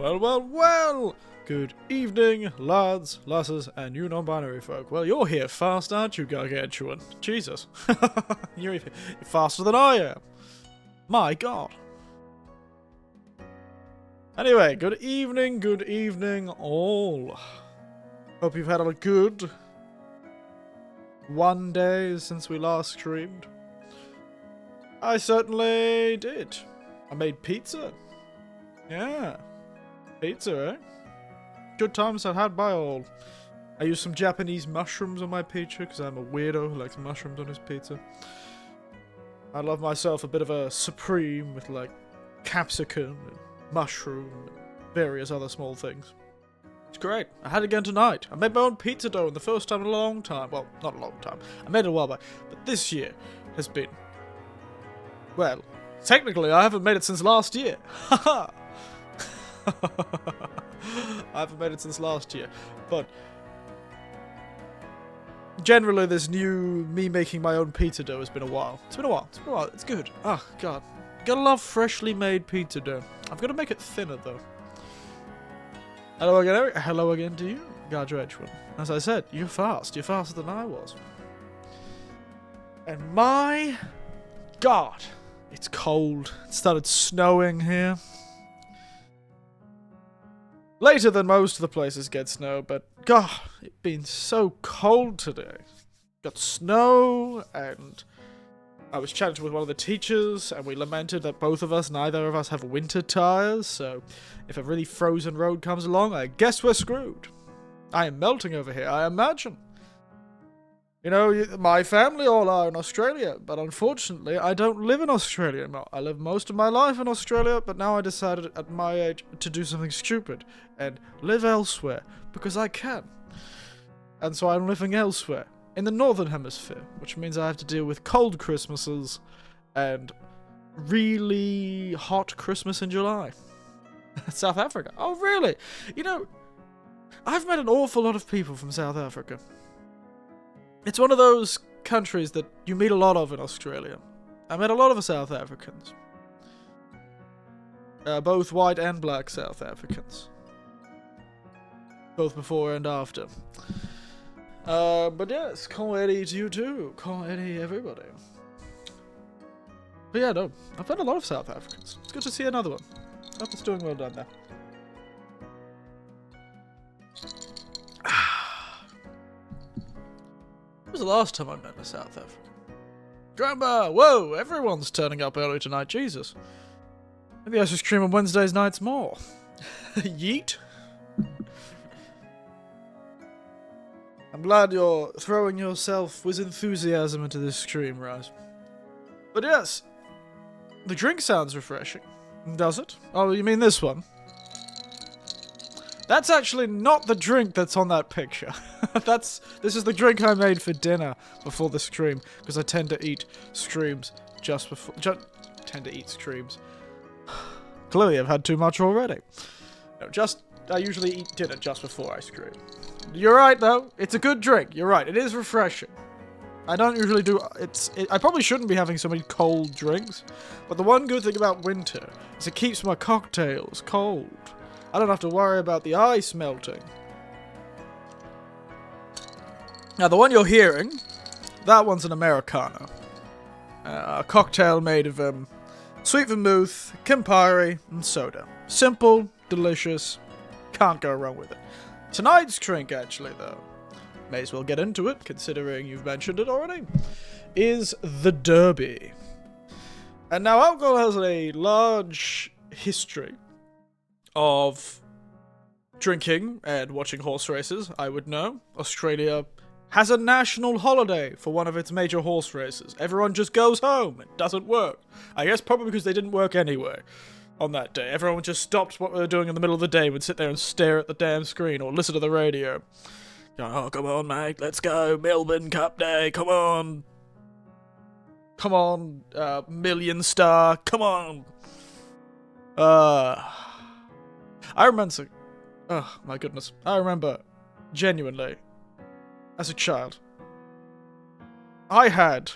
Well, well, well! Good evening, lads, lasses, and you non-binary folk. Well, you're here fast, aren't you, gargantuan? Jesus. You're faster than I am. My god. Anyway, good evening, all. Hope you've had a good 1 day since we last streamed. I certainly did. I made pizza. Yeah. Pizza, eh? Good times I've had by all. I used some Japanese mushrooms on my pizza because I'm a weirdo who likes mushrooms on his pizza. I love myself a bit of a supreme with like capsicum and mushroom and various other small things. It's great. I had it again tonight. I made my own pizza dough in the first time in a long time. Well, not a long time. I made it a while back. But this year has been... Well, technically I haven't made it since last year. Haha! I haven't made it since last year, but generally this new me making my own pizza dough has been a while. It's been a while. It's good. Oh god, gotta love freshly made pizza dough. I've got to make it thinner though. Hello again, Eric. Hello again to you, Garger Edgewood. As I said, you're fast. You're faster than I was. And my god, it's cold. It started snowing here. Later than most of the places get snow, but god, it's been so cold today. Got snow, and I was chatting with one of the teachers, and we lamented that neither of us have winter tires, so if a really frozen road comes along, I guess we're screwed. I am melting over here, I imagine. You know, my family all are in Australia, but unfortunately, I don't live in Australia anymore. I lived most of my life in Australia, but now I decided at my age to do something stupid and live elsewhere, because I can. And so I'm living elsewhere, in the Northern Hemisphere, which means I have to deal with cold Christmases and really hot Christmas in July. South Africa. Oh, really? You know, I've met an awful lot of people from South Africa. It's one of those countries that you meet a lot of in Australia. I met a lot of South Africans. Both white and black South Africans. Both before and after. But yes, call Eddie to you too. Call Eddie everybody. But yeah, no, I've met a lot of South Africans. It's good to see another one. Hope it's doing well down there. When was the last time I met a South African? Grandma! Whoa! Everyone's turning up early tonight, Jesus. Maybe I should stream on Wednesdays nights more. Yeet? I'm glad you're throwing yourself with enthusiasm into this stream, Rise. But yes, the drink sounds refreshing. Does it? Oh, you mean this one? That's actually not the drink that's on that picture. This is the drink I made for dinner before the stream, because I tend to eat streams just before. Tend to eat streams. Clearly, I've had too much already. No, I usually eat dinner just before I stream. You're right, though. It's a good drink. You're right. It is refreshing. I don't usually do. I probably shouldn't be having so many cold drinks, but the one good thing about winter is it keeps my cocktails cold. I don't have to worry about the ice melting. Now, the one you're hearing, that one's an Americano. A cocktail made of sweet vermouth, Campari, and soda. Simple, delicious, can't go wrong with it. Tonight's drink, actually, though, may as well get into it, considering you've mentioned it already, is the Derby. And now, alcohol has a large history of drinking and watching horse races, I would know. Australia has a national holiday for one of its major horse races. Everyone just goes home. It doesn't work. I guess probably because they didn't work anyway on that day. Everyone just stopped what they were doing in the middle of the day, would sit there and stare at the damn screen or listen to the radio. Oh, come on, mate. Let's go. Melbourne Cup Day. Come on. Come on, Million Star. Come on. I remember, oh my goodness, I remember, genuinely, as a child, I had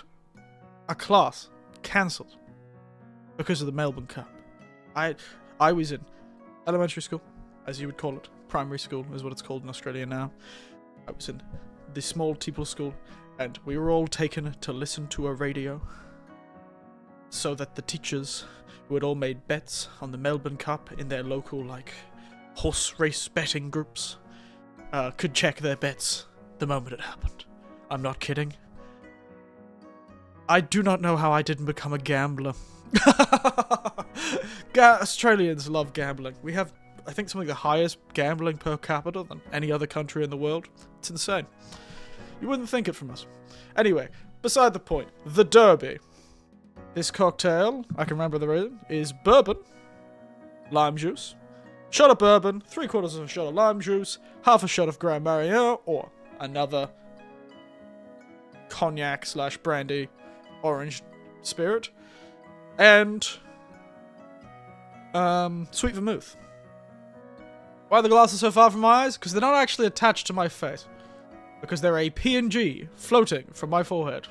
a class cancelled because of the Melbourne Cup. I was in elementary school, as you would call it. Primary school is what it's called in Australia now. I was in the small Teeple school, and we were all taken to listen to a radio so that the teachers, who had all made bets on the Melbourne Cup in their local, like, horse race betting groups, could check their bets the moment it happened. I'm not kidding. I do not know how I didn't become a gambler. Australians love gambling. We have, I think, something the highest gambling per capita than any other country in the world. It's insane. You wouldn't think it from us. Anyway, beside the point. The Derby. This cocktail, I can remember the reason, is bourbon, lime juice, shot of bourbon, 3/4 of a shot of lime juice, half a shot of Grand Marnier, or another cognac/brandy orange spirit, and sweet vermouth. Why are the glasses so far from my eyes? Because they're not actually attached to my face. Because they're a PNG floating from my forehead.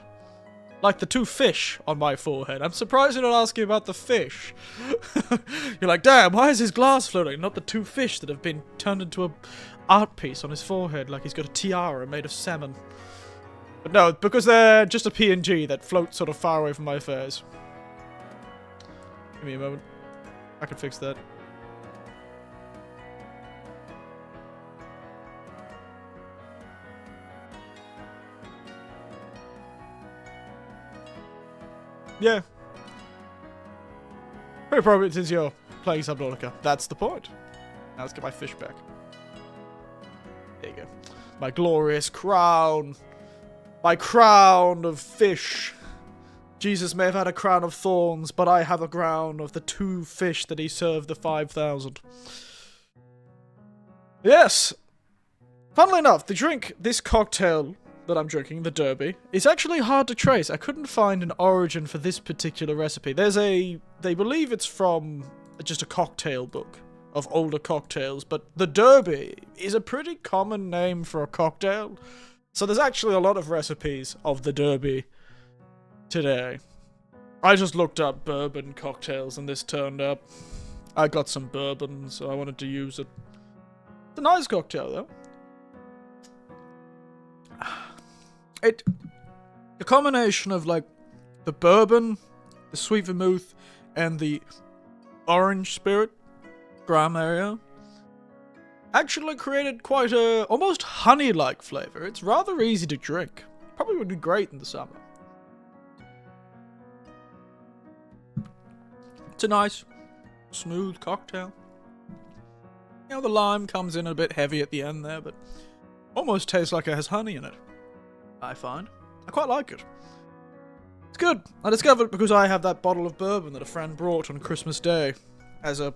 Like the 2 fish on my forehead. I'm surprised you're not asking about the fish. You're like, damn, why is his glass floating? Not the 2 fish that have been turned into a art piece on his forehead, like he's got a tiara made of salmon. But no, because they're just a PNG that floats sort of far away from my face. Give me a moment. I can fix that. Yeah. Very appropriate since you're playing Subnautica. That's the point. Now let's get my fish back. There you go. My glorious crown. My crown of fish. Jesus may have had a crown of thorns, but I have a crown of the 2 fish that he served the 5,000. Yes. Funnily enough, this cocktail that I'm drinking, the Derby, is actually hard to trace. I couldn't find an origin for this particular recipe. They believe it's from just a cocktail book of older cocktails, but the Derby is a pretty common name for a cocktail. So there's actually a lot of recipes of the Derby today. I just looked up bourbon cocktails and this turned up. I got some bourbon, so I wanted to use it. It's a nice cocktail, though. The combination of, like, the bourbon, the sweet vermouth, and the orange spirit, Grand Marnier, actually created quite a almost honey-like flavor. It's rather easy to drink. Probably would be great in the summer. It's a nice, smooth cocktail. You know, the lime comes in a bit heavy at the end there, but almost tastes like it has honey in it. I find. I quite like it. It's good. I discovered it because I have that bottle of bourbon that a friend brought on Christmas Day as a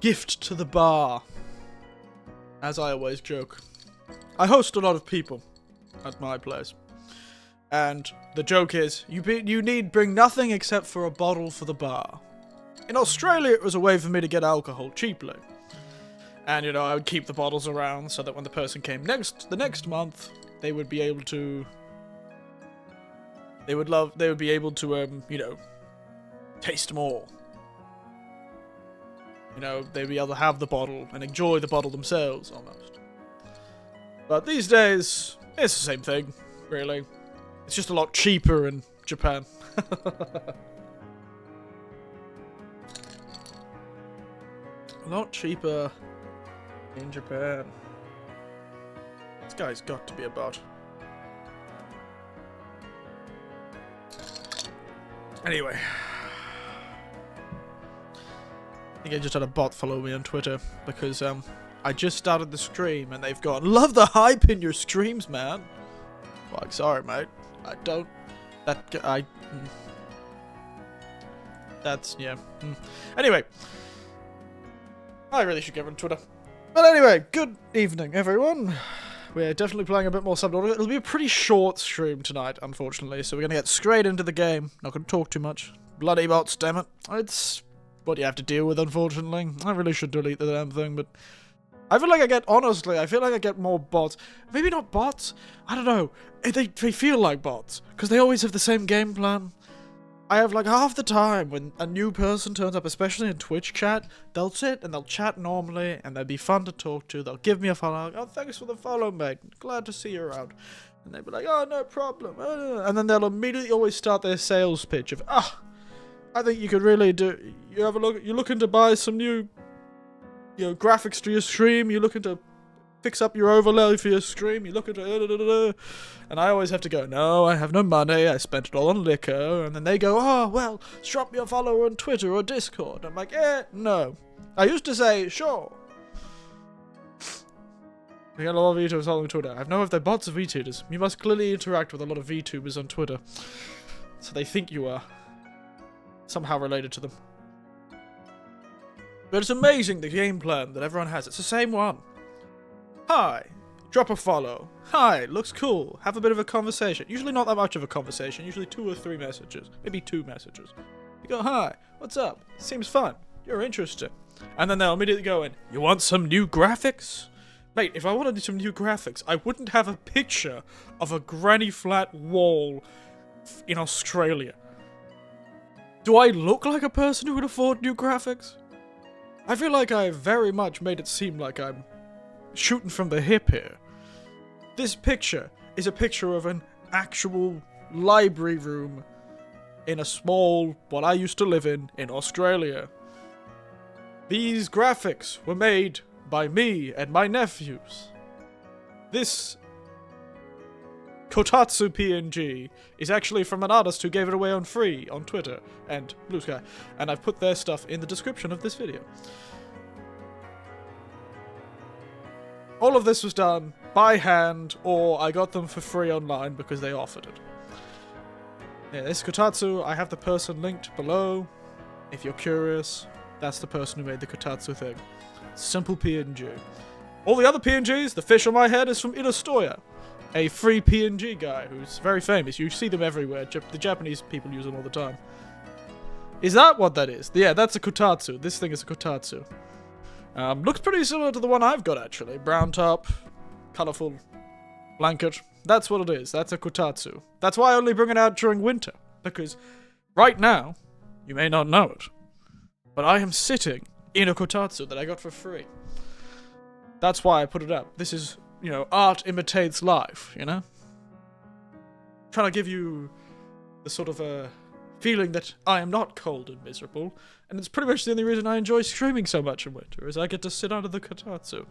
gift to the bar. As I always joke. I host a lot of people at my place. And the joke is, you need bring nothing except for a bottle for the bar. In Australia, it was a way for me to get alcohol cheaply. And, you know, I would keep the bottles around so that when the person came the next month, they would be able to... They would be able to, you know, taste more. You know, they'd be able to have the bottle and enjoy the bottle themselves, almost. But these days, it's the same thing, really. It's just a lot cheaper in Japan. A lot cheaper in Japan. This guy's got to be a bot. Anyway. I think I just had a bot follow me on Twitter because I just started the stream and they've gone, love the hype in your streams, man. Like, sorry, mate. I don't... That's... yeah. Anyway. I really should get on Twitter. But anyway, good evening, everyone. We're definitely playing a bit more Subnautica. It'll be a pretty short stream tonight, unfortunately, so we're going to get straight into the game. Not going to talk too much. Bloody bots, damn it. It's what you have to deal with, unfortunately. I really should delete the damn thing, but... I feel like I get more bots. Maybe not bots. I don't know. They feel like bots. Because they always have the same game plan. I have like half the time when a new person turns up, especially in Twitch chat, they'll sit and they'll chat normally and they'll be fun to talk to. They'll give me a follow. Oh, thanks for the follow, mate. Glad to see you around. And they'll be like, oh, no problem. And then they'll immediately always start their sales pitch of, I think you could really do. You have a look. You're looking to buy some new, graphics to your stream. You're looking to fix up your overlay for your stream. You're looking to, and I always have to go, no, I have no money. I spent it all on liquor. And then they go, oh, well, drop me a follow on Twitter or Discord. I'm like, no. I used to say, sure. I got a lot of VTubers following Twitter. I know if they're bots or VTubers. You must clearly interact with a lot of VTubers on Twitter. So they think you are somehow related to them. But it's amazing the game plan that everyone has. It's the same one. Hi, drop a follow. Hi, looks cool. Have a bit of a conversation. Usually not that much of a conversation. Usually 2 or 3 messages. Maybe 2 messages. You go, hi, what's up? Seems fun. You're interested. And then they'll immediately go in, you want some new graphics? Mate, if I wanted some new graphics, I wouldn't have a picture of a granny flat wall in Australia. Do I look like a person who would afford new graphics? I feel like I very much made it seem like I'm shooting from the hip here. This picture is a picture of an actual library room in a small, what I used to live in Australia. These graphics were made by me and my nephews. This Kotatsu PNG is actually from an artist who gave it away on free on Twitter and Blue Sky, and I've put their stuff in the description of this video. All of this was done by hand, or I got them for free online because they offered it. Yeah, this Kotatsu, I have the person linked below. If you're curious, that's the person who made the Kotatsu thing. Simple PNG. All the other PNGs, the fish on my head is from Inostoya, a free PNG guy who's very famous. You see them everywhere. The Japanese people use them all the time. Is that what that is? Yeah, that's a Kotatsu. This thing is a Kotatsu. Looks pretty similar to the one I've got, actually. Brown top, colourful blanket. That's what it is. That's a Kotatsu. That's why I only bring it out during winter. Because right now, you may not know it, but I am sitting in a Kotatsu that I got for free. That's why I put it up. This is, art imitates life, Trying to give you the sort of feeling that I am not cold and miserable, and it's pretty much the only reason I enjoy streaming so much in winter, is I get to sit under the Kotatsu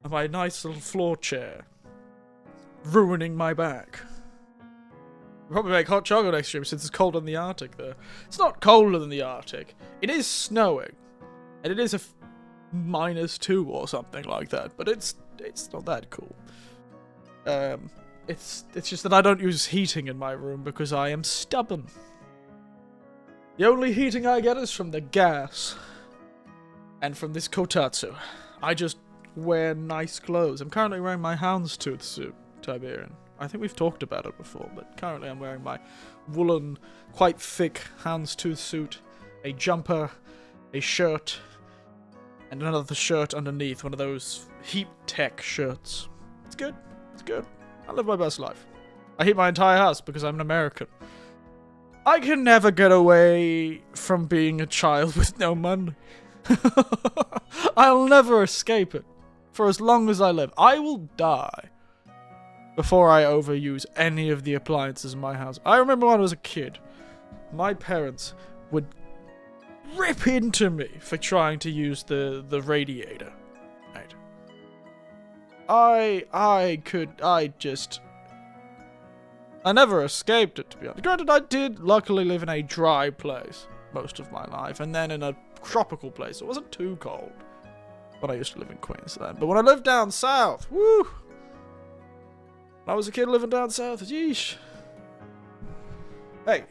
on my nice little floor chair, ruining my back. We'll probably make hot chocolate next stream since it's cold in the Arctic there. It's not colder than the Arctic. It is snowing, and it is a -2 or something like that, but it's not that cool. It's just that I don't use heating in my room because I am stubborn. The only heating I get is from the gas. And from this Kotatsu. I just wear nice clothes. I'm currently wearing my houndstooth suit, Tiberian. I think we've talked about it before, but currently I'm wearing my woolen, quite thick houndstooth suit, a jumper, a shirt, and another shirt underneath, one of those heat tech shirts. It's good. It's good. I live my best life. I heat my entire house because I'm an American. I can never get away from being a child with no money. I'll never escape it. For as long as I live. I will die before I overuse any of the appliances in my house. I remember when I was a kid, my parents would rip into me for trying to use the radiator. Right. I never escaped it, to be honest. Granted, I did luckily live in a dry place most of my life, and then in a tropical place. It wasn't too cold when I used to live in Queensland. But when I lived down south, woo! When I was a kid living down south, yeesh. Hey,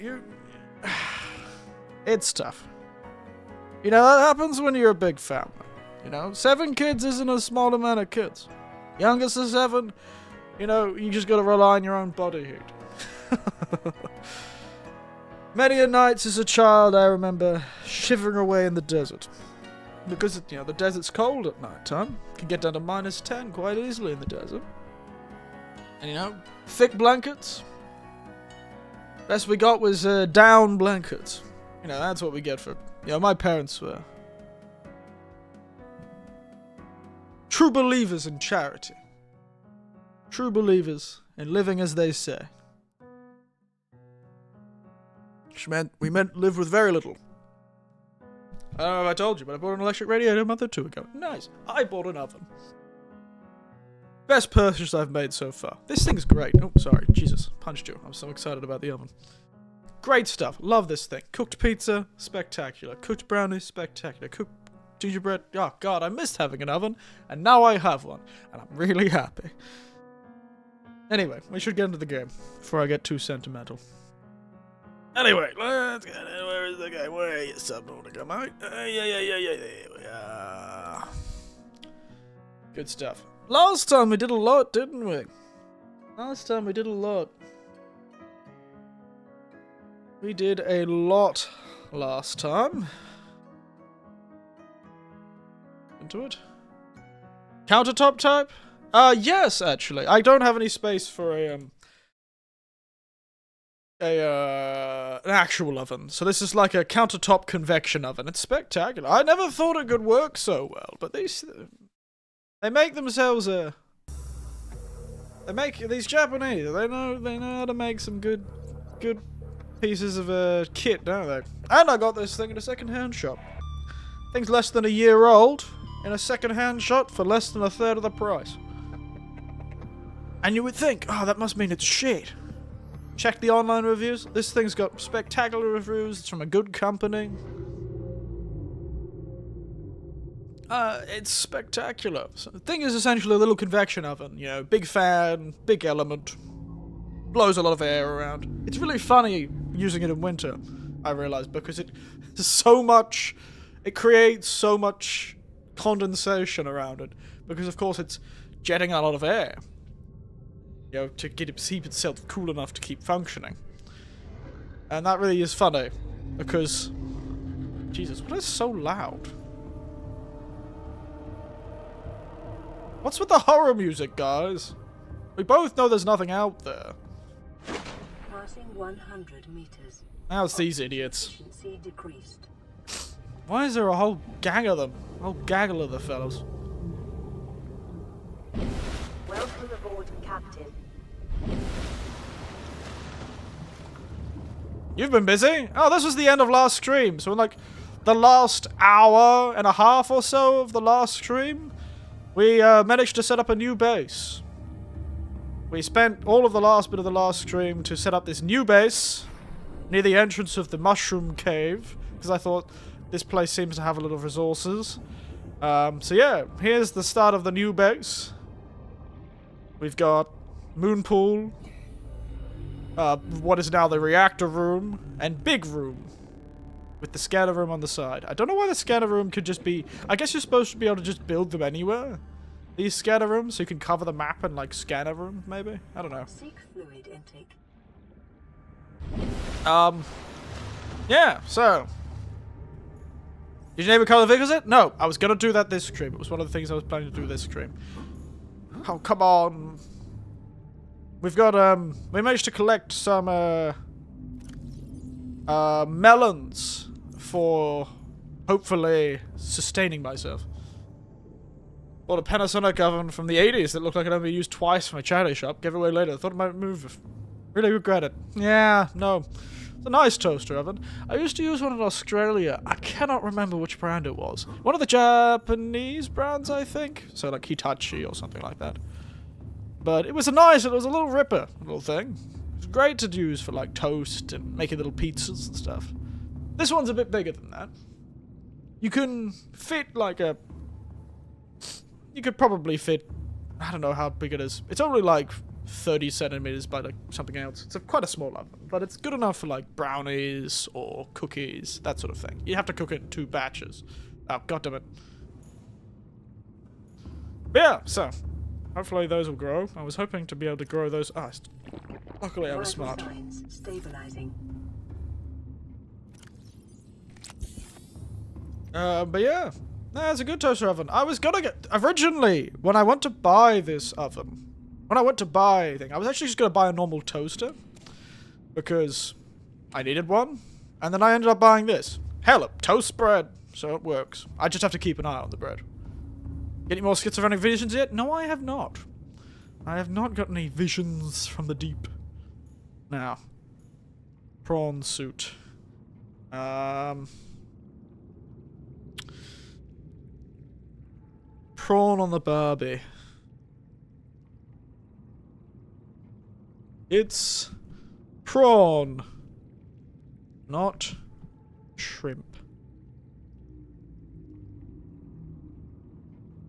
it's tough. That happens when you're a big family. 7 kids isn't a small amount of kids. Youngest of 7, you just gotta rely on your own body heat. Many a nights as a child, I remember shivering away in the desert. Because, the desert's cold at night time. Can get down to -10 quite easily in the desert. And, thick blankets. Best we got was down blankets. You know, that's what we get for... You know, my parents were true believers in charity. True believers in living as they say. Which meant we live with very little. I don't know if I told you, but I bought an electric radiator a month or 2 ago. Nice. I bought an oven. Best purchase I've made so far. This thing's great. Oh, sorry. Jesus. Punched you. I'm so excited about the oven. Great stuff. Love this thing. Cooked pizza, spectacular. Cooked brownies, spectacular. Cooked gingerbread. Oh, God. I missed having an oven, and now I have one. And I'm really happy. Anyway, we should get into the game before I get too sentimental. Anyway, let's get in. Where is the guy? Where are you, Subnatica, mate? Yeah. Good stuff. Last time we did a lot, didn't we? We did a lot last time. Into it. Countertop type? Yes, actually. I don't have any space for an actual oven. So this is like a countertop convection oven. It's spectacular. I never thought it could work so well, but they make themselves these Japanese. They know how to make some good pieces of kit, don't they? And I got this thing in a second-hand shop. Thing's less than a year old in a second-hand shop for less than a third of the price. And you would think, oh, that must mean it's shit. Check the online reviews. This thing's got spectacular reviews. It's from a good company. It's spectacular. So the thing is essentially a little convection oven. You know, big fan, big element. Blows a lot of air around. It's really funny using it in winter, I realize, because it creates so much condensation around it. Because, of course, it's jetting a lot of air. You know, to keep itself cool enough to keep functioning. And that really is funny. Because... Jesus, what is so loud? What's with the horror music, guys? We both know there's nothing out there. Passing 100 meters. Now it's these idiots. Efficiency decreased. Why is there a whole gang of them? A whole gaggle of the fellows. Welcome aboard, Captain. You've been busy? Oh, this was the end of last stream. So in like the last hour and a half or so of the last stream, we managed to set up a new base. We spent all of the last bit of the last stream to set up this new base near the entrance of the Mushroom Cave, because I thought this place seems to have a lot of resources. So yeah, here's the start of the new base. We've got Moon Pool, what is now the reactor room, and Big Room, with the scanner room on the side. I don't know why the scanner room could just be... I guess you're supposed to be able to just build them anywhere. These scanner rooms, so you can cover the map in, like, scanner room, maybe? I don't know. Seek fluid intake. Yeah, so... Did you name a color visit? No, I was gonna do that this stream. It was one of the things I was planning to do this stream. Oh, come on. We've got, we managed to collect some, melons for, hopefully, sustaining myself. Bought a Panasonic oven from the 80s that looked like it only used twice from a charity shop. Gave it away later. Thought it might move. Really regret it. Yeah, no. It's a nice toaster oven. I used to use one in Australia. I cannot remember which brand it was. One of the Japanese brands, I think. So like Hitachi or something like that. But it was a little ripper little thing. It was great to use for like toast and making little pizzas and stuff. This one's a bit bigger than that. You can fit like a... You could probably fit... I don't know how big it is. It's only like 30 centimeters by like something else. It's quite a small oven, but it's good enough for like brownies or cookies, that sort of thing. You have to cook it in 2 batches. Oh, goddammit. But yeah, so hopefully those will grow. I was hoping to be able to grow those. Ah, luckily I was smart. Stabilizing. But yeah, it's a good toaster oven. I was gonna get originally when I went to buy this oven. When I went to buy a thing, I was actually just gonna buy a normal toaster. because I needed one, and then I ended up buying this. Hell, toast bread, so it works. I just have to keep an eye on the bread. Get any more schizophrenic visions yet? No, I have not. I have not got any visions from the deep. Now, prawn suit. Prawn on the Barbie. It's prawn, not shrimp.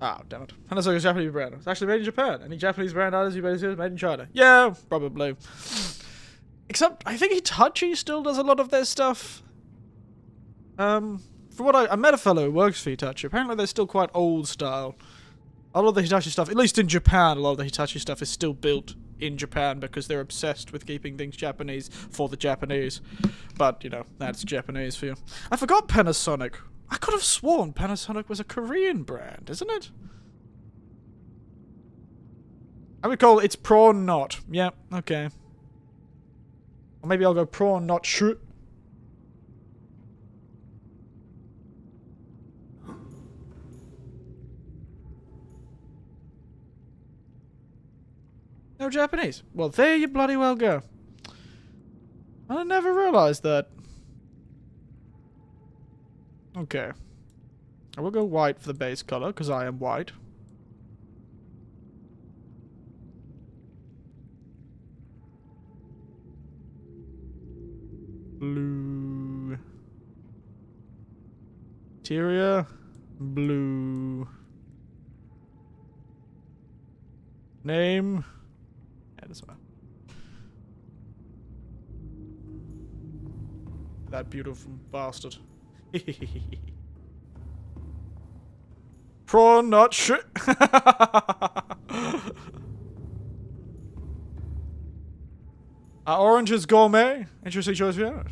Ah, damn it. Panasonic is a Japanese brand. It's actually made in Japan. Any Japanese brand items you made in China? Yeah, probably. Except, I think Hitachi still does a lot of their stuff. From what I met a fellow who works for Hitachi. Apparently they're still quite old style. A lot of the Hitachi stuff, at least in Japan, a lot of the Hitachi stuff is still built in Japan because they're obsessed with keeping things Japanese for the Japanese. But, you know, that's Japanese for you. I forgot Panasonic. I could have sworn Panasonic was a Korean brand, isn't it? I would call it's prawn not. Yeah, okay. Or maybe I'll go prawn not shrimp. No Japanese. Well, there you bloody well go. I never realized that. Okay. I will go white for the base color, because I am white. Blue. Interior. Blue. Name. Yeah, this one. That beautiful bastard. Prawn, not shit. Orange is gourmet. Interesting choice, yeah.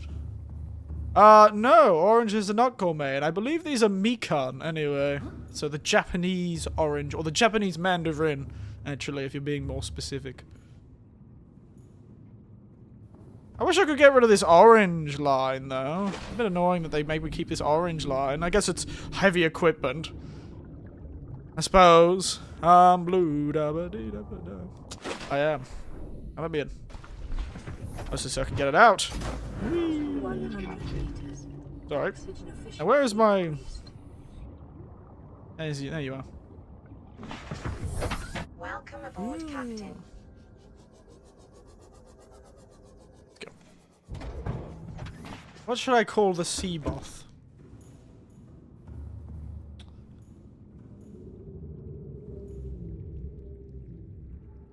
No, oranges are not gourmet, and I believe these are mikan anyway. So the Japanese orange, or the Japanese mandarin, actually, if you're being more specific. I wish I could get rid of this orange line, though. A bit annoying that they make me keep this orange line. I guess it's heavy equipment. I suppose. I'm blue. Da -ba -dee -da -ba -da. I am. I'm a beard. Let's just so I can get it out. Sorry. Now where is my... There you are. Welcome aboard, Captain. What should I call the sea moth?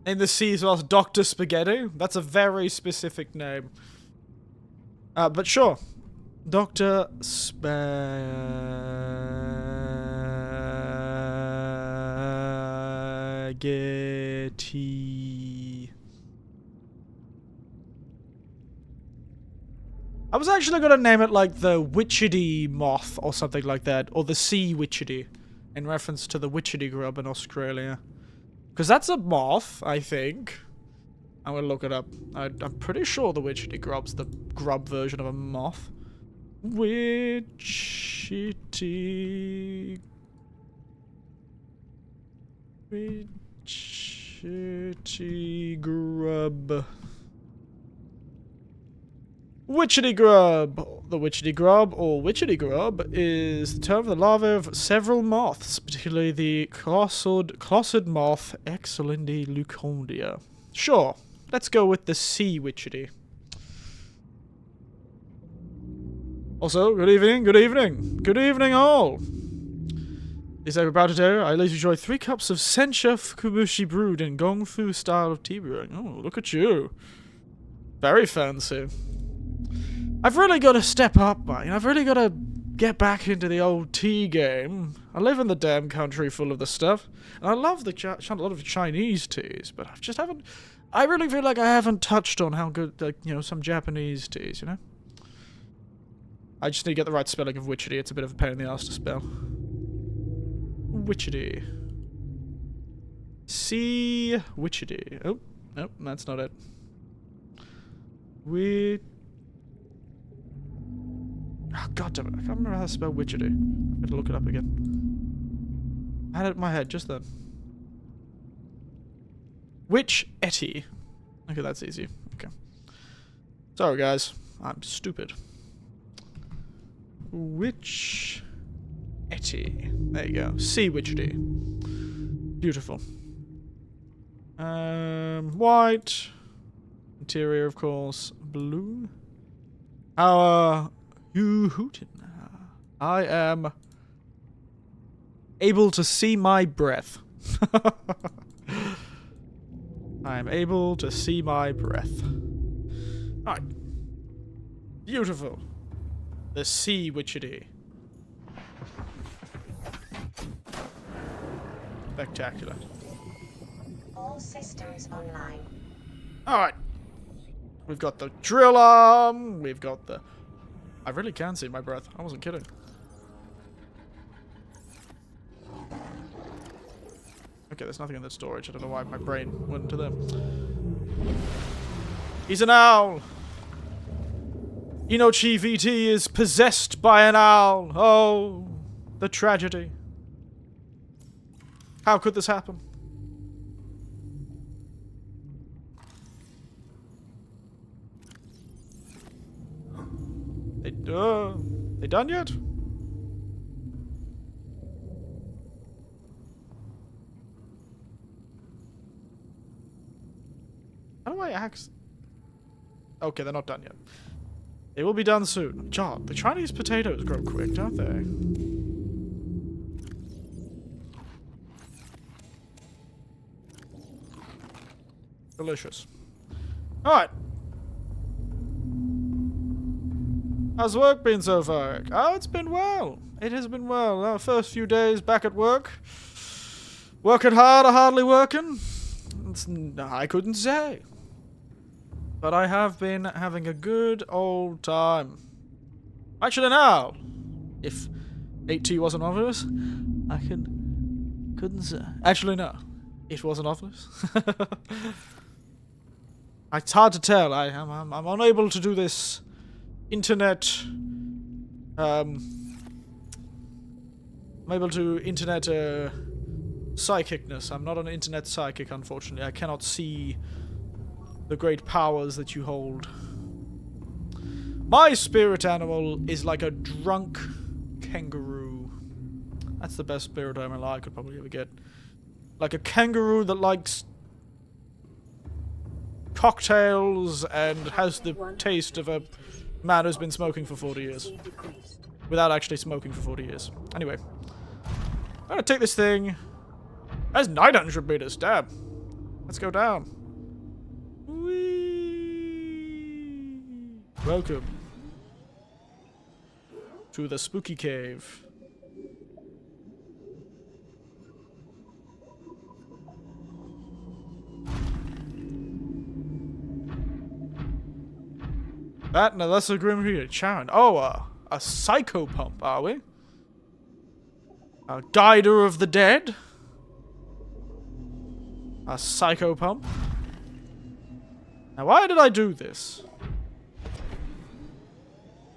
In the seas moth, Dr. Spaghetti? That's a very specific name. But sure. Dr. Spaghetti. I was actually gonna name it like the Witchetty moth or something like that, or the sea witchetty, in reference to the witchetty grub in Australia. Because that's a moth, I think. I'm gonna look it up. I'm pretty sure the witchetty grub's the grub version of a moth. Witchetty... Witchetty grub... Witchetty grub. The witchetty grub, or witchetty grub, is the term for the larvae of several moths, particularly the clossed moth Excelindi leucondia. Sure, let's go with the sea witchetty. Also, good evening, good evening, good evening all. As I was about to tell you, I lately enjoyed 3 cups of Sencha Fukubushi brewed in Gongfu style of tea brewing. Oh, look at you. Very fancy. I've really got to step up, man. I've really got to get back into the old tea game. I live in the damn country full of the stuff. And I love a lot of Chinese teas, but I just haven't... I really feel like I haven't touched on how good, like, you know, some Japanese teas, you know? I just need to get the right spelling of witchetty. It's a bit of a pain in the ass to spell. Witchetty. Sea witchetty. Oh, nope, that's not it. Oh, God damn it. I can't remember how to spell witchery. I'm gonna look it up again. I had it in my head just then. Witch-etty. Okay, that's easy. Okay. Sorry, guys. I'm stupid. Witch-etty. There you go. Sea witchery. Beautiful. White. Interior, of course. Blue. Our Hooten. I am able to see my breath. I am able to see my breath. Alright. Beautiful. The sea witchery. Spectacular. All systems online. Alright. We've got the drill arm. We've got the... I really can see my breath. I wasn't kidding. Okay, there's nothing in the storage. I don't know why my brain went to them. He's an owl! Inochi VT is possessed by an owl. Oh, the tragedy. How could this happen? They done yet? How do I axe? Okay, they're not done yet. They will be done soon. God, the Chinese potatoes grow quick, don't they? Delicious. Alright. How's work been so far? Oh, it's been well. It has been well. Our first few days back at work. Working hard or hardly working? I couldn't say. But I have been having a good old time. Actually, now, if 8T wasn't obvious, I couldn't say. Actually, no. It wasn't obvious. It's hard to tell. I'm unable to do this internet. I'm able to internet psychicness. I'm not an internet psychic, unfortunately. I cannot see the great powers that you hold. My spirit animal is like a drunk kangaroo. That's the best spirit animal I could probably ever get. Like a kangaroo that likes cocktails and has the taste of a man who's been smoking for 40 years. Without actually smoking for 40 years. Anyway. I'm gonna take this thing. That's 900 meters, damn. Let's go down. Whee! Welcome to the spooky cave. That and a lesser grim here, Charon. Oh, a psychopump, are we? A guider of the dead? A psychopump? Now, why did I do this?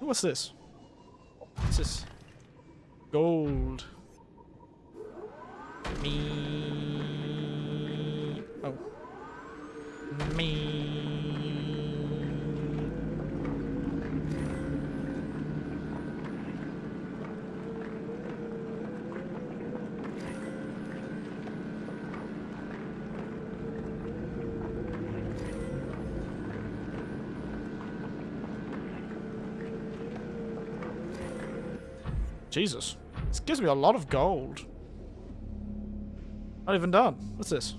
What's this? What's this? Gold. Me. Oh. Me. Jesus. This gives me a lot of gold. Not even done. What's this?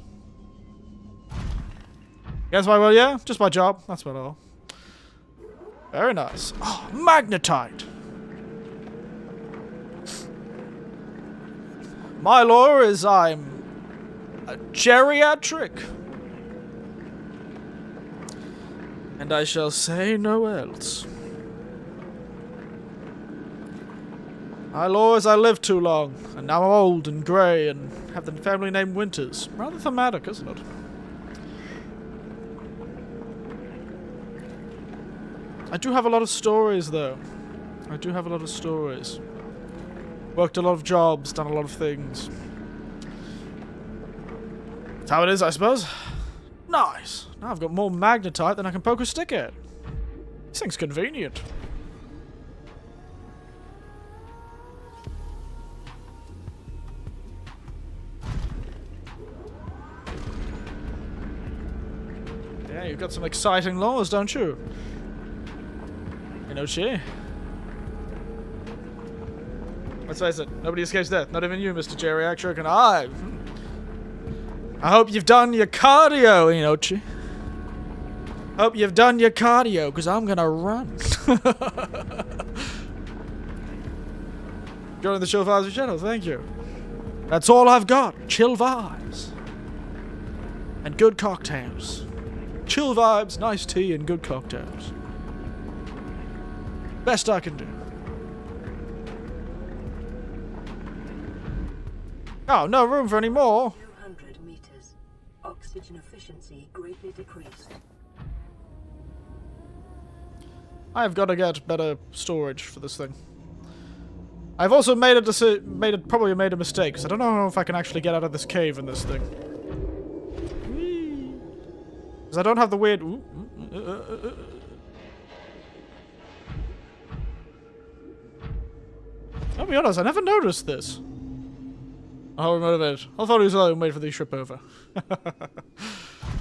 Guess why? Well, yeah, just my job. That's what all. Very nice. Oh, magnetite. My lore is I'm a geriatric. And I shall say no else. My lore is I lived too long, and now I'm old and grey and have the family name Winters. Rather thematic, isn't it? I do have a lot of stories, though. I do have a lot of stories. Worked a lot of jobs, done a lot of things. That's how it is, I suppose. Nice. Now I've got more magnetite than I can poke a stick at. This thing's convenient. Yeah, you've got some exciting laws, don't you? You know, she. Let's face it, nobody escapes death. Not even you, Mr. Geriatric, and I hope you've done your cardio, Inochi. Hope you've done your cardio, because I'm gonna run. Joining the Chill Vibes channel, thank you. That's all I've got. Chill vibes. And good cocktails. Chill vibes, nice tea, and good cocktails. Best I can do. Oh, no room for any more. 200 meters. Oxygen efficiency greatly decreased. I've got to get better storage for this thing. I've also made a probably made a mistake, because I don't know if I can actually get out of this cave in this thing. Because I don't have the weird... I'll be honest, I never noticed this. Oh, motivated. I thought he was alone wait for the trip over.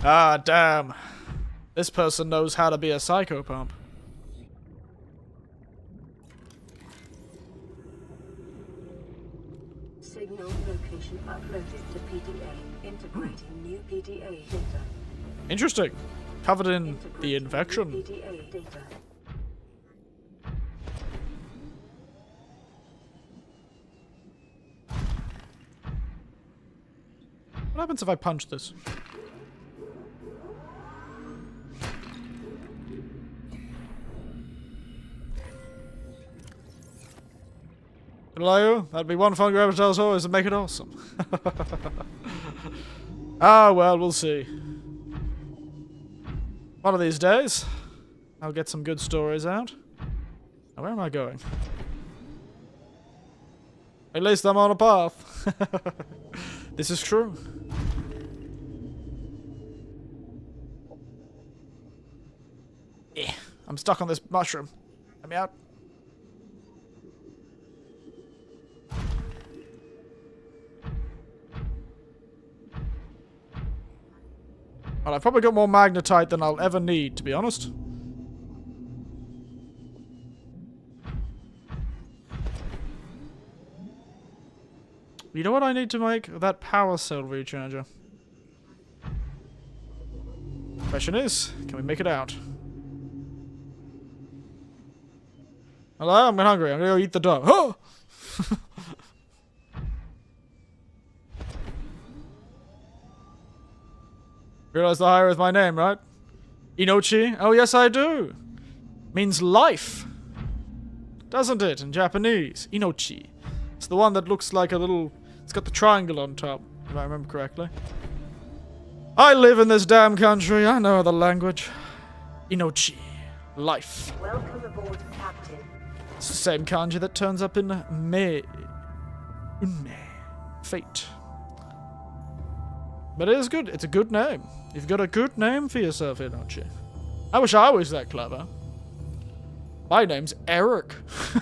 Ah, damn. This person knows how to be a psychopomp. Signal location uploaded to PDA. Integrating new PDA data. Interesting. Covered in the Integrating infection. new PDA data. What happens if I punch this? Hello? That'd be one fun grab to tell us always to make it awesome. Ah, well, we'll see. One of these days, I'll get some good stories out. Now, where am I going? At least I'm on a path. This is true. Yeah, I'm stuck on this mushroom. Let me out. Well, I've probably got more magnetite than I'll ever need, to be honest. You know what I need to make? That power cell recharger. Question is, can we make it out? Hello? I'm hungry. I'm gonna go eat the dog. Oh! Realize the higher is my name, right? Inochi? Oh, yes, I do. Means life. Doesn't it, in Japanese? Inochi. It's the one that looks like a little... It's got the triangle on top, if I remember correctly. I live in this damn country. I know the language. Inochi. Life. Welcome aboard, Captain. It's the same kanji that turns up in Mei. Unmei. Fate. But it is good. It's a good name. You've got a good name for yourself, Inochi. I wish I was that clever. My name's Eric.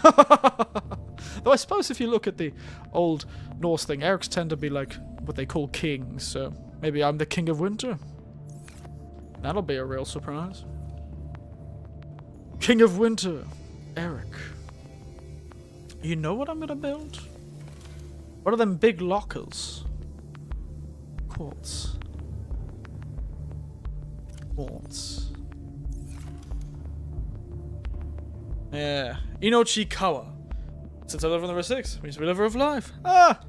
Though I suppose if you look at the old Norse thing, Erics tend to be like what they call kings, so maybe I'm the King of Winter. That'll be a real surprise. King of Winter, Eric. You know what I'm gonna build? What are them big lockers? Quartz. Quartz. Yeah. Inochikawa. Since I live on the River 6, means River of Life. Ah!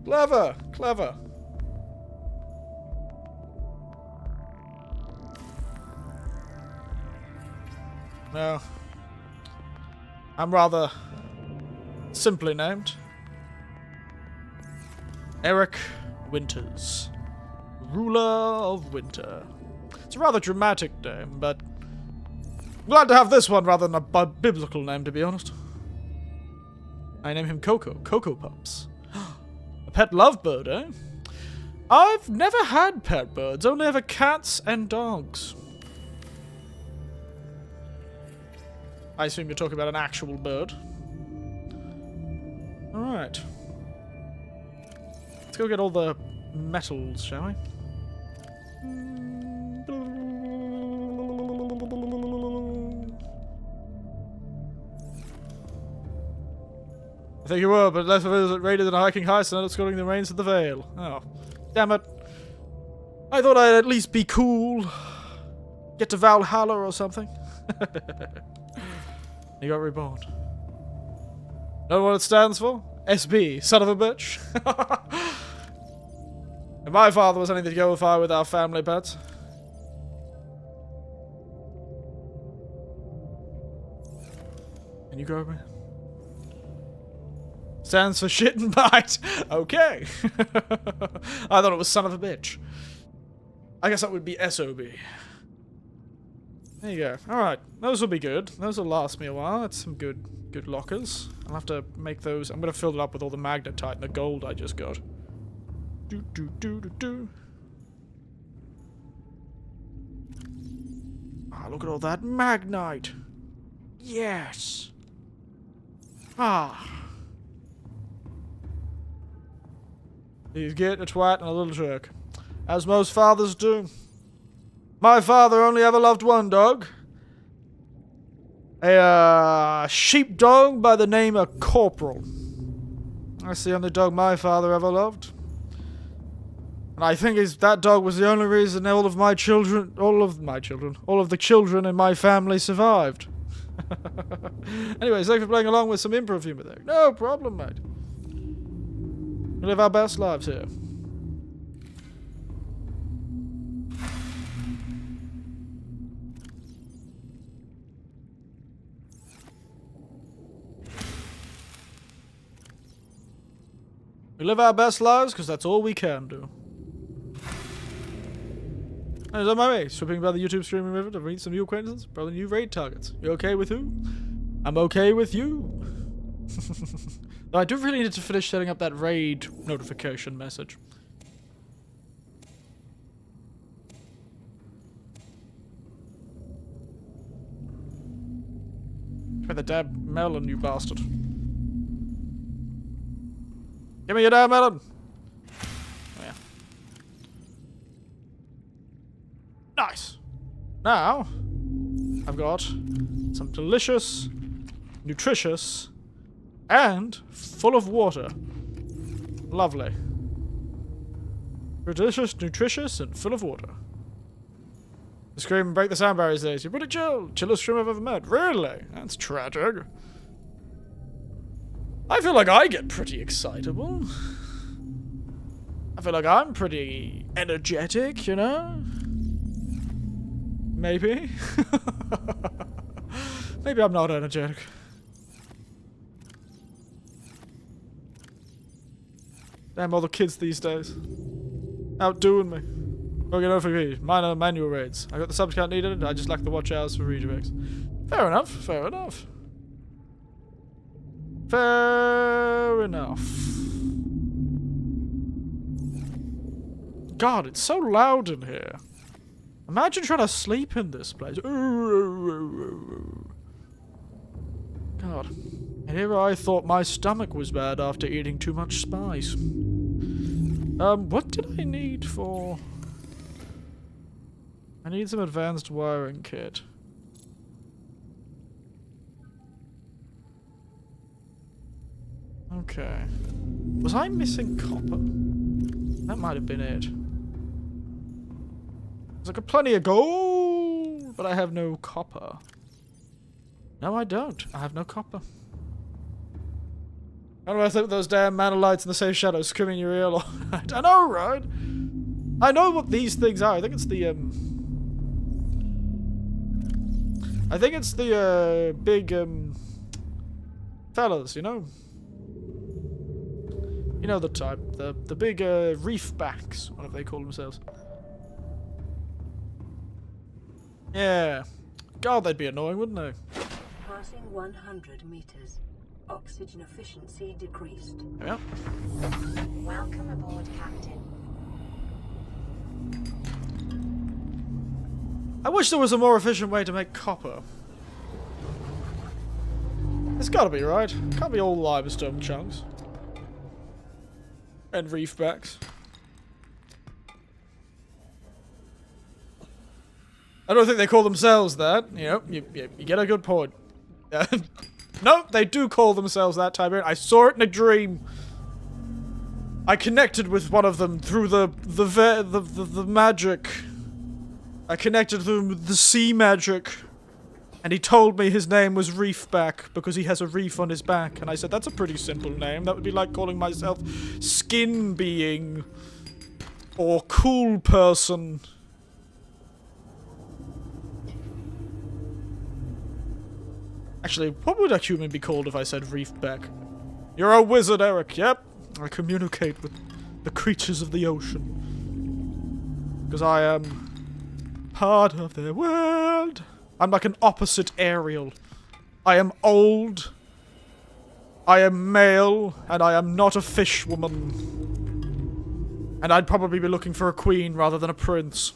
Clever. Clever. No. I'm rather simply named. Eric Winters. Ruler of Winter. It's a rather dramatic name, but Glad to have this one rather than a biblical name, to be honest. I name him Coco. Coco Pups. A pet lovebird, eh? I've never had pet birds, only ever cats and dogs. I assume you're talking about an actual bird. Alright. Let's go get all the metals, shall we? I think you were, but less of it rated than a hiking heist and escorting the rains of the Vale. Oh. Damn it. I thought I'd at least be cool. Get to Valhalla or something. You got reborn. Know what it stands for? SB, son of a bitch. If my father was anything to go far with our family pets. Can you go, man? Stands for shit and bite. Okay. I thought it was son of a bitch. I guess that would be SOB. There you go. Alright. Those will be good. Those will last me a while. That's some good lockers. I'll have to make those. I'm going to fill it up with all the magnetite and the gold I just got. Ah, look at all that magnite. Yes. Ah. He's getting a twat and a little jerk. As most fathers do. My father only ever loved one dog. A sheepdog by the name of Corporal. That's the only dog my father ever loved. And I think that dog was the only reason all of the children in my family survived. Anyways, thanks for playing along with some improv humor there. No problem, mate. We live our best lives here. We live our best lives because that's all we can do. I was on my way, sweeping by the YouTube streaming river to meet some new acquaintances, probably new raid targets. You okay with who? I'm okay with you. Though I do really need to finish setting up that raid notification message. Try the damn melon, you bastard. Give me your damn melon! Oh, yeah. Nice! Now, I've got some delicious, nutritious, and full of water. Lovely. Delicious, nutritious, and full of water. Scream and break the sound barriers days. You're pretty chill. Chillest stream I've ever met. Really? That's tragic. I feel like I get pretty excitable. I feel like I'm pretty energetic, you know? Maybe. Maybe I'm not energetic. Damn, all the kids these days. Outdoing me. Working OVP. Minor manual raids. I got the subs count needed, I just lack the watch hours for redirects. Fair enough, fair enough. Fair enough. God, it's so loud in here. Imagine trying to sleep in this place. God. And here I thought my stomach was bad after eating too much spice. What did I need for... I need some advanced wiring kit. Okay. Was I missing copper? That might have been it. There's like plenty of gold, but I have no copper. No, I don't. I have no copper. How do I think those damn manolites in the safe shadows screaming in your ear? I know, right? I know what these things are. I think it's the big fellas, you know? You know the type. The big reef backs, whatever they call themselves. Yeah. God, they'd be annoying, wouldn't they? Passing 100 meters. Oxygen efficiency decreased. Yeah. Welcome aboard, Captain. I wish there was a more efficient way to make copper. It's gotta be, right? Can't be all limestone chunks. And reefbacks. I don't think they call themselves that. You know, you get a good point. No, they do call themselves that, Tiberian. I saw it in a dream. I connected with one of them through the magic. I connected with him with the sea magic. And he told me his name was Reefback because he has a reef on his back. And I said, that's a pretty simple name. That would be like calling myself Skin Being. Or Cool Person. Actually, what would a human be called if I said Reefback? You're a wizard, Eric. Yep. I communicate with the creatures of the ocean. Because I am part of their world. I'm like an opposite Ariel. I am old. I am male. And I am not a fish woman. And I'd probably be looking for a queen rather than a prince.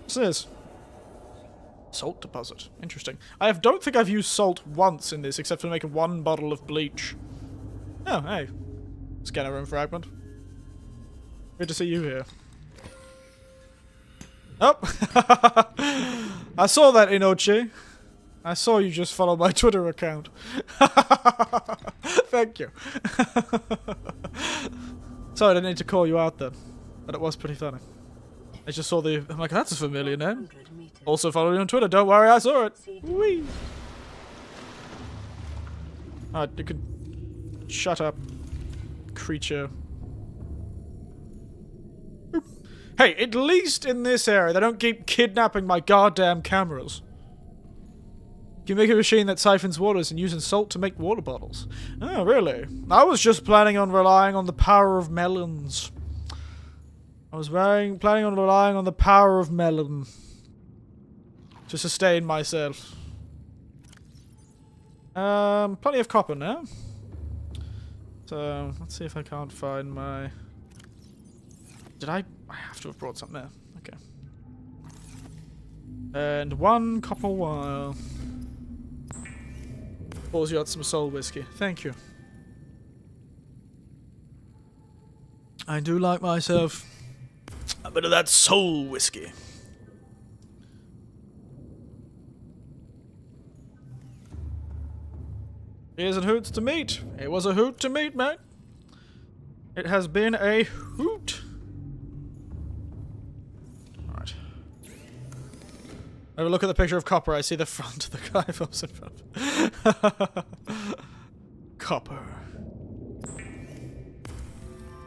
What's this? Salt deposit. Interesting. Don't think I've used salt once in this, except for making one bottle of bleach. Oh, hey. Scanner room fragment. Good to see you here. Oh! I saw that, Inochi. I saw you just follow my Twitter account. Thank you. Sorry, I didn't need to call you out then. But it was pretty funny. I just saw the... I'm like, that's a familiar name. Also follow me on Twitter. Don't worry, I saw it. Whee! Alright, you can... Shut up. Creature. Hey, at least in this area, they don't keep kidnapping my goddamn cameras. You can make a machine that siphons waters and using salt to make water bottles. Oh, really? I was just planning on relying on the power of melons. I was planning on relying on the power of melon to sustain myself. Plenty of copper now. So, let's see if I can't find my... Did I have to have brought something there. Okay. And one copper wire. Pours you out some soul whiskey. Thank you. I do like myself a bit of that soul whiskey. Here's a hoot to meet. It was a hoot to meet, mate. It has been a hoot. Alright. Have a look at the picture of copper. I see the front of the guy pops in front. Copper.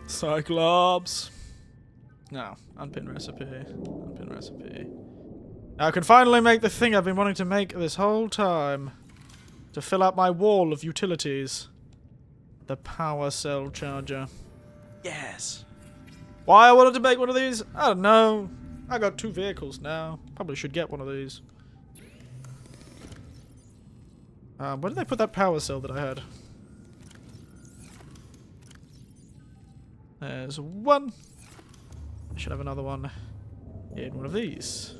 Cyclops. No. Unpin recipe. Unpin recipe. Now I can finally make the thing I've been wanting to make this whole time. To fill out my wall of utilities. The power cell charger. Yes. Why I wanted to make one of these? I don't know. I got 2 vehicles now. Probably should get one of these. Where did they put that power cell that I had? There's one. I should have another one in one of these.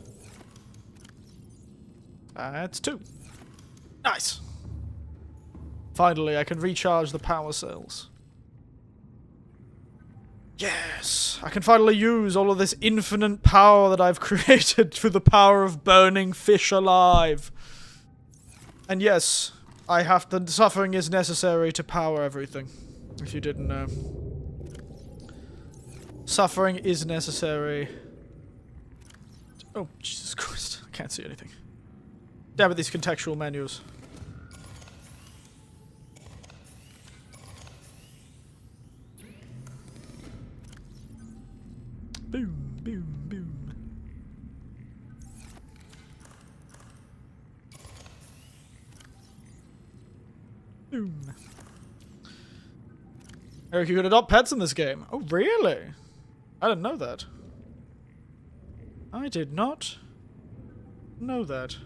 That's 2. Nice. Finally, I can recharge the power cells. Yes! I can finally use all of this infinite power that I've created through the power of burning fish alive. And yes, I have to... Suffering is necessary to power everything. If you didn't know. Suffering is necessary. Oh, Jesus Christ. I can't see anything. Damn it, these contextual menus. Boom, boom, boom. Boom. Eric, you can adopt pets in this game. Oh, really? I didn't know that. I did not know that.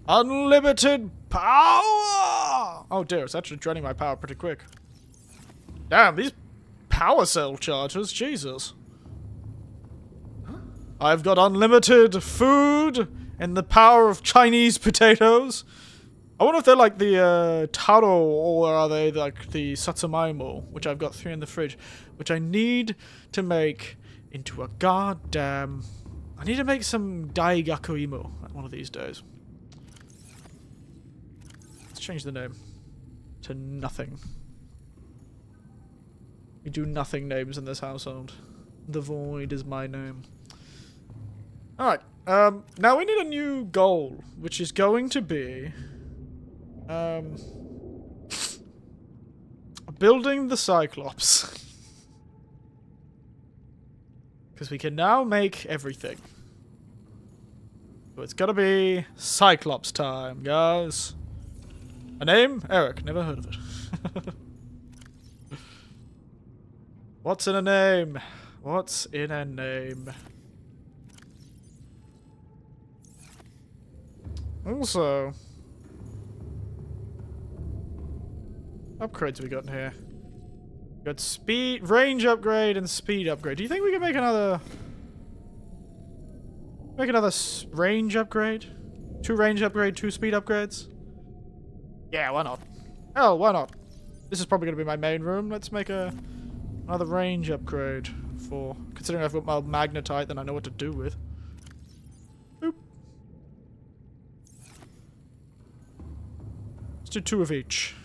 Unlimited power! Oh dear, it's actually draining my power pretty quick. Damn, these power cell chargers, Jesus. I've got unlimited food and the power of Chinese potatoes. I wonder if they're like the taro, or are they like the satsamaimo, which I've got 3 in the fridge, which I need to make into a goddamn... I need to make some daigakuimo one of these days. Let's change the name to nothing. We do nothing names in this household. The void is my name. Alright, now we need a new goal, which is going to be... building the Cyclops. Because we can now make everything. So it's gotta be Cyclops time, guys. A name? Eric. Never heard of it. What's in a name? What's in a name? Also... upgrades we got in here. We got speed, range upgrade, and speed upgrade. Do you think we can make another... range upgrade? 2 range upgrade, 2 speed upgrades? Yeah, why not? Hell, why not? This is probably going to be my main room. Let's make another range upgrade for... considering I've got my magnetite, then I know what to do with. Boop. Let's do 2 of each.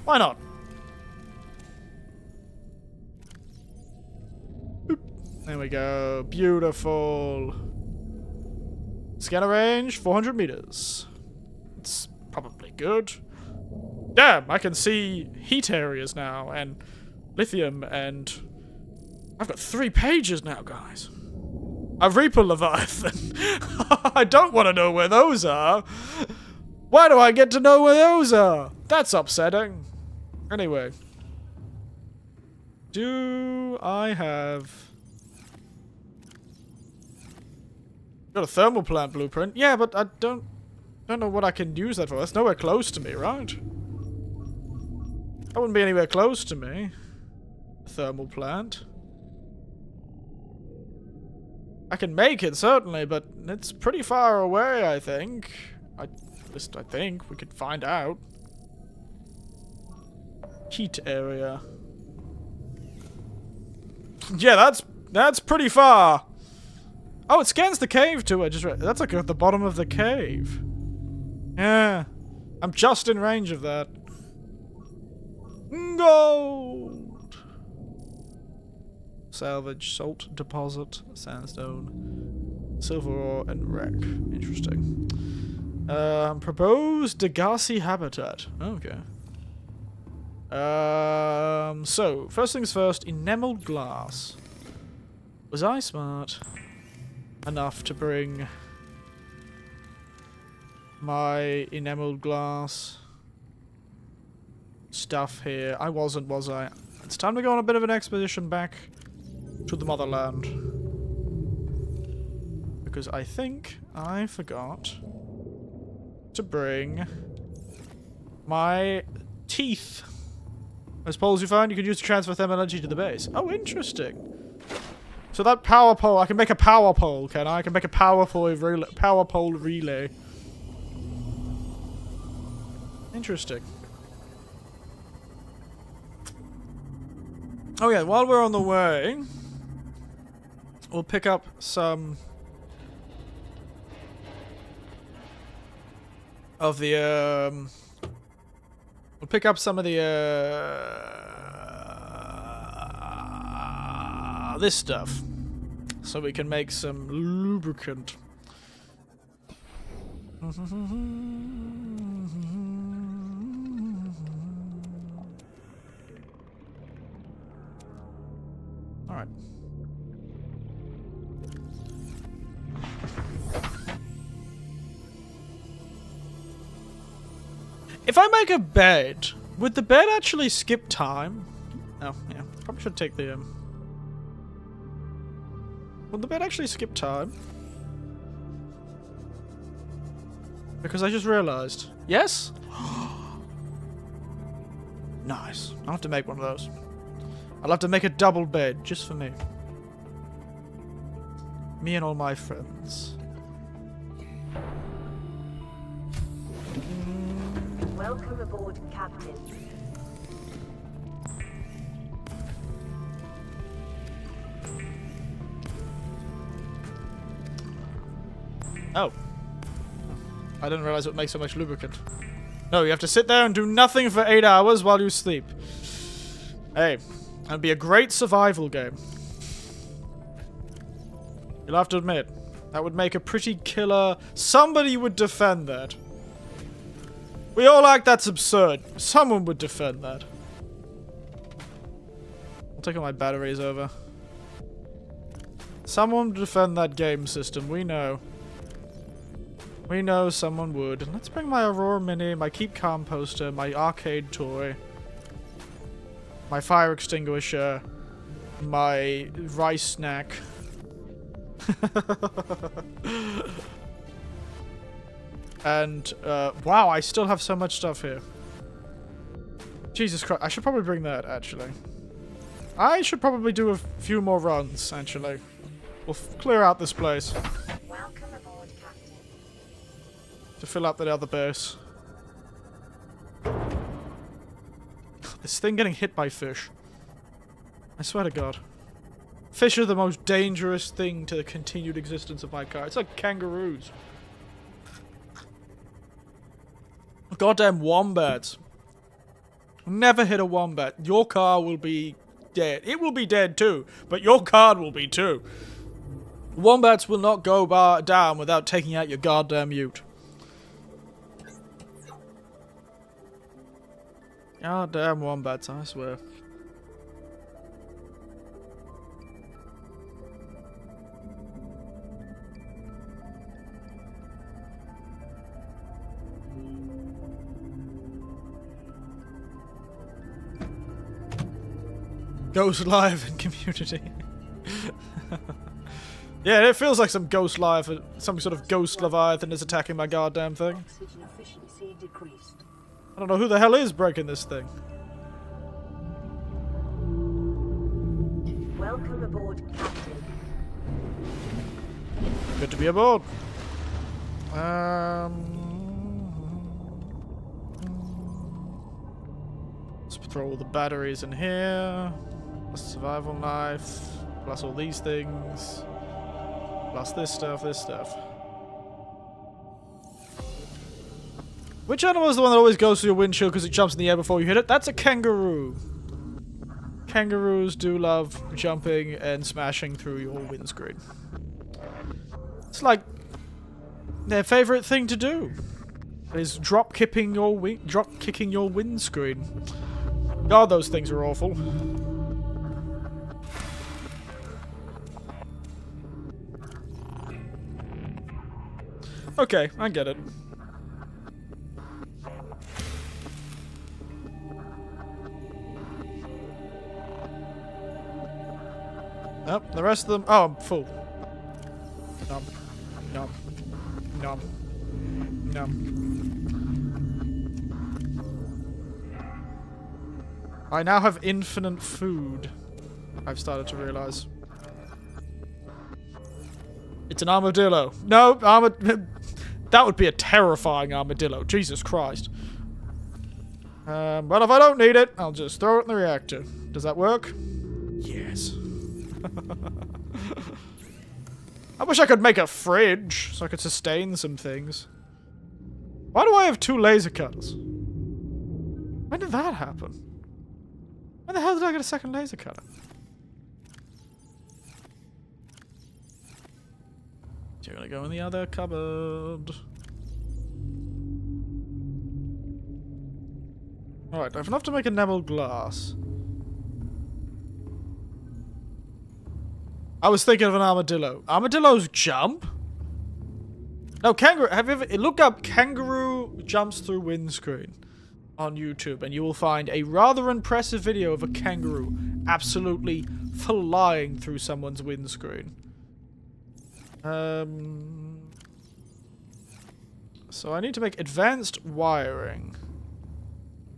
Why not? Boop. There we go. Beautiful. Scanner range, 400 meters. It's probably good. Damn, I can see heat areas now, and lithium, and... I've got 3 pages now, guys. A Reaper Leviathan. I don't want to know where those are. Why do I get to know where those are? That's upsetting. Anyway. Do I have... got a thermal plant blueprint? Yeah, but I don't know what I can use that for. That's nowhere close to me, right? That wouldn't be anywhere close to me. A thermal plant. I can make it, certainly, but it's pretty far away, I think. I think. We could find out. Heat area. Yeah, that's pretty far. Oh, it scans the cave too. That's like at the bottom of the cave. Yeah. I'm just in range of that. Gold! Salvage, salt deposit, sandstone, silver ore, and wreck. Interesting. Proposed Degassi habitat. Okay. So, first things first, enameled glass. Was I smart enough to bring my enameled glass stuff here? I wasn't, was I? It's time to go on a bit of an expedition back to the motherland. Because I think I forgot to bring my teeth. Those poles you find, you can use to transfer thermal energy to the base. Oh, interesting. So that power pole, I can make a power pole, can I? I can make a power pole relay. Interesting. Oh yeah, while we're on the way, we'll pick up some of the, we'll pick up some of the, this stuff, so we can make some lubricant. Alright. If I make a bed, would the bed actually skip time? Oh, yeah. Probably should take the, Would the bed actually skip time? Because I just realized. Yes? Nice. I'll have to make one of those. I'll have to make a double bed just for me. Me and all my friends. Welcome aboard, Captain. Oh. I didn't realize it would make so much lubricant. No, you have to sit there and do nothing for 8 hours while you sleep. Hey, that'd be a great survival game. You'll have to admit, that would make a pretty killer... Somebody would defend that. We all act that's absurd. Someone would defend that. I'll take all my batteries over. Someone would defend that game system, we know. We know someone would. Let's bring my Aurora Mini, my Keep Calm poster, my arcade toy, my fire extinguisher, my rice snack. And, wow, I still have so much stuff here. Jesus Christ, I should probably bring that, actually. I should probably do a few more runs, actually. We'll clear out this place. Welcome aboard, Captain. To fill up that other base. This thing getting hit by fish. I swear to God. Fish are the most dangerous thing to the continued existence of my car. It's like kangaroos. Goddamn wombats. Never hit a wombat. Your car will be dead. It will be dead too, but your car will be too. Wombats will not go down without taking out your goddamn ute. Goddamn wombats, I swear. Ghost Live in community. Yeah, it feels like some ghost live, some sort of ghost leviathan is attacking my goddamn thing. Oxygen efficiency decreased. I don't know who the hell is breaking this thing. Welcome aboard, Captain. Good to be aboard. Let's throw all the batteries in here. Plus survival knife. Plus all these things. Plus this stuff, this stuff. Which animal is the one that always goes through your windshield because it jumps in the air before you hit it? That's a kangaroo. Kangaroos do love jumping and smashing through your windscreen. It's like their favorite thing to do is drop kicking your windscreen. God, those things are awful. Okay, I get it. Nope, the rest of them... Oh, I'm full. Nom. Nom. Nom. Nom. I now have infinite food. I've started to realize. It's an armadillo. No, that would be a terrifying armadillo. Jesus Christ. But if I don't need it, I'll just throw it in the reactor. Does that work? Yes. I wish I could make a fridge so I could sustain some things. Why do I have 2 laser cutters? When did that happen? When the hell did I get a second laser cutter? You're gonna go in the other cupboard. Alright, I have enough to make a Nebel glass. I was thinking of an armadillo. Armadillos jump? No, kangaroo. Have you ever look up kangaroo jumps through windscreen? on YouTube, and you will find a rather impressive video of a kangaroo absolutely flying through someone's windscreen. So I need to make advanced wiring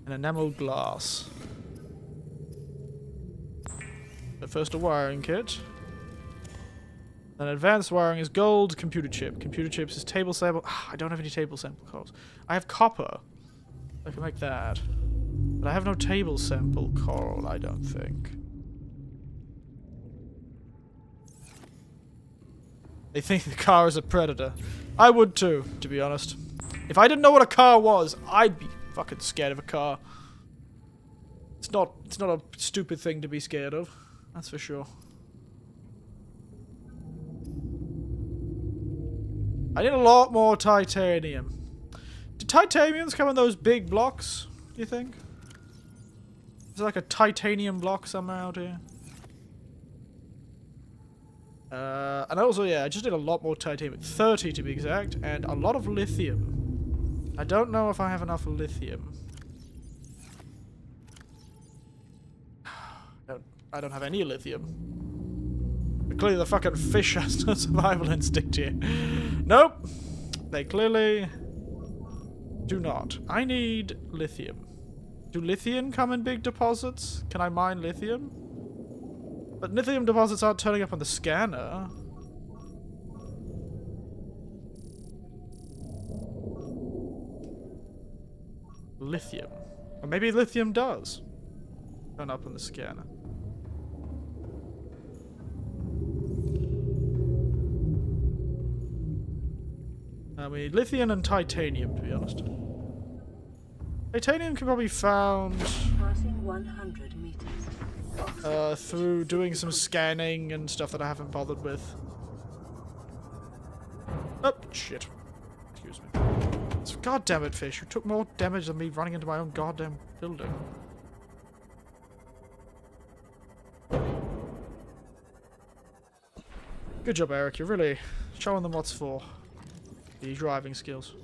and enamel glass. But first a wiring kit. Then advanced wiring is gold, computer chip. Computer chips is table sample. I don't have any table sample cores. I have copper. I can make that. But I have no table sample coral, I don't think. They think the car is a predator. I would too, to be honest. If I didn't know what a car was, I'd be fucking scared of a car. It's not a stupid thing to be scared of. That's for sure. I need a lot more titanium. Do titaniums come in those big blocks, do you think? Is there like a titanium block somewhere out here? And also, yeah, I just need a lot more titanium. 30 to be exact, and a lot of lithium. I don't know if I have enough lithium. I don't have any lithium. But clearly the fucking fish has no survival instinct here. Nope. They clearly do not. I need lithium. Do lithium come in big deposits? Can I mine lithium? But lithium deposits aren't turning up on the scanner. Lithium. Or maybe lithium does turn up on the scanner. We need lithium and titanium, to be honest. Titanium can probably be found Passing 100 meters. Through doing some scanning and stuff that I haven't bothered with. Oh, shit. Excuse me. God damn it, fish. You took more damage than me running into my own goddamn building. Good job, Eric. You're really showing them what's for. The driving skills.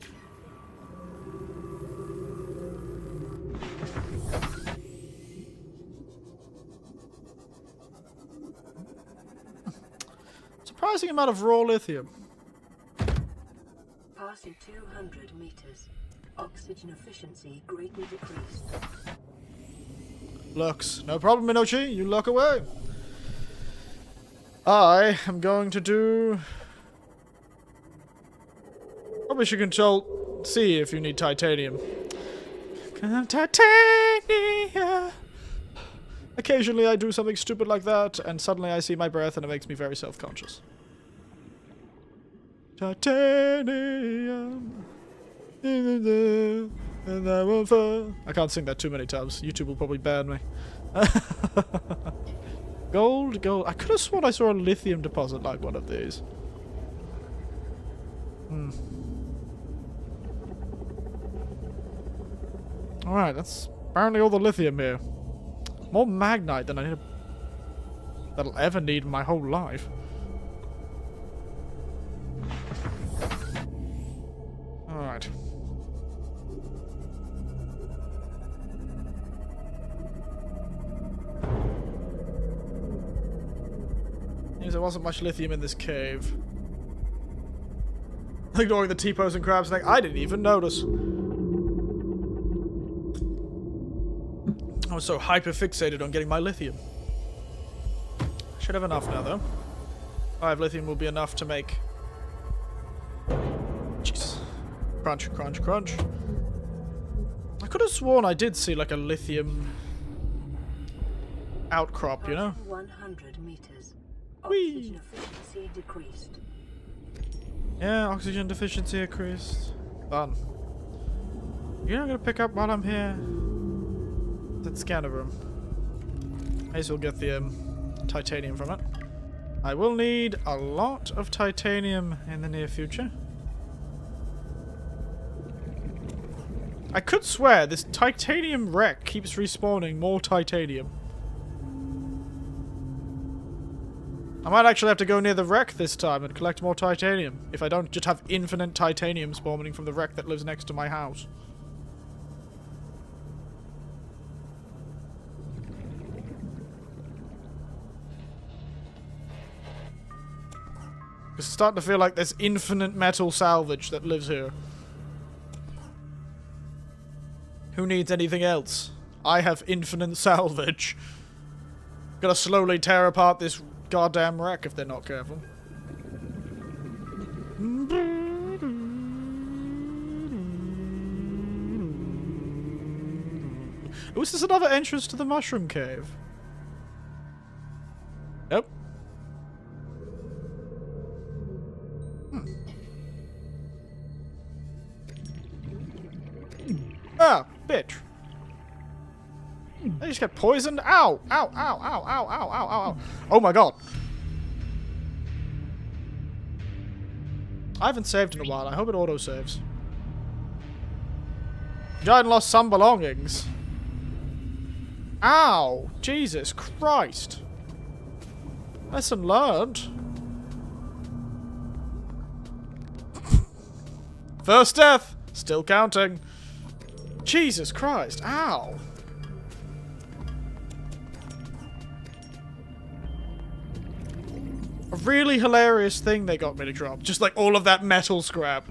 Surprising amount of raw lithium. Passing 200 meters. Oxygen efficiency greatly decreased. Looks. No problem, Minochi. You look away. I am going to do... Probably should see if you need titanium. Titanium! Occasionally I do something stupid like that, and suddenly I see my breath and it makes me very self-conscious. Titanium! And I will fall. I can't sing that too many times. YouTube will probably ban me. Gold. I could have sworn I saw a lithium deposit like one of these. Alright, that's apparently all the lithium here. More magnite than that'll ever need in my whole life. Alright. Seems there wasn't much lithium in this cave. Ignoring the T-pose and crab snake, I didn't even notice. I was so hyper-fixated on getting my lithium. Should have enough now, though. 5 lithium will be enough to make... Jesus. Crunch, crunch, crunch. I could have sworn I did see, like, a lithium... outcrop, you know? 100 meters. Whee! Oxygen efficiency decreased. Yeah, oxygen deficiency increased. Done. You're not gonna pick up while I'm here? That scanner room. May as well get the titanium from it. I will need a lot of titanium in the near future. I could swear this titanium wreck keeps respawning more titanium. I might actually have to go near the wreck this time and collect more titanium, if I don't just have infinite titanium spawning from the wreck that lives next to my house. It's starting to feel like there's infinite metal salvage that lives here. Who needs anything else? I have infinite salvage. Gonna slowly tear apart this goddamn wreck if they're not careful. Oh, is this another entrance to the mushroom cave? Nope. Ah, bitch. I just got poisoned. Ow! Ow, ow, ow, ow, ow, ow, ow, ow. Oh my god. I haven't saved in a while. I hope it auto-saves. Giant lost some belongings. Ow! Jesus Christ. Lesson learned. First death! Still counting. Jesus Christ. Ow. A really hilarious thing they got me to drop. Just like all of that metal scrap.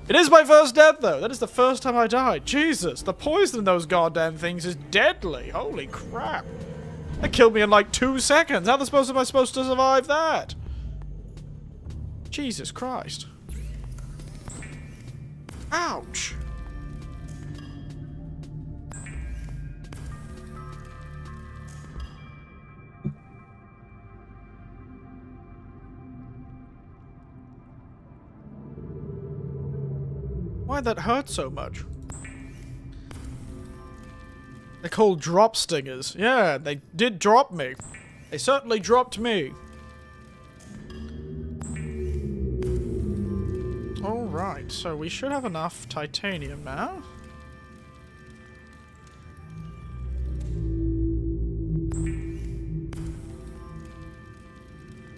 It is my first death though. That is the first time I died. Jesus. The poison in those goddamn things is deadly. Holy crap. That killed me in like 2 seconds. How am I supposed to survive that? Jesus Christ. Ouch. Why'd that hurt so much? They're called drop stingers. Yeah, they did drop me. They certainly dropped me. Alright, so we should have enough titanium now.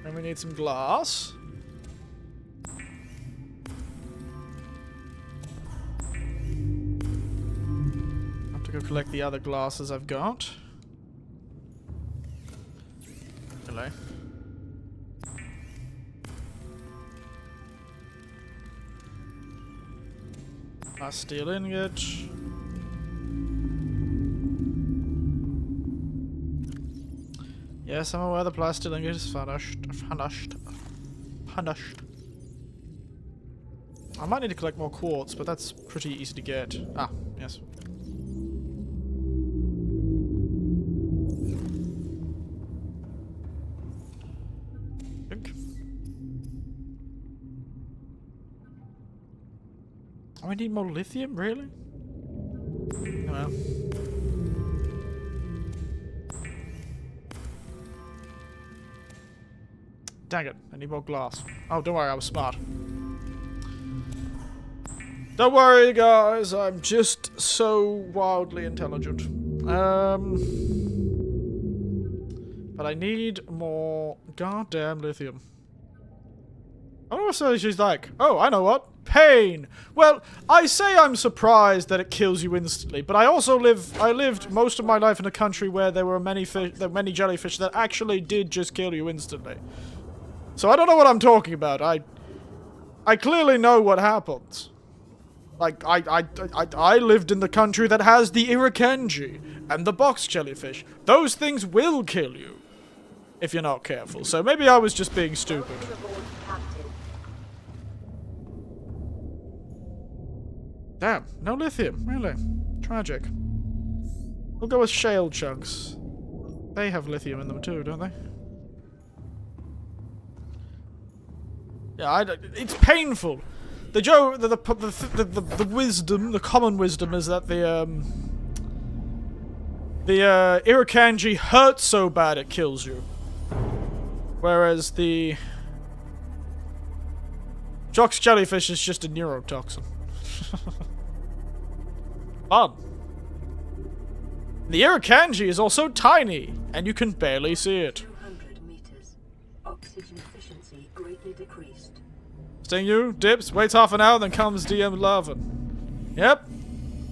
And we need some glass. Go collect the other glasses I've got. Hello. Last steel ingot. Yes, I'm aware the plastic ingot is finished. Punished. I might need to collect more quartz, but that's pretty easy to get. Ah, yes. Oh, I need more lithium? Really? Oh, well. Dang it. I need more glass. Oh, don't worry. I was smart. Don't worry, guys. I'm just so wildly intelligent. But I need more goddamn lithium. I don't know what she's like. Oh, I know what. Pain. Well, I say I'm surprised that it kills you instantly, but I lived most of my life in a country where there were many jellyfish that actually did just kill you instantly. So I don't know what I'm talking about. I clearly know what happens. Like, I lived in the country that has the irukandji and the box jellyfish. Those things will kill you if you're not careful. So maybe I was just being stupid. Damn, no lithium, really. Tragic. We'll go with shale chunks. They have lithium in them too, don't they? Yeah, it's painful. The wisdom, the common wisdom is that the irukandji hurts so bad it kills you. Whereas the Jock's jellyfish is just a neurotoxin. Fun. The irukandji is also tiny, and you can barely see it. 200 meters. Oxygen efficiency greatly decreased. Sting you, dips, waits half an hour, then comes DM Larvin. Yep.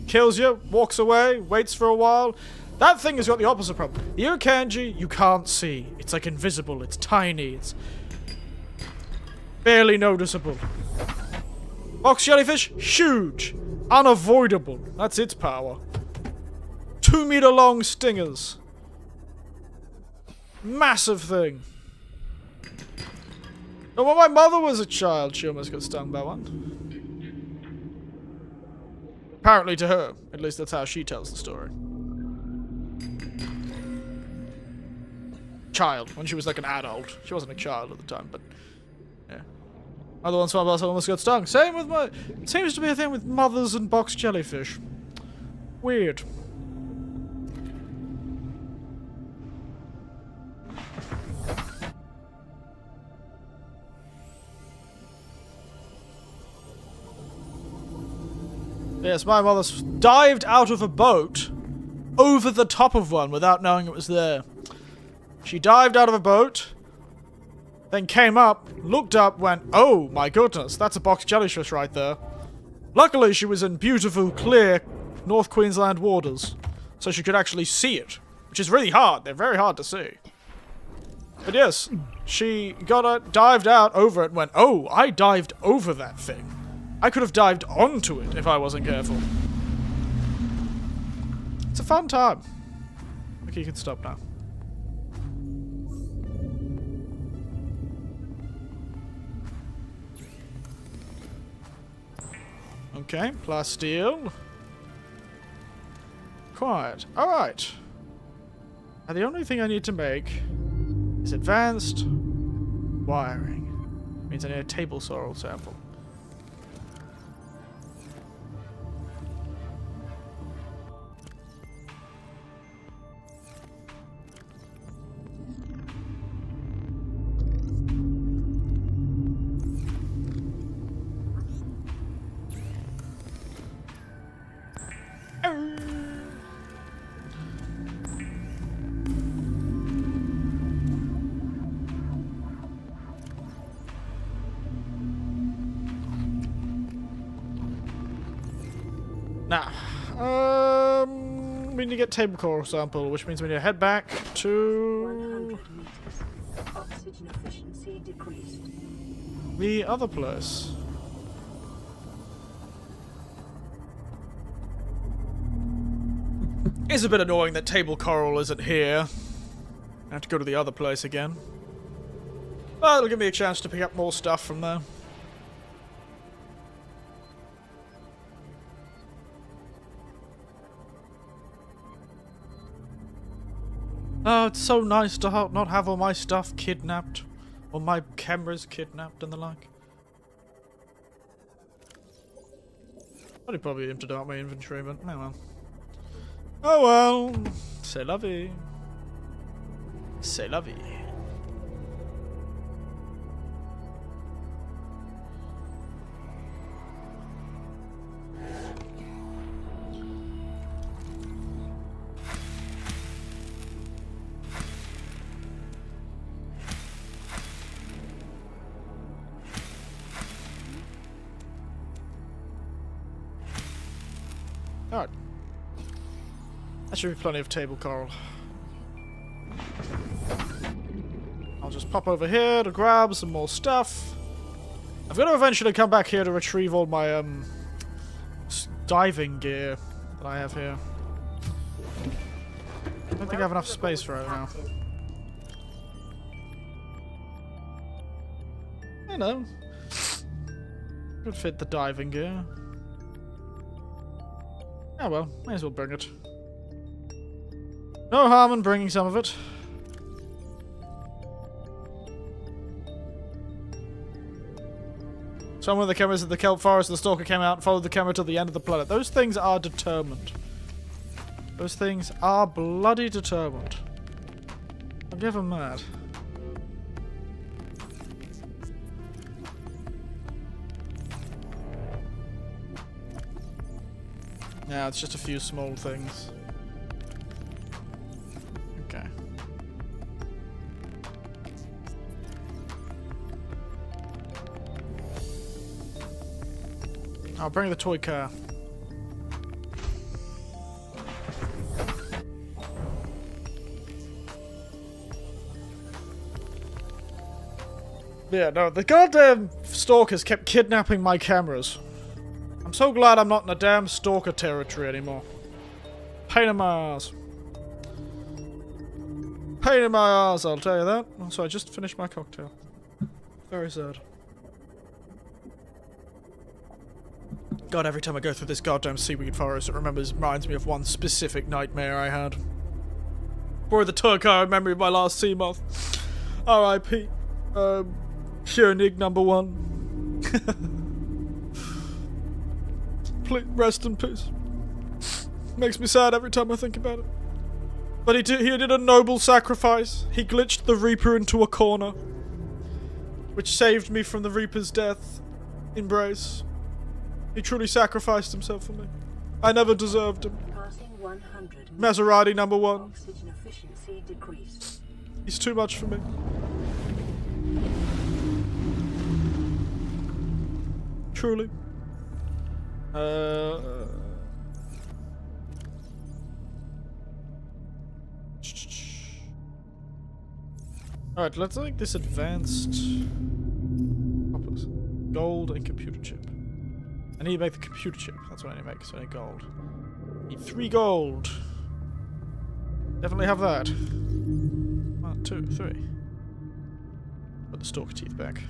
Kills you, walks away, waits for a while. That thing has got the opposite problem. The irukandji, you can't see. It's like invisible, it's tiny, it's... Barely noticeable. Box jellyfish, huge. Unavoidable. That's its power. 2-meter long stingers. Massive thing. And when my mother was a child, she almost got stung by one. Apparently to her. At least that's how she tells the story. Child. When she was like an adult. She wasn't a child at the time, but... yeah. Other ones from us almost got stung. Same with my... seems to be a thing with mothers and box jellyfish. Weird. Yes, my mother dived out of a boat over the top of one without knowing it was there. She dived out of a boat, then came up, looked up, went, "Oh my goodness, that's a box jellyfish right there." Luckily, she was in beautiful, clear North Queensland waters, so she could actually see it, which is really hard. They're very hard to see. But yes, she dived out over it and went, "Oh, I dived over that thing. I could have dived onto it if I wasn't careful." It's a fun time. Okay, you can stop now. Okay, plasteel. Quiet. Alright. Now the only thing I need to make is advanced wiring. Means I need a table sorrel sample. Now, we need to get table coral sample, which means we need to head back to 100 meters. Oxygen efficiency decreased. the other place. It's a bit annoying that table coral isn't here. I have to go to the other place again. Well, it'll give me a chance to pick up more stuff from there. Oh, it's so nice to not have all my stuff kidnapped. Or my cameras kidnapped and the like. I'd probably emptied out my inventory, but oh well. Oh well. C'est la vie. C'est la vie. Alright. That should be plenty of table coral. I'll just pop over here to grab some more stuff. I've got to eventually come back here to retrieve all my diving gear that I have here. I don't think I have enough space for it now. I know. Could fit the diving gear. Oh well, may as well bring it. No harm in bringing some of it. Some of the cameras at the kelp forest, the stalker came out and followed the camera till the end of the planet. Those things are determined. Those things are bloody determined. I'll give them that. Yeah, it's just a few small things. Okay. I'll bring the toy car. Yeah, no, the goddamn stalkers kept kidnapping my cameras. I'm so glad I'm not in a damn stalker territory anymore. Pain in my ass. Pain in my ass, I'll tell you that. Also, I just finished my cocktail. Very sad. God, every time I go through this goddamn seaweed forest, it reminds me of one specific nightmare I had. Boy, the Turkar memory of my last sea moth. R.I.P. Nig number 1. Please, rest in peace. Makes me sad every time I think about it. But he did a noble sacrifice. He glitched the Reaper into a corner, which saved me from the Reaper's death embrace. He truly sacrificed himself for me. I never deserved him. Passing 100 Maserati number 1. Oxygen efficiency decreased. He's too much for me. Truly. Alright, let's make this advanced. Hoppers. Gold and computer chip. I need to make the computer chip. That's what I need to make, so I need gold. Need 3 gold. Definitely have that. 1, 2, 3. Put the stalker teeth back.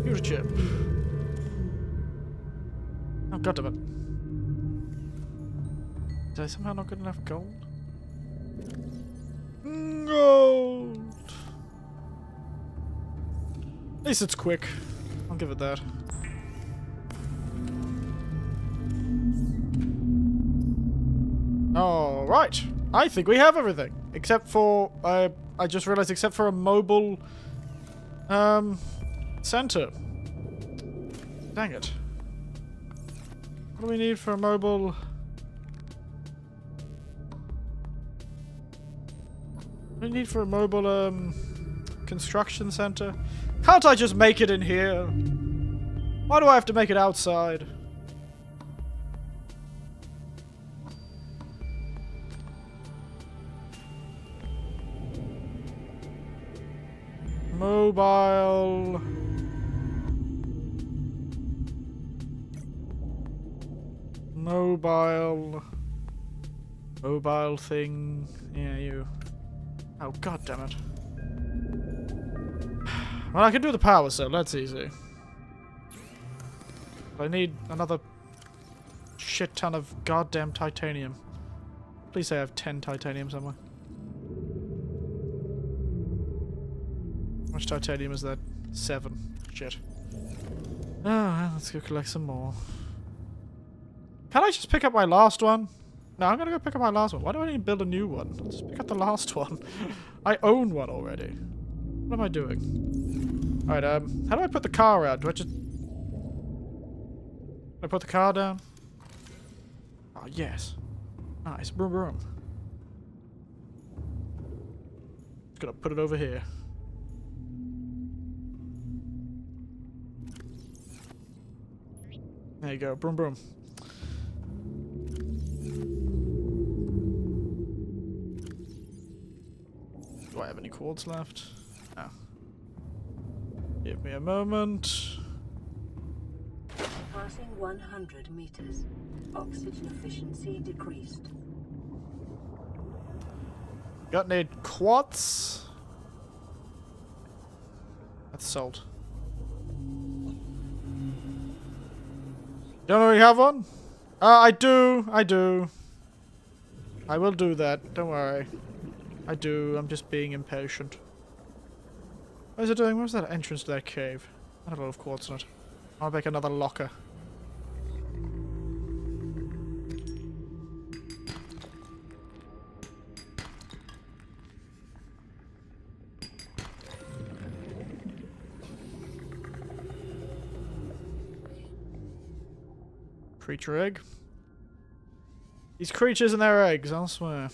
Computer chip. Oh, god damn it. Did I somehow not get enough gold? Gold! At least it's quick. I'll give it that. Alright. I think we have everything. Except for, I just realized, except for a mobile, center. Dang it. What do we need for a mobile? What do we need for a mobile, construction center? Can't I just make it in here? Why do I have to make it outside? Mobile. Mobile thing. Yeah, you. Oh, god damn it. Well, I can do the power cell, that's easy. But I need another shit ton of goddamn titanium. Please say I have 10 titanium somewhere. How much titanium is that? 7. Shit. Oh, well, let's go collect some more. Can I just pick up my last one? No, I'm gonna go pick up my last one. Why do I need to build a new one? I'll just pick up the last one. I own one already. What am I doing? Alright, how do I put the car out? Do I just... Can I put the car down? Oh, yes. Nice. Broom, broom. Just gonna put it over here. There you go. Broom, broom. Do I have any quartz left? No. Give me a moment. Passing 100 meters. Oxygen efficiency decreased. Got any quartz? That's salt. Don't already have one? I do. I will do that. Don't worry. I do. I'm just being impatient. What is it doing? Where's that entrance to that cave? I had a lot of quartz in it. I'll make another locker. Creature egg. These creatures and their eggs, I'll swear.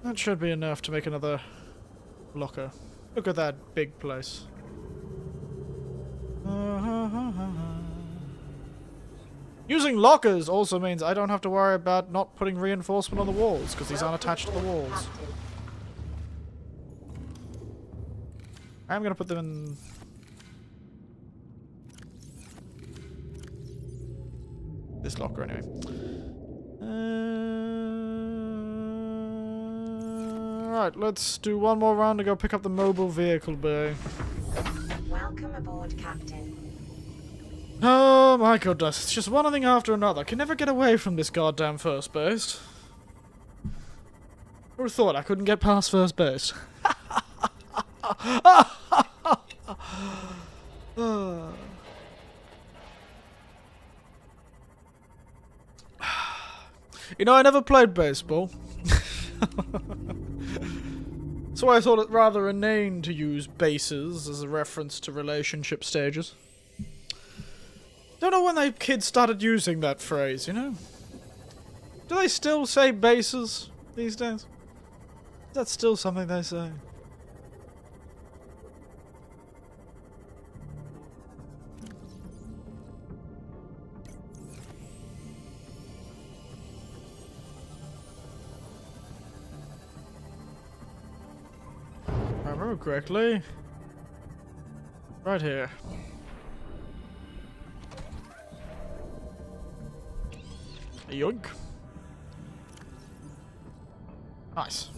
That should be enough to make another locker. Look at that big place. Using lockers also means I don't have to worry about not putting reinforcement on the walls, because these aren't attached to the walls. I'm gonna put them in... this locker anyway. Right, let's do one more round to go pick up the mobile vehicle bay. Welcome aboard, Captain. Oh my goodness, it's just one thing after another. I can never get away from this goddamn first base. Who would've thought I couldn't get past first base? You know, I never played baseball. So I thought it rather inane to use bases as a reference to relationship stages. Don't know when the kids started using that phrase, you know? Do they still say bases these days? Is that still something they say? If I remember correctly. Right here. Yoink. Nice.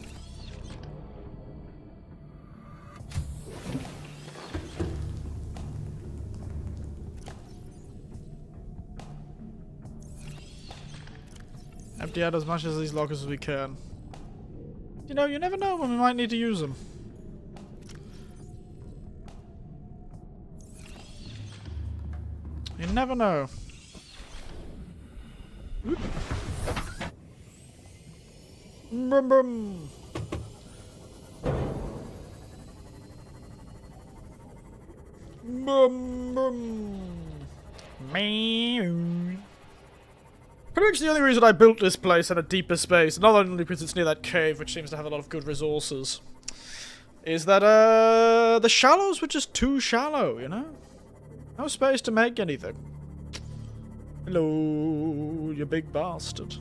Empty out as much of these lockers as we can. You know, you never know when we might need to use them. You never know. Oop. Brum brum. Brum brum. Meow. Pretty much the only reason I built this place in a deeper space, not only because it's near that cave, which seems to have a lot of good resources, is that the shallows were just too shallow, you know? No space to make anything. Hello, you big bastard.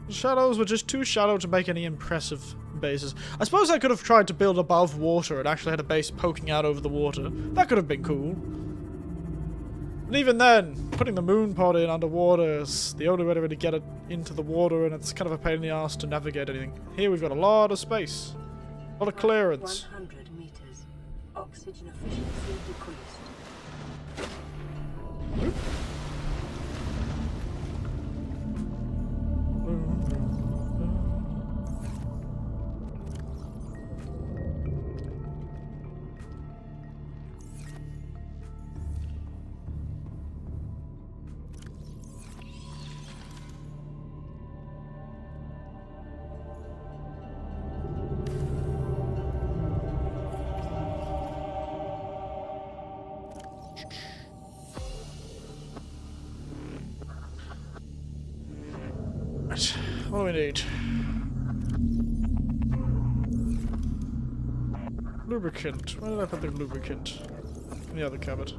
The shallows were just too shallow to make any impressive bases. I suppose I could have tried to build above water and actually had a base poking out over the water. That could have been cool. And even then, putting the moon pod in underwater is the only way to really get it into the water, and it's kind of a pain in the ass to navigate anything. Here we've got a lot of space. A lot of clearance. 100 meters. Oxygen efficiency decreased. What do we need? Lubricant. Where did I put the lubricant? In the other cupboard.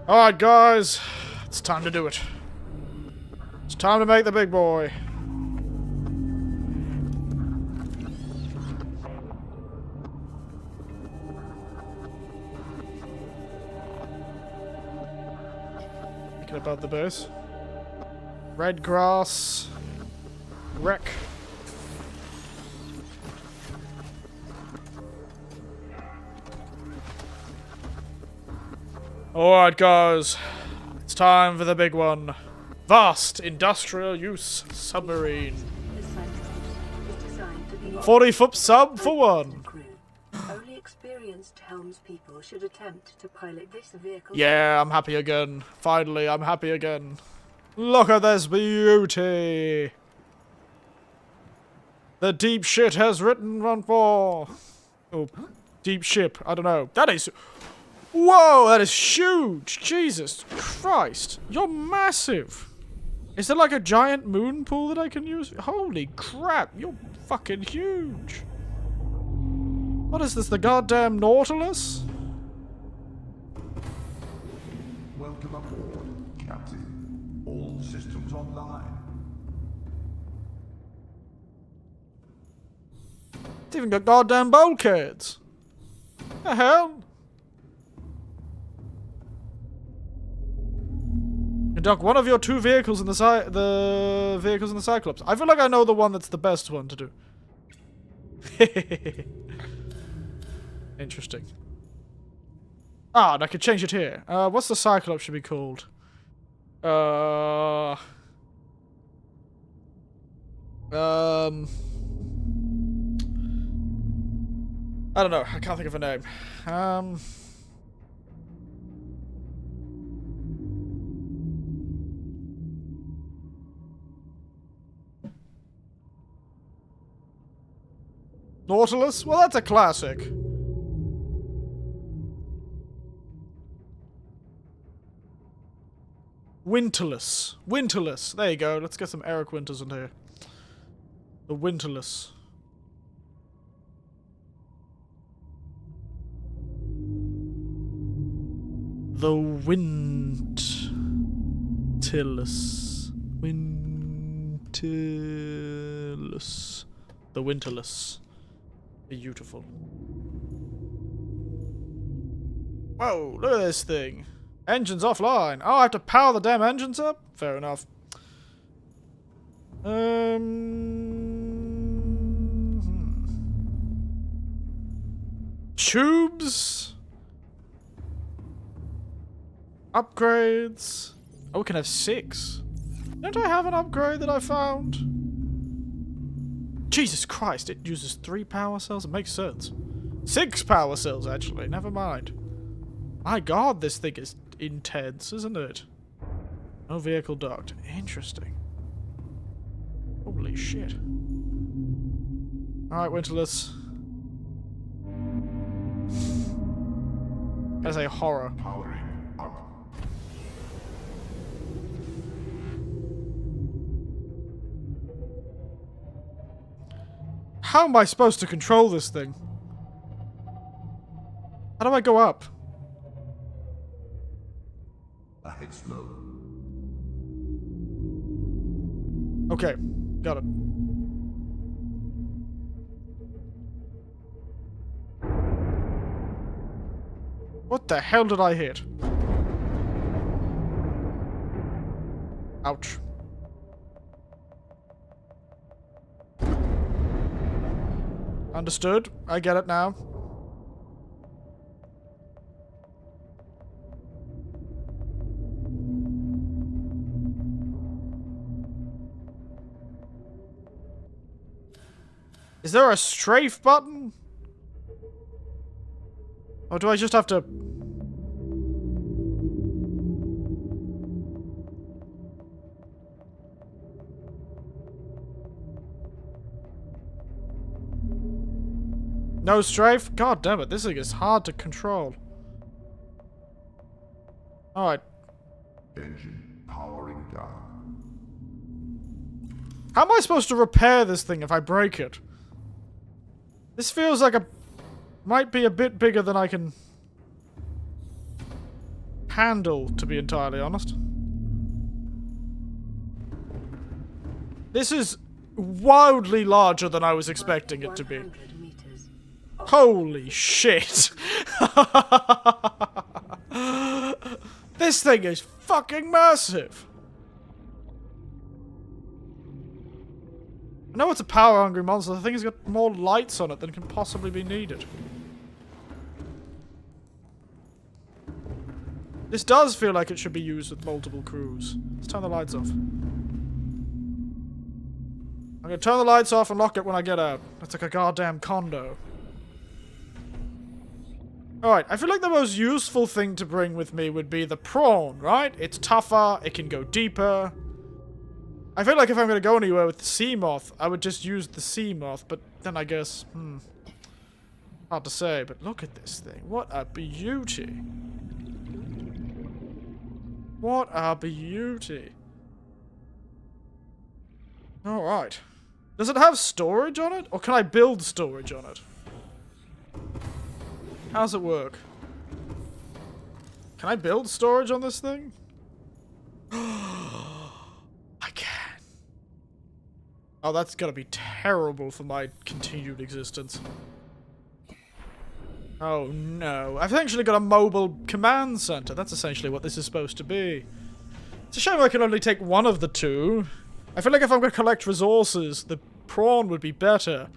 Alright guys, it's time to do it. It's time to make the big boy. About the base. Red grass. Wreck. Alright guys. It's time for the big one. Vast industrial use submarine. This site is designed to be 40-foot sub for one. crew. Only experienced helmspeople should attempt to pilot this vehicle. Yeah, I'm happy again. Finally, I'm happy again. Look at this beauty. The deep shit has written one for. Oh, deep ship. I don't know. That is. Whoa, that is huge. Jesus Christ. You're massive. Is there like a giant moon pool that I can use? Holy crap. You're fucking huge. What is this? The goddamn Nautilus? Welcome aboard, Captain. All systems online. It's even got goddamn bulkheads. The hell? Conduct one of your two vehicles in the vehicles in the Cyclops. I feel like I know the one that's the best one to do. Interesting. Ah, and I could change it here. What's the Cyclops should be called? I don't know. I can't think of a name. Nautilus? Well, that's a classic. Winterless. Winterless. There you go. Let's get some Eric Winters in here. The Winterless. The Winterless. Winterless. The Winterless. Beautiful. Whoa, look at this thing. Engines offline. Oh, I have to power the damn engines up? Fair enough. Tubes. Upgrades. Oh, we can have 6. Don't I have an upgrade that I found? Jesus Christ, it uses 3 power cells? It makes sense. 6 power cells, actually. Never mind. My god, this thing is intense, isn't it? No vehicle docked. Interesting. Holy shit. Alright, Winterless. That's a horror. Powering up. How am I supposed to control this thing? How do I go up? Ahead slow. Okay, got it. What the hell did I hit? Ouch. Understood. I get it now. Is there a strafe button? Or do I just have to... No strafe? God damn it, this thing is hard to control. Alright. Engine powering down. How am I supposed to repair this thing if I break it? This feels like a... might be a bit bigger than I can... handle, to be entirely honest. This is wildly larger than I was expecting it to be. 100 meters. Holy shit. This thing is fucking massive. I know it's a power-hungry monster. The thing has got more lights on it than can possibly be needed. This does feel like it should be used with multiple crews. Let's turn the lights off. I'm gonna turn the lights off and lock it when I get out. That's like a goddamn condo. Alright, I feel like the most useful thing to bring with me would be the prawn, right? It's tougher, it can go deeper. I feel like if I'm going to go anywhere with the sea moth, I would just use the sea moth, but then I guess, hard to say, but look at this thing. What a beauty. What a beauty. Alright. Does it have storage on it? Or can I build storage on it? How's it work? Can I build storage on this thing? I can. Oh, that's gonna be terrible for my continued existence. Oh no. I've actually got a mobile command center. That's essentially what this is supposed to be. It's a shame I can only take one of the two. I feel like if I'm going to collect resources, the prawn would be better.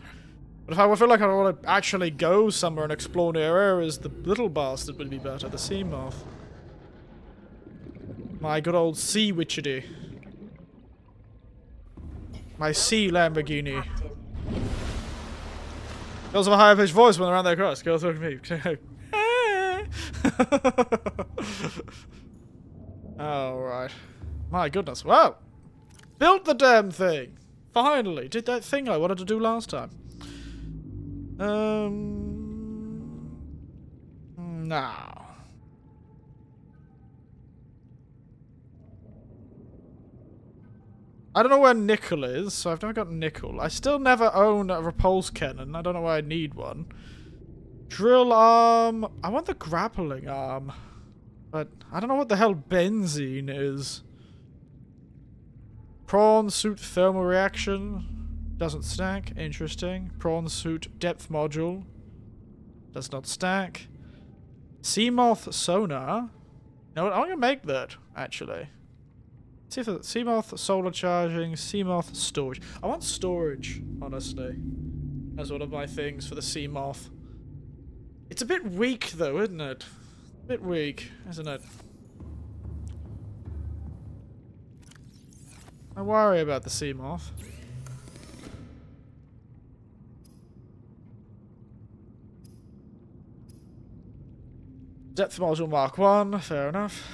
But if I feel like I want to actually go somewhere and explore new areas, the little bastard would be better, the sea moth. My good old sea witchery. My sea Lamborghini. Girls have a higher pitched voice when they're around their crush. Girls look at me. Alright. My goodness. Wow! Built the damn thing! Finally! Did that thing I wanted to do last time. Now. I don't know where nickel is, so I've never got nickel. I still never own a repulse cannon. I don't know why I need one. Drill arm. I want the grappling arm. But I don't know what the hell benzene is. Prawn suit thermal reaction. Doesn't stack. Interesting. Prawn suit depth module. Does not stack. Seamoth sonar. No, I'm gonna make that, actually. See if it's Seamoth solar charging, Seamoth storage. I want storage, honestly, as one of my things for the Seamoth. It's a bit weak, though, isn't it? A bit weak, isn't it? I worry about the Seamoth. Depth module Mark 1, fair enough.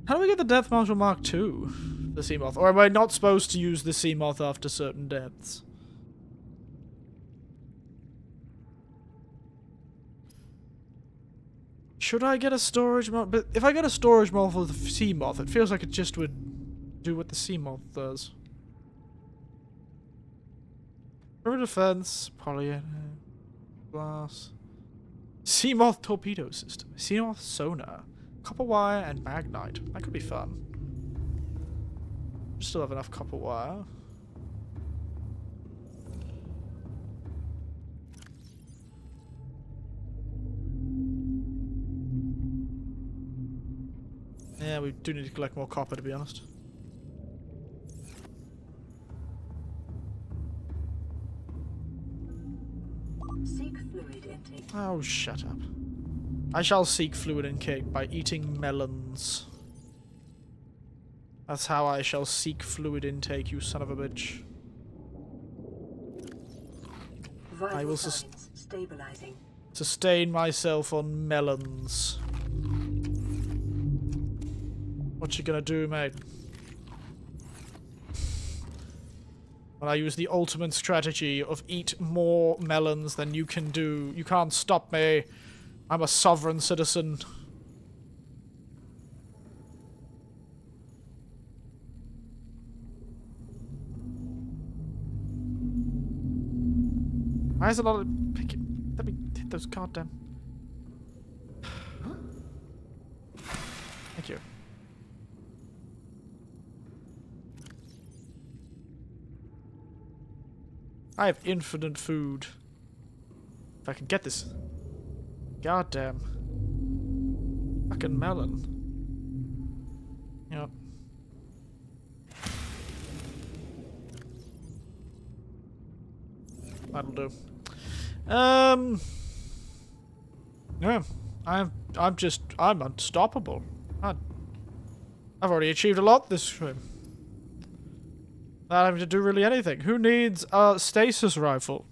How do we get the depth module Mark 2? The Seamoth? Or am I not supposed to use the Seamoth after certain depths? Should I get a storage mod? But if I get a storage mod for the Seamoth, it feels like it just would do what the Seamoth does. River defense, poly glass. Seamoth torpedo system. Seamoth sonar. Copper wire and magnite. That could be fun. Still have enough copper wire. Yeah, we do need to collect more copper, to be honest. Seek fluid intake. Oh, shut up. I shall seek fluid intake by eating melons. That's how I shall seek fluid intake, you son of a bitch. Vital I will signs stabilizing. sustain myself on melons. What you gonna do, mate? When I use the ultimate strategy of eat more melons than you can do. You can't stop me. I'm a sovereign citizen. Why is it not picking? Let me hit those goddamn. Thank you. I have infinite food. If I can get this goddamn fucking melon. Yep. That'll do. Yeah, I'm unstoppable. I've already achieved a lot this stream. Not having to do really anything. Who needs a stasis rifle?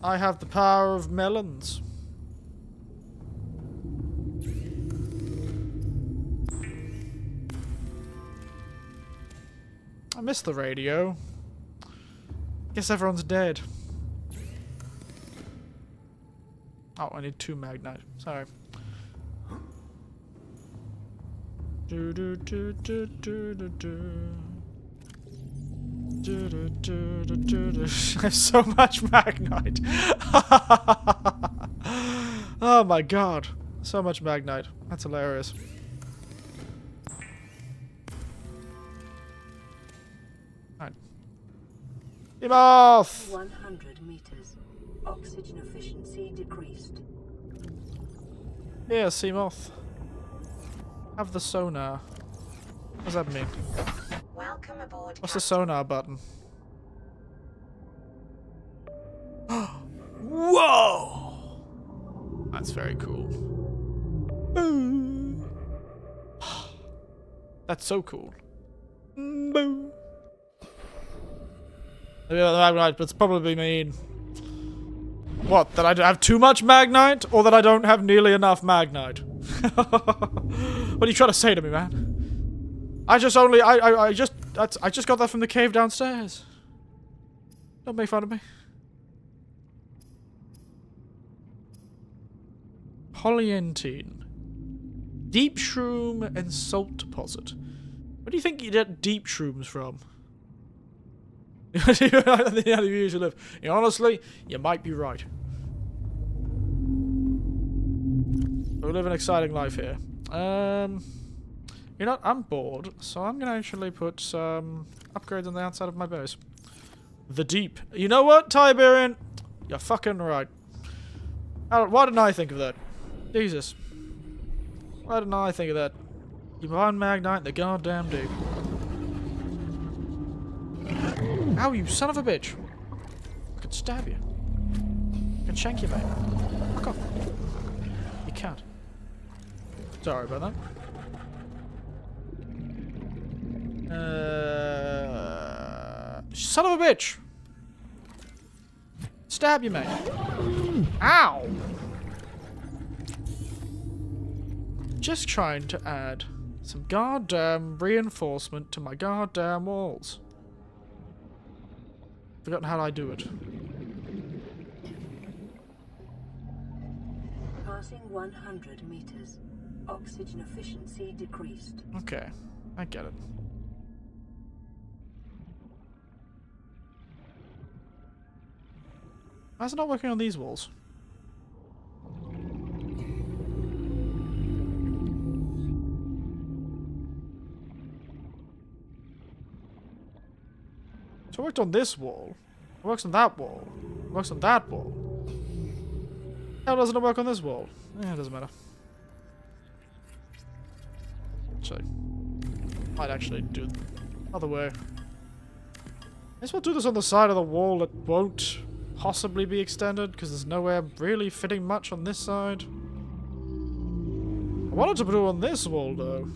I have the power of melons. I miss the radio. Guess everyone's dead. Oh, I need 2 magnite. Sorry. Do do do do do do do. Do, do, do, do, do, do. I have so much magnite. Oh my god. So much magnite. That's hilarious. Right. Emoth! 100 meters. Oxygen efficiency decreased. Yeah, Seamoth. Have the sonar. What does that mean? Welcome aboard. What's the sonar button? Whoa! That's very cool. Boo. That's so cool. Boo. Maybe the magnite, but it's probably mean. What? That I have too much magnite, or that I don't have nearly enough magnite? What are you trying to say to me, man? I just got that from the cave downstairs. Don't make fun of me. Polyentine. Deep shroom and salt deposit. Where do you think you get deep shrooms from? The usually live. You know, honestly, you might be right. We live an exciting life here. You know, I'm bored, so I'm gonna actually put some upgrades on the outside of my base. The deep. You know what, Tiberian? You're fucking right. Why didn't I think of that? Jesus. Why didn't I think of that? You find magnite, the goddamn deep. Ow, you son of a bitch. I could stab you. I can shank you, mate. Fuck off. You can't. Sorry about that. Son of a bitch! Stab you, mate. Ow! Just trying to add some goddamn reinforcement to my goddamn walls. Forgotten how I do it. Passing 100 meters. Oxygen efficiency decreased. Okay, I get it. Why is it not working on these walls? So it worked on this wall. It works on that wall. It works on that wall. How doesn't it work on this wall? Yeah, it doesn't matter. Actually, might actually do it the other way. I guess we'll do this on the side of the wall that won't possibly be extended, because there's nowhere really fitting much on this side. I wanted to put it on this wall, though.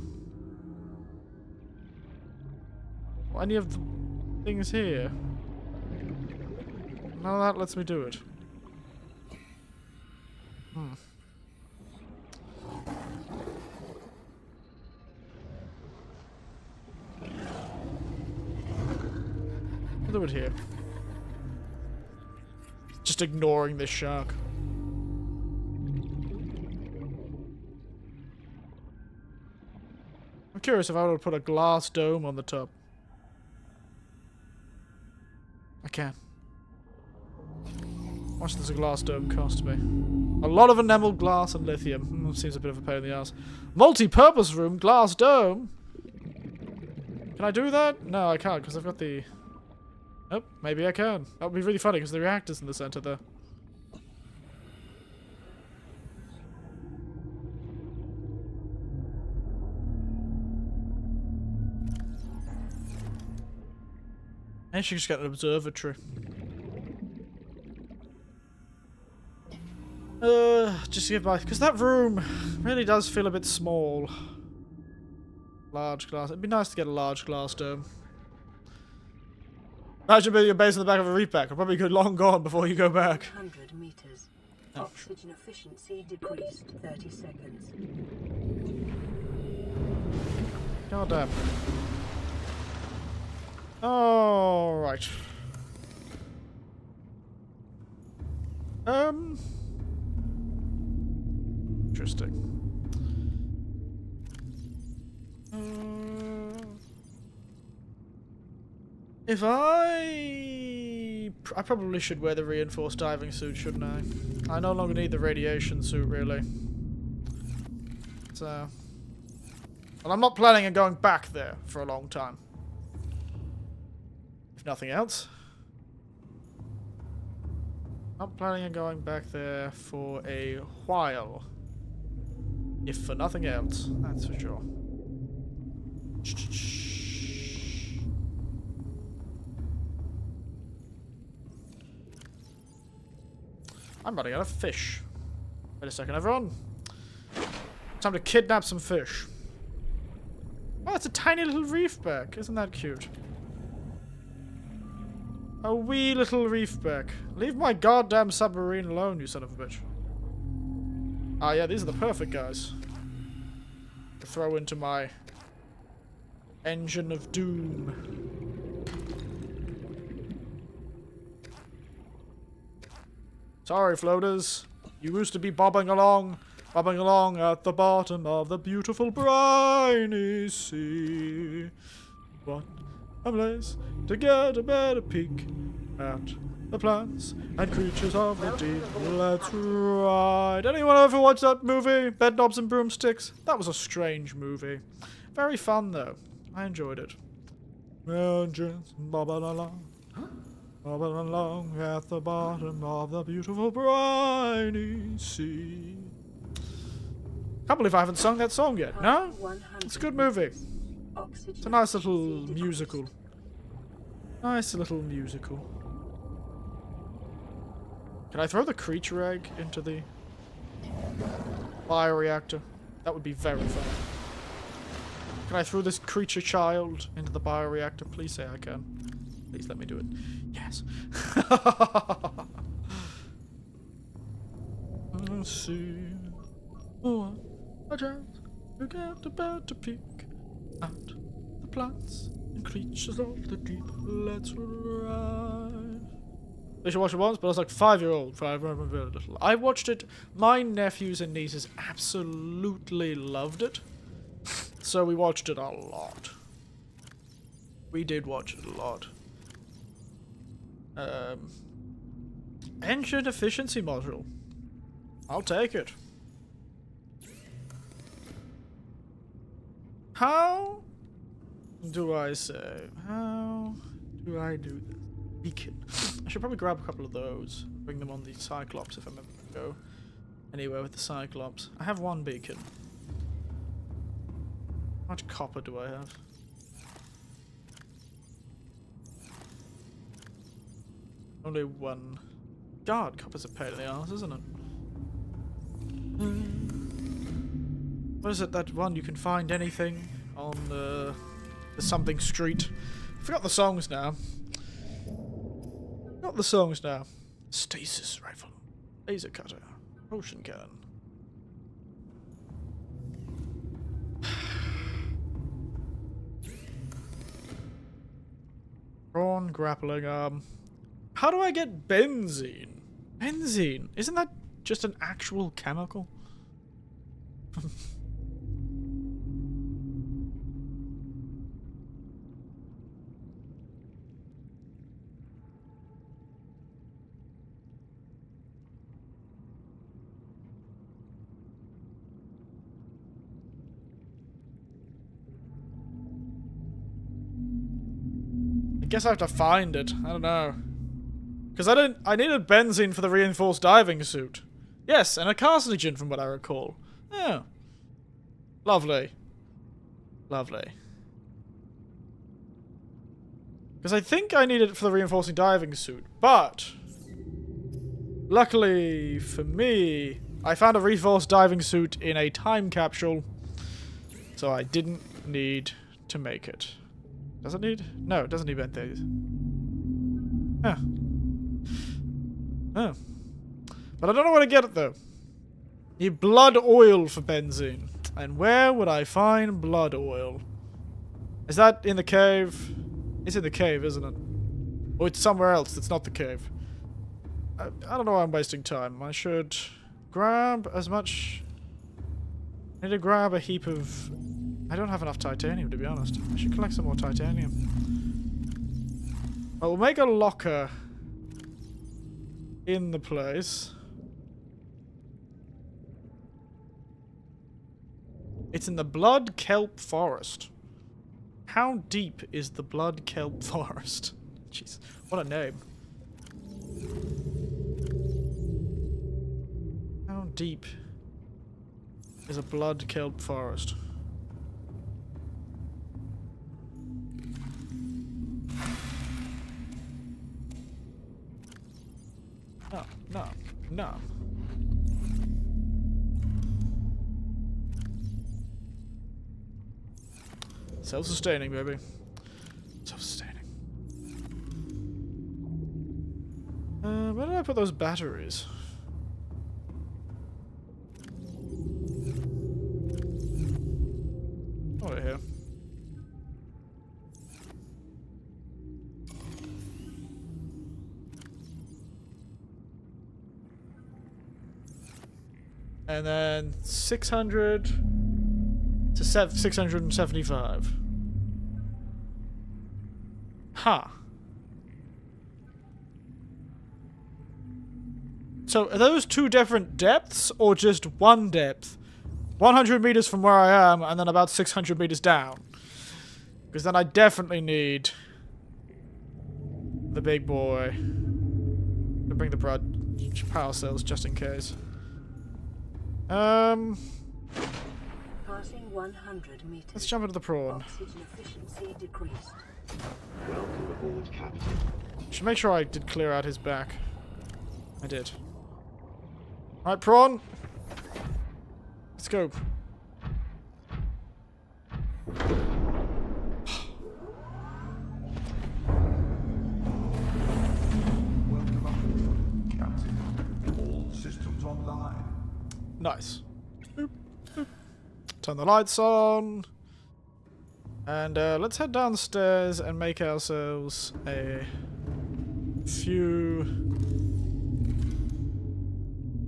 Well, any of the things here. None of that lets me do it. I'll do it here. Just ignoring this shark. I'm curious if I would put a glass dome on the top. I can. How much does a glass dome cost me? A lot of enameled glass and lithium. Seems a bit of a pain in the ass. Multi-purpose room, glass dome. Can I do that? No, I can't because I've got the... Oh, maybe I can. That would be really funny because the reactor's in the center there. And she just got an observatory. Just to get by, because that room really does feel a bit small. Large glass. It'd be nice to get a large glass dome. Imagine being your base on the back of a reef pack. I'll probably go long gone before you go back. 100 meters. Oxygen efficiency decreased 30 seconds. God damn. All right. Interesting. If I probably should wear the reinforced diving suit, shouldn't I? I no longer need the radiation suit, really. So... Well, I'm not planning on going back there for a long time. If nothing else. Not planning on going back there for a while. If for nothing else, that's for sure. I'm running out of fish. Wait a second, everyone. Time to kidnap some fish. Oh, it's a tiny little reefback. Isn't that cute? A wee little reefback. Leave my goddamn submarine alone, you son of a bitch. Ah, yeah, these are the perfect guys to throw into my engine of doom. Sorry, floaters. You used to be bobbing along at the bottom of the beautiful briny sea. What a place to get a better peek at the plants and creatures of the deep. Let's ride. Anyone ever watch that movie, Bedknobs and Broomsticks? That was a strange movie. Very fun, though. I enjoyed it. Engines bobbing along. Bobbing along at the bottom of the beautiful briny sea. Can't believe I haven't sung that song yet. No? It's a good movie. It's a nice little musical. Nice little musical. Can I throw the creature egg into the bioreactor? That would be very fun. Can I throw this creature child into the bioreactor? Please say I can. Please let me do it. Yes. Let's see. Oh, a chance to get a better peek at the plants and creatures of the deep. Let's ride. I should watch it once, but I was like 5-year-old, so I remember very little. I watched it. My nephews and nieces absolutely loved it. So we watched it a lot. We did watch it a lot. Engine efficiency module. I'll take it. How do I say? How do I do this? Beacon. I should probably grab a couple of those. Bring them on the Cyclops if I'm ever going to go anywhere with the Cyclops. I have one beacon. How much copper do I have? Only one. God, copper's a pain in the ass, isn't it? What is it, that one you can find anything on the something street? I forgot the songs now. Not the songs now. Stasis rifle. Laser cutter. Ocean cannon. Prawn grappling arm. How do I get benzene? Benzene? Isn't that just an actual chemical? I guess I have to find it. I don't know. Because I needed benzene for the reinforced diving suit. Yes, and a carcinogen from what I recall. Yeah. Lovely. Lovely. Because I think I needed it for the reinforcing diving suit, but luckily for me, I found a reinforced diving suit in a time capsule, so I didn't need to make it. Does it need? No, it doesn't need benzene. Huh. Oh. But I don't know where to get it, though. Need blood oil for benzene. And where would I find blood oil? Is that in the cave? It's in the cave, isn't it? Or it's somewhere else that's not the cave. I don't know why I'm wasting time. I should grab as much... I need to grab a heap of... I don't have enough titanium, to be honest. I should collect some more titanium. Well, we'll make a locker in the place. It's in the Blood Kelp Forest. How deep is the Blood Kelp Forest? Jeez, what a name. How deep is a Blood Kelp Forest? No, no, no. Self-sustaining, baby. Self-sustaining. Where did I put those batteries? Over here. And then 600 to 675. Huh. So are those two different depths or just one depth? 100 meters from where I am and then about 600 meters down. Because then I definitely need the big boy to bring the power cells just in case. Passing 100 meters. Let's jump into the prawn. Oxygen efficiency decreased. Welcome aboard, Captain. Should make sure I did clear out his back. I did. Alright, prawn. Let's go. Welcome aboard, Captain. All systems online. Nice. Boop, boop. Turn the lights on. And let's head downstairs and make ourselves a few...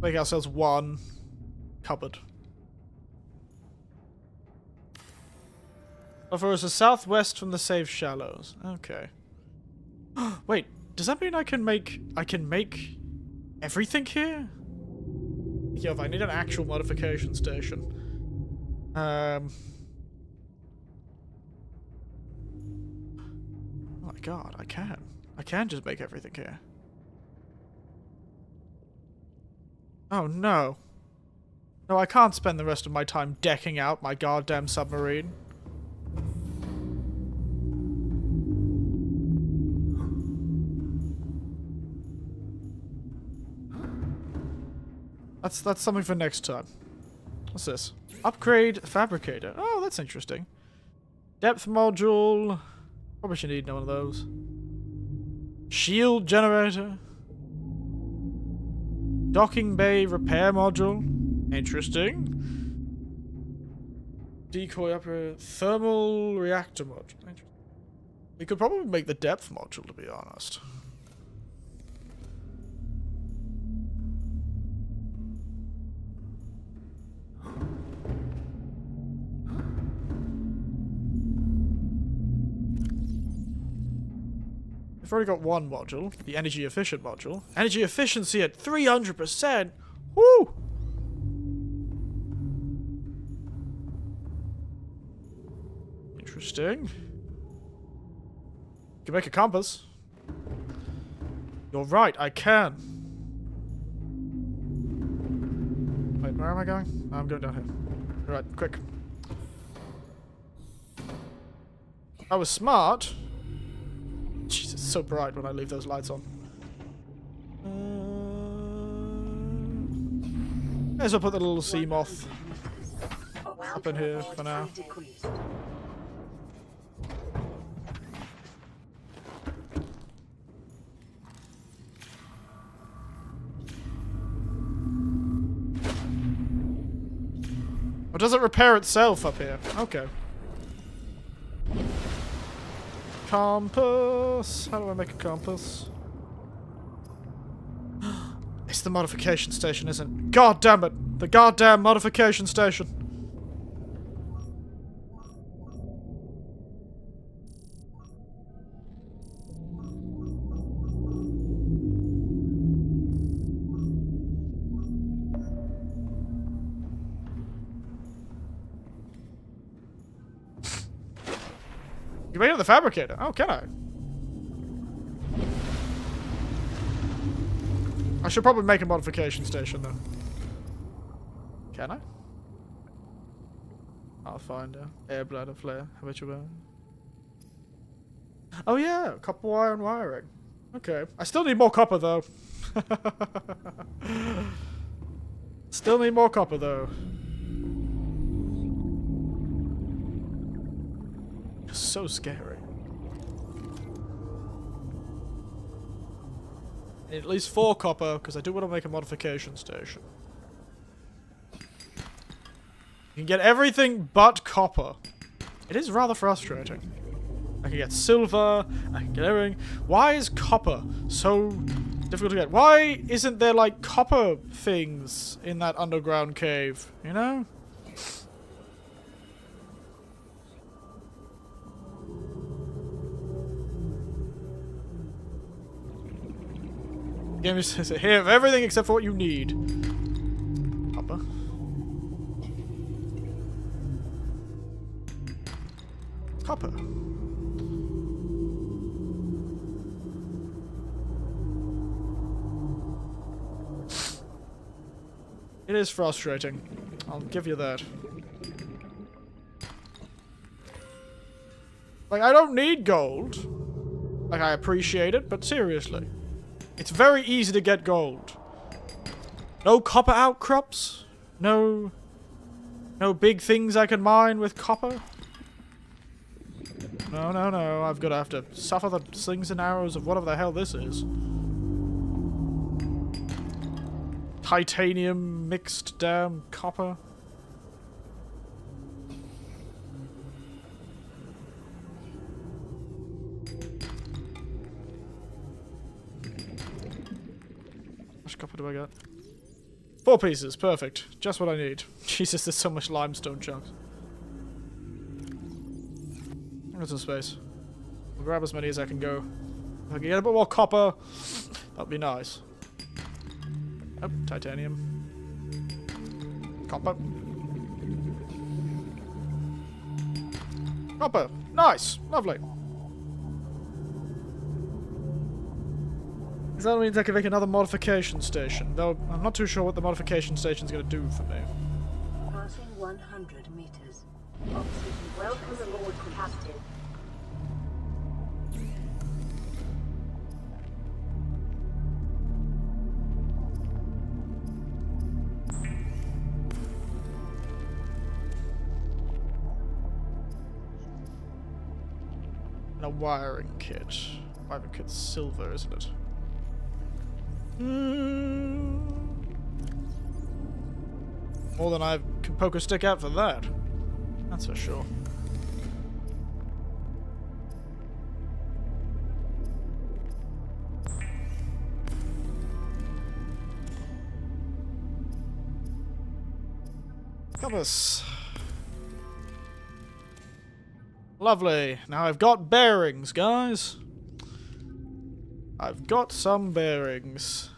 Make ourselves one cupboard. Offer us a southwest from the safe shallows. Okay. Wait, does that mean I can make everything here? Yeah, if I need an actual modification station. Oh my god, I can. I can just make everything here. Oh no. No, I can't spend the rest of my time decking out my goddamn submarine. That's something for next time. What's this? Upgrade fabricator. Oh, that's interesting. Depth module. Probably should need one of those. Shield generator. Docking bay repair module. Interesting. Decoy upper thermal reactor module. Interesting. We could probably make the depth module, to be honest. We've already got one module, the energy efficient module. Energy efficiency at 300%! Woo! Interesting. You can make a compass. You're right, I can. Wait, where am I going? I'm going down here. Alright, quick. I was smart. Jeez, it's so bright when I leave those lights on. May as well put the little sea moth up in here for now. Or does it repair itself up here? Okay. Compass. How do I make a compass? It's the modification station, isn't it? God damn it! The goddamn modification station. You made it the fabricator. Oh, can I? I should probably make a modification station, though. Can I? I'll find out. Air bladder flare. Habitual. Oh yeah, copper wire and wiring. Okay. I still need more copper, though. Still need more copper, though. So scary. I need at least 4 copper, because I do want to make a modification station. You can get everything but copper. It is rather frustrating. I can get silver, I can get everything. Why is copper so difficult to get? Why isn't there, like, copper things in that underground cave, you know? Game says here of everything except for what you need. Copper. Copper. It is frustrating. I'll give you that. Like, I don't need gold. Like, I appreciate it, but seriously. It's very easy to get gold. No copper outcrops? No big things I can mine with copper? No, no, no. I've got to have to suffer the slings and arrows of whatever the hell this is. Titanium mixed damn copper. How much copper do I got? 4 pieces, perfect. Just what I need. Jesus, there's so much limestone chunks. I've got some space. I'll grab as many as I can go. If I can get a bit more copper, that'd be nice. Oh, titanium. Copper. Copper. Nice. Lovely. That means I can make another modification station, though I'm not too sure what the modification station's going to do for me. Passing 100 meters. Oxygen. Welcome aboard, Captain. And a wiring kit. Wiring kit's silver, isn't it? More than I can poke a stick out for that. That's for sure. Compass. Lovely. Now I've got bearings, guys. I've got some bearings.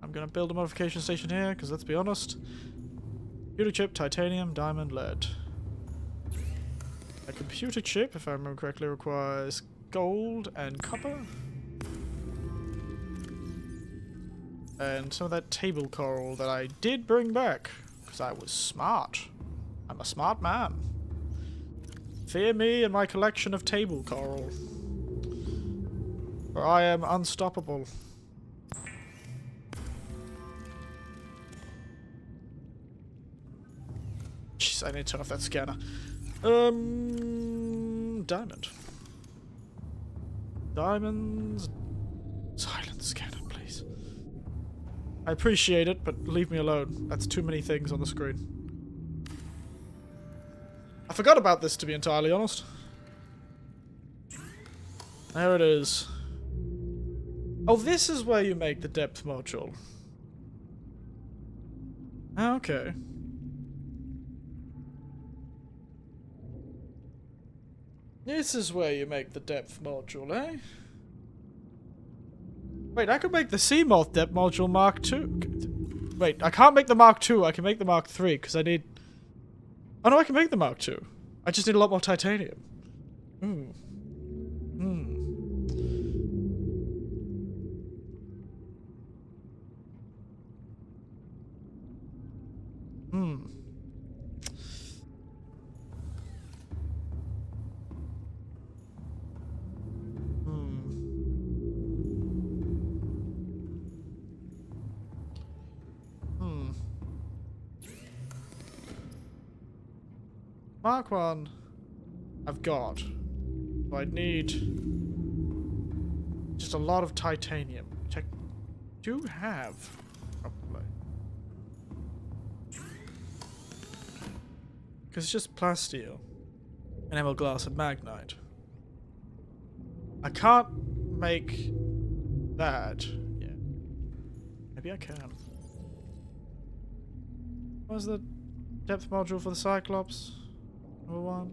I'm gonna build a modification station here, because let's be honest. Computer chip, titanium, diamond, lead. A computer chip, if I remember correctly, requires gold and copper. And some of that table coral that I did bring back, because I was smart. I'm a smart man. Fear me and my collection of table coral. For I am unstoppable. Jeez, I need to turn off that scanner. Diamond. Diamonds. Silence cannon, please. I appreciate it, but leave me alone. That's too many things on the screen. I forgot about this, to be entirely honest. There it is. Oh, this is where you make the depth module. Okay. This is where you make the depth module, eh? Wait, I could make the Seamoth depth module Mark II. Wait, I can't make the Mark II. I can make the Mark III because I need... Oh no, I can make the Mark II. I just need a lot more titanium. Hmm. Mark 1, I've got. So I need just a lot of titanium, which I do have, probably. Because it's just plasteel, enamel glass, and magnite. I can't make that yet. Maybe I can. What was the depth module for the Cyclops? Number 1.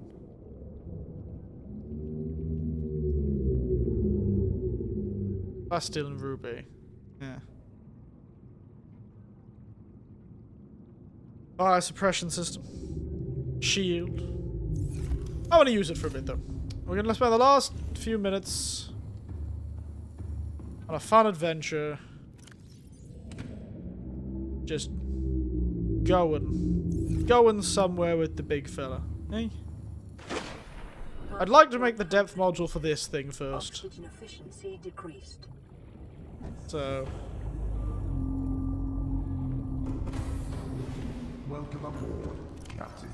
Plasteel and ruby. Yeah. Fire suppression system. Shield. I want to use it for a bit though. We're going to spend the last few minutes on a fun adventure. Just going somewhere with the big fella. Eh? I'd like to make the depth module for this thing first. Oxygen efficiency decreased. So... Welcome aboard, Captain.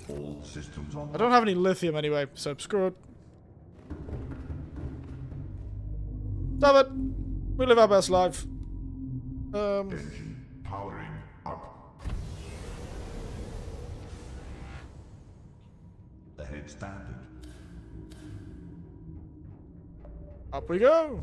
All systems online. I don't have any lithium anyway, so screw it. Damn it! We live our best life. Engine powering up. Ahead standard. Up we go!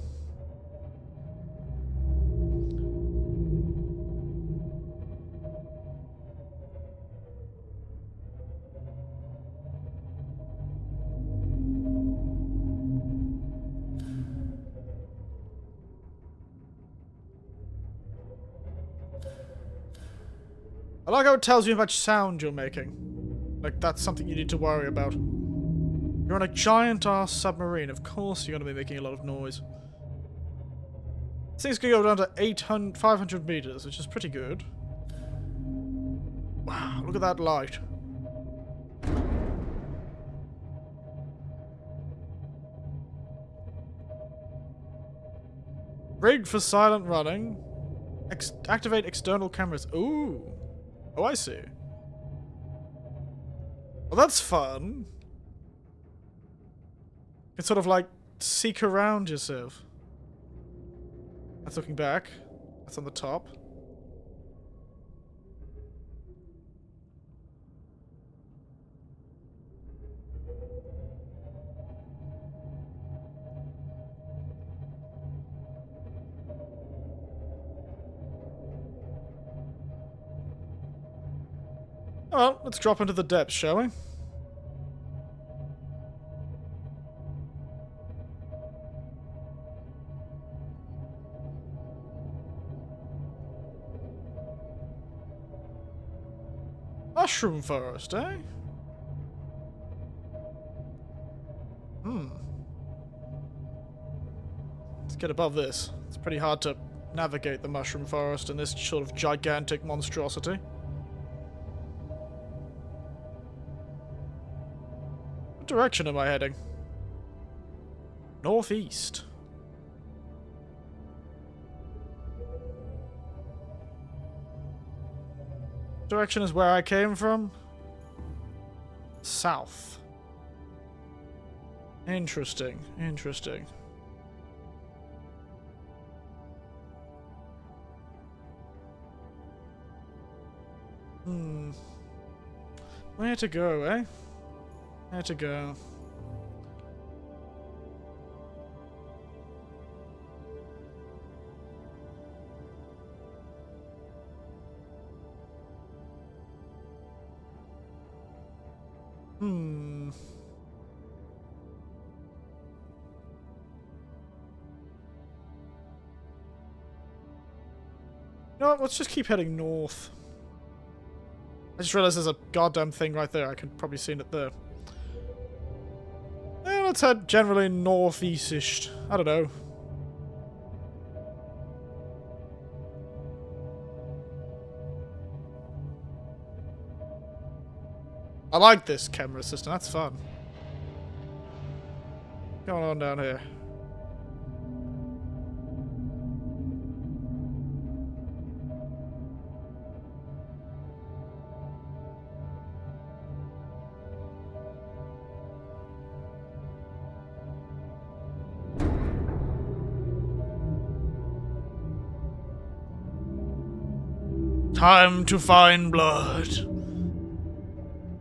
I like how it tells you how much sound you're making. Like, that's something you need to worry about. You're on a giant-ass submarine. Of course you're going to be making a lot of noise. This thing's going to go down to 500 meters, which is pretty good. Wow, look at that light. Rigged for silent running. Activate external cameras. Ooh. Oh, I see. Well, that's fun. You can sort of, like, seek around yourself. That's looking back. That's on the top. Well, let's drop into the depths, shall we? Mushroom forest, eh? Let's get above this. It's pretty hard to navigate the mushroom forest in this sort of gigantic monstrosity. What direction am I heading? Northeast. Direction is where I came from. South. Interesting, interesting. Hmm. Where to go, eh? Where to go? Hmm. You know what? Let's just keep heading north. I just realized there's a goddamn thing right there. I can probably see it there. Yeah, let's head generally northeast-ish. I don't know. I like this camera system. That's fun. What's going on down here? Time to find blood.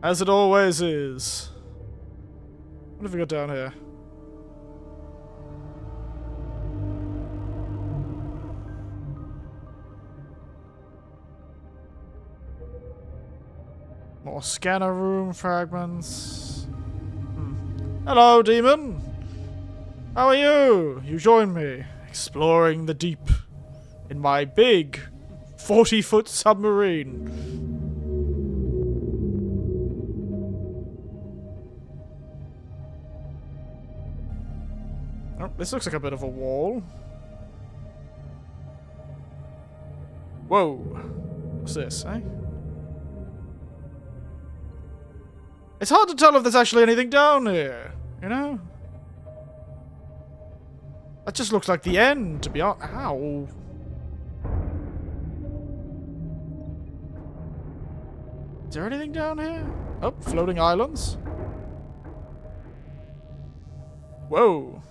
As it always is. What have we got down here? More scanner room fragments. Hello, demon. How are you? You join me, exploring the deep in my big 40-foot submarine. Oh, this looks like a bit of a wall. Whoa. What's this, eh? It's hard to tell if there's actually anything down here, you know? That just looks like the end, to be honest. Ow. Is there anything down here? Oh, floating islands. Whoa.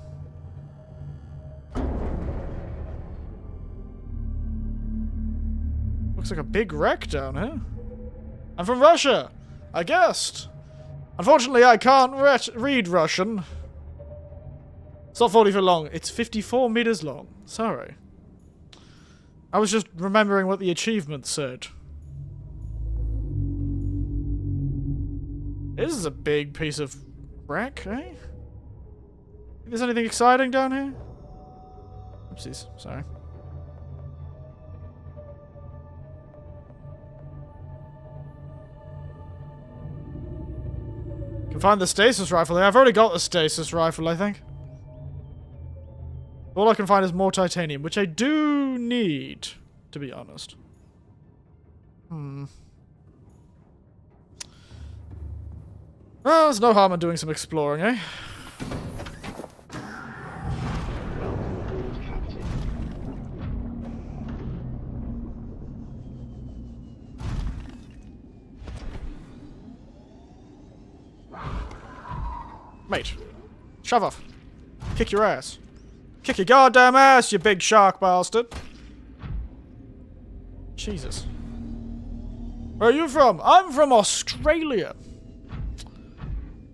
Looks like a big wreck down here. I'm from Russia. I guessed. Unfortunately, I can't read Russian. It's not 40 feet long. It's 54 meters long. Sorry. I was just remembering what the achievement said. This is a big piece of wreck, eh? Think there's anything exciting down here? Oopsies. Sorry. Can find the stasis rifle here. I've already got the stasis rifle, I think. All I can find is more titanium, which I do need, to be honest. Well, there's no harm in doing some exploring, eh? Welcome aboard, Captain. Mate, shove off. Kick your ass. Kick your goddamn ass, you big shark bastard. Jesus. Where are you from? I'm from Australia.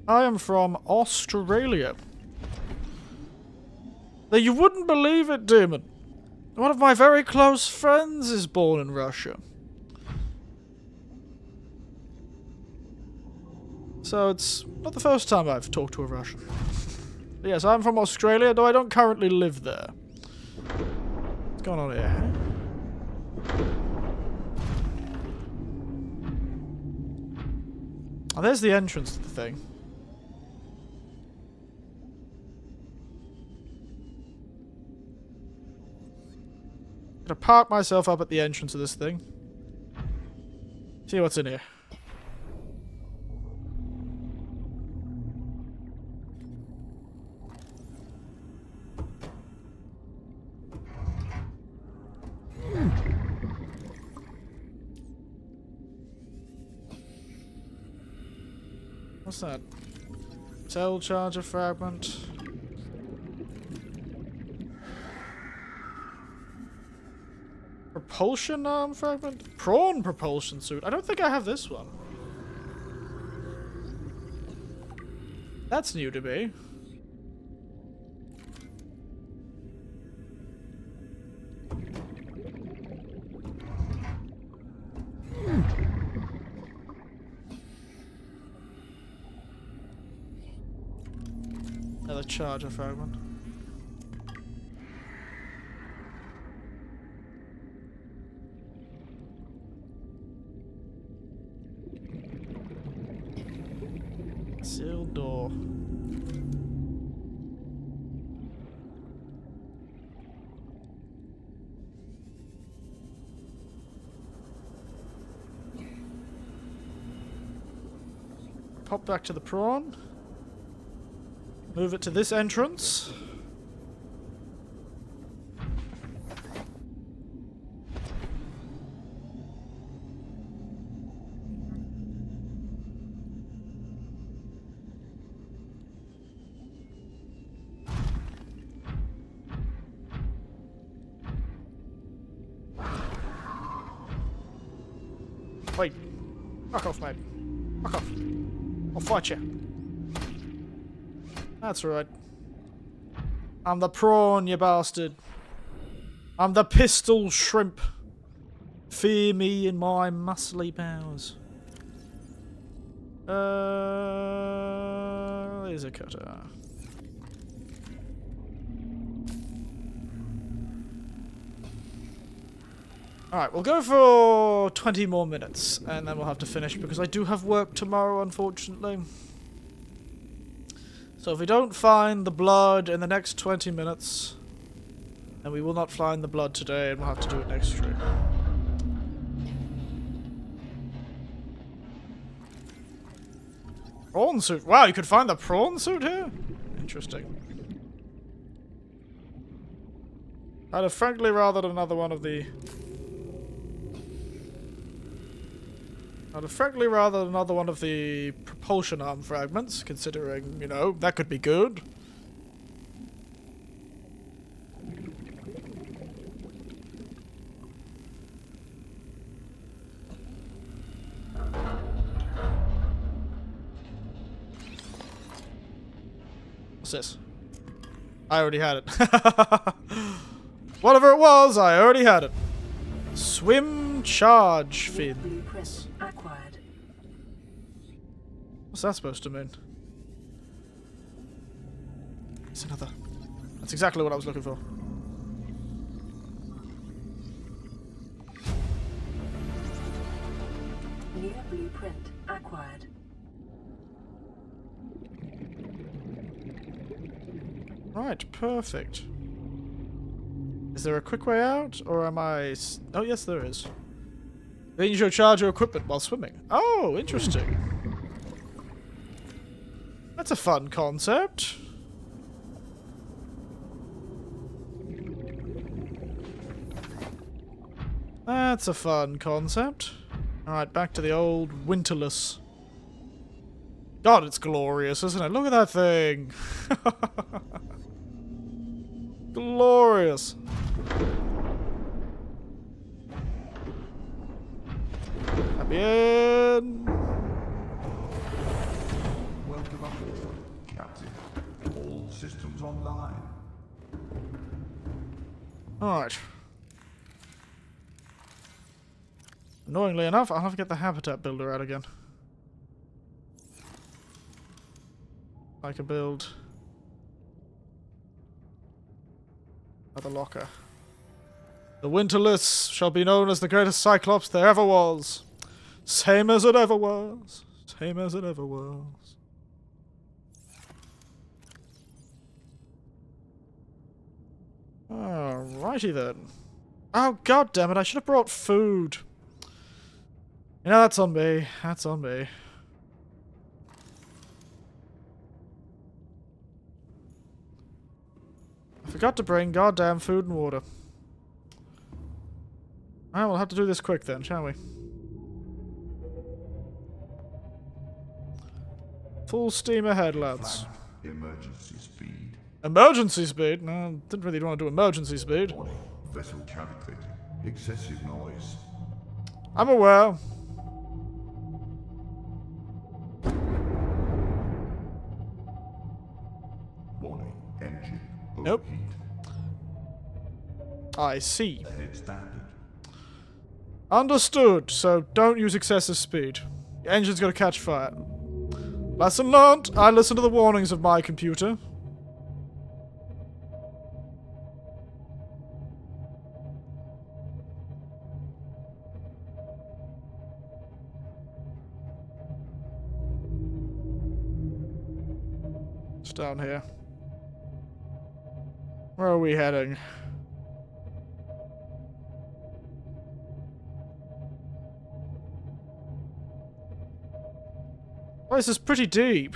I am from Australia. Now, you wouldn't believe it, demon. One of my very close friends is born in Russia. So it's not the first time I've talked to a Russian. But yes, I'm from Australia, though I don't currently live there. What's going on here? Oh, there's the entrance to the thing. Gonna park myself up at the entrance of this thing. See what's in here. What's that? Cell charger fragment. Propulsion arm fragment? Prawn propulsion suit. I don't think I have this one. That's new to me. Another charger fragment. Sealed door. Pop back to the prawn. Move it to this entrance. Wait. Fuck off, mate. Fuck off. I'll fight you. That's right. I'm the prawn, you bastard. I'm the pistol shrimp. Fear me in my muscly powers. Laser cutter. Alright, we'll go for 20 more minutes, and then we'll have to finish, because I do have work tomorrow, unfortunately. So if we don't find the blood in the next 20 minutes, then we will not find the blood today, and we'll have to do it next stream. Prawn suit. Wow, you could find the prawn suit here? Interesting. I'd have frankly rathered another one of the... propulsion arm fragments, considering, you know, that could be good. What's this? I already had it. Whatever it was, I already had it. Swim charge fins. Acquired. What's that supposed to mean? It's another. That's exactly what I was looking for. New blueprint acquired. Right, perfect. Is there a quick way out, or am I... Oh, yes, there is. Then you charge your equipment while swimming. Oh, interesting. That's a fun concept. That's a fun concept. Alright, back to the old Winterless. God, it's glorious, isn't it? Look at that thing. Glorious. Happy end. Welcome aboard, Captain. All systems online. Alright. Annoyingly enough, I'll have to get the habitat builder out again. I can build another locker. The Winterless shall be known as the greatest Cyclops there ever was. Same as it ever was. Same as it ever was. Alrighty then. Oh, god damn it, I should have brought food. You know, that's on me. That's on me. I forgot to bring goddamn food and water. Alright, we'll have to do this quick then, shall we? Full steam ahead, lads. Flat emergency speed. Emergency speed? No, didn't really want to do emergency speed. Warning. vessel cavitating. Excessive noise. I'm aware. Warning, engine Nope. overheat. I see. Head standard. Understood, so don't use excessive speed. Your engine's gonna catch fire. Lesson learned. I listen to the warnings of my computer. It's down here. Where are we heading? Oh, this is pretty deep.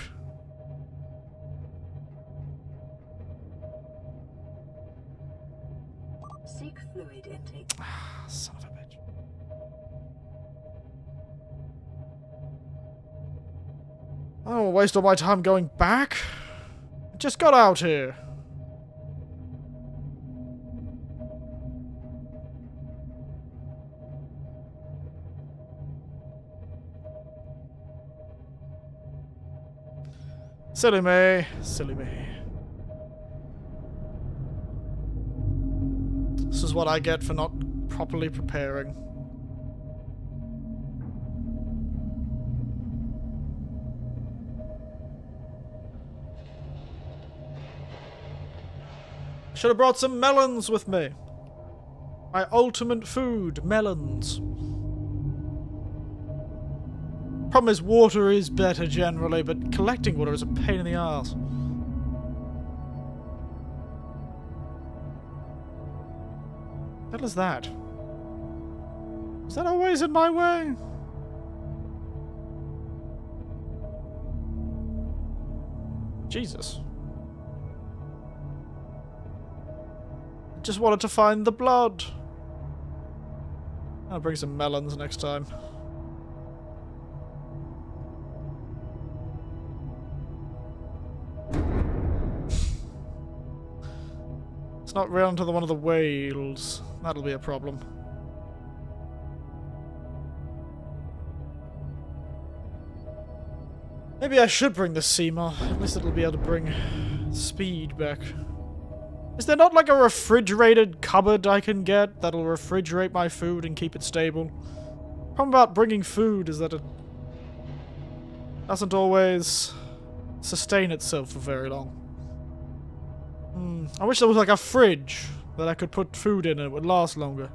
Seek fluid intake. Son of a bitch. I don't want to waste all my time going back. I just got out here. Silly me. Silly me. This is what I get for not properly preparing. Should have brought some melons with me. My ultimate food, melons. Problem is, water is better generally, but collecting water is a pain in the ass. What is that? Is that always in my way? Jesus. Just wanted to find the blood. I'll bring some melons next time. It's not round to one of the whales. That'll be a problem. Maybe I should bring the Seamer. At least it'll be able to bring speed back. Is there not like a refrigerated cupboard I can get that'll refrigerate my food and keep it stable? Problem about bringing food is that it doesn't always sustain itself for very long. I wish there was like a fridge that I could put food in and it would last longer.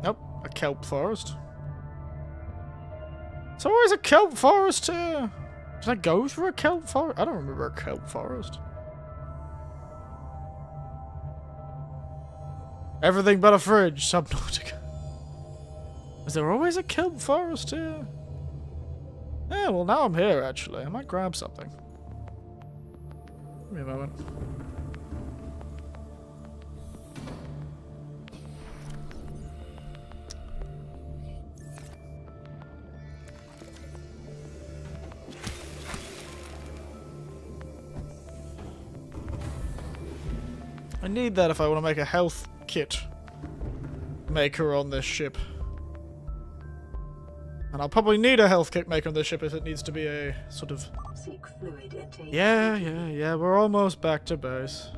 Nope, a kelp forest. It's always a kelp forest here. Did I go through a kelp forest? I don't remember a kelp forest. Everything but a fridge, Subnautica. Is there always a kelp forest here? Yeah, well now I'm here actually. I might grab something. Give me a moment. I need that if I want to make a health kit maker on this ship. And I'll probably need a health kit maker on this ship if it needs to be a sort of... Seek fluid intake. Yeah, we're almost back to base.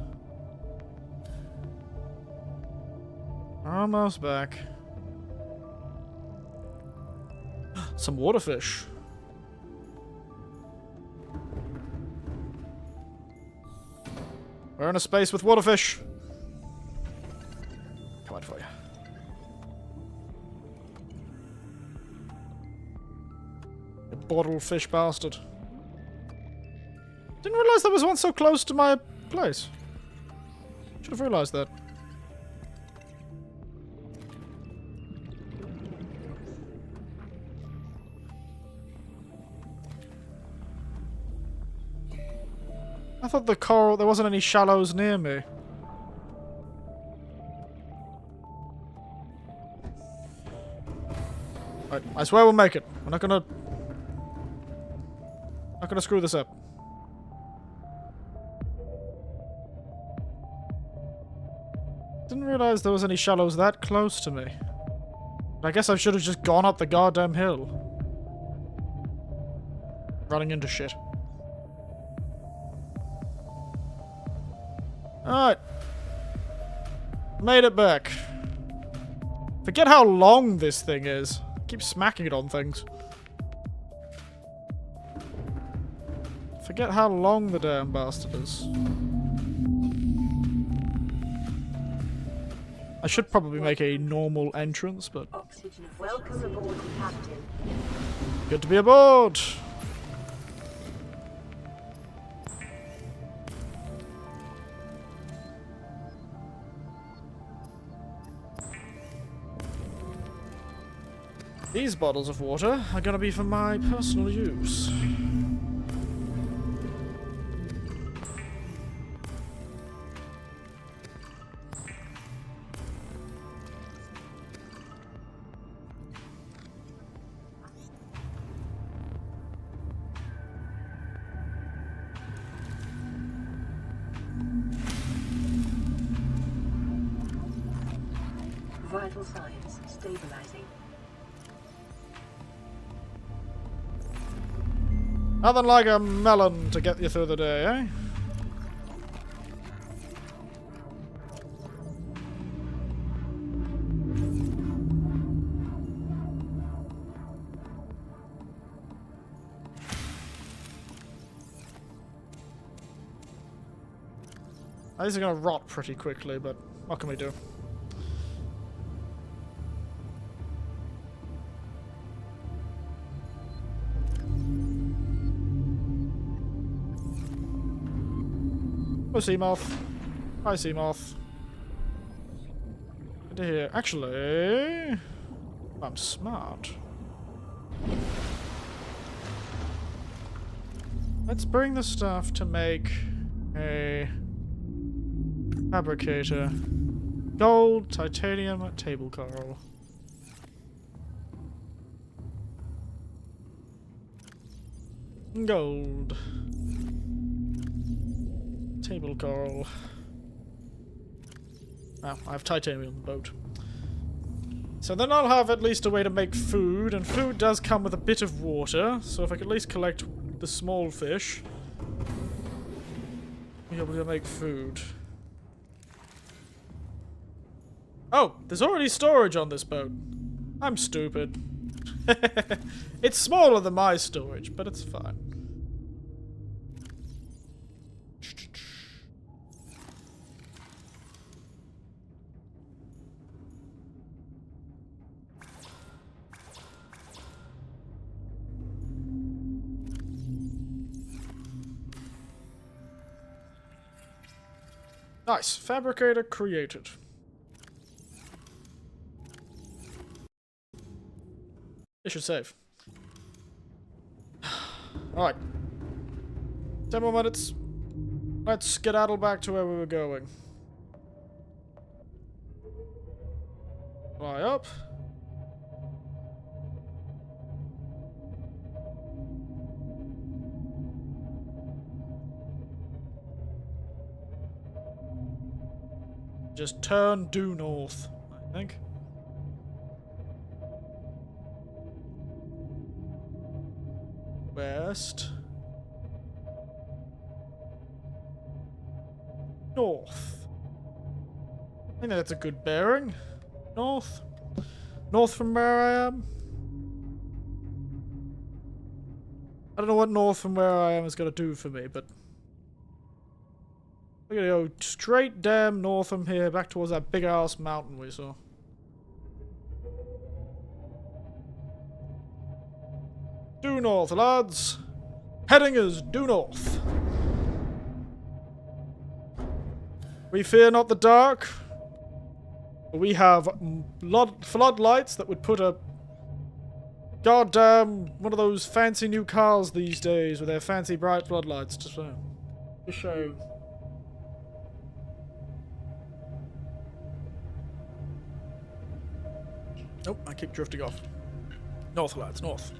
Almost back. Some waterfish. We're in a space with waterfish. Come on for you. You bottle fish bastard. Didn't realize there was one so close to my place. Should have realized that. I thought the coral, there wasn't any shallows near me. Right, I swear we'll make it. We're not gonna gonna screw this up. Didn't realize there was any shallows that close to me. I guess I should have just gone up the goddamn hill. Running into shit. Alright. Made it back. Forget how long this thing is. Keep smacking it on things. Forget how long the damn bastard is. I should probably make a normal entrance, but... Oxygen. Welcome aboard, Captain. Good to be aboard! These bottles of water are gonna be for my personal use. Vital signs stabilizing. Nothing like a melon to get you through the day, eh? These are gonna rot pretty quickly, but what can we do? Oh, Seamoth. Hi, Seamoth. Good to hear. Actually, I'm smart. Let's bring the stuff to make a fabricator. Gold, titanium, table coral. Gold. Table coral. Oh, I have titanium on the boat. So then I'll have at least a way to make food, and food does come with a bit of water, so if I could at least collect the small fish, I'll be able to make food. Oh, there's already storage on this boat. I'm stupid. It's smaller than my storage, but it's fine. Nice. Fabricator created. It should save. Alright. 10 more minutes. Let's skedaddle back to where we were going. Fly up. Just turn due north, I think. West. North. I think that's a good bearing. North. North from where I am. I don't know what north from where I am is going to do for me, but... we're going to go straight damn north from here, back towards that big-ass mountain we saw. Due north, lads. Heading is due north. We fear not the dark. We have floodlights that would put a goddamn one of those fancy new cars these days with their fancy bright floodlights to show. Nope, I keep drifting off. North, lads, north.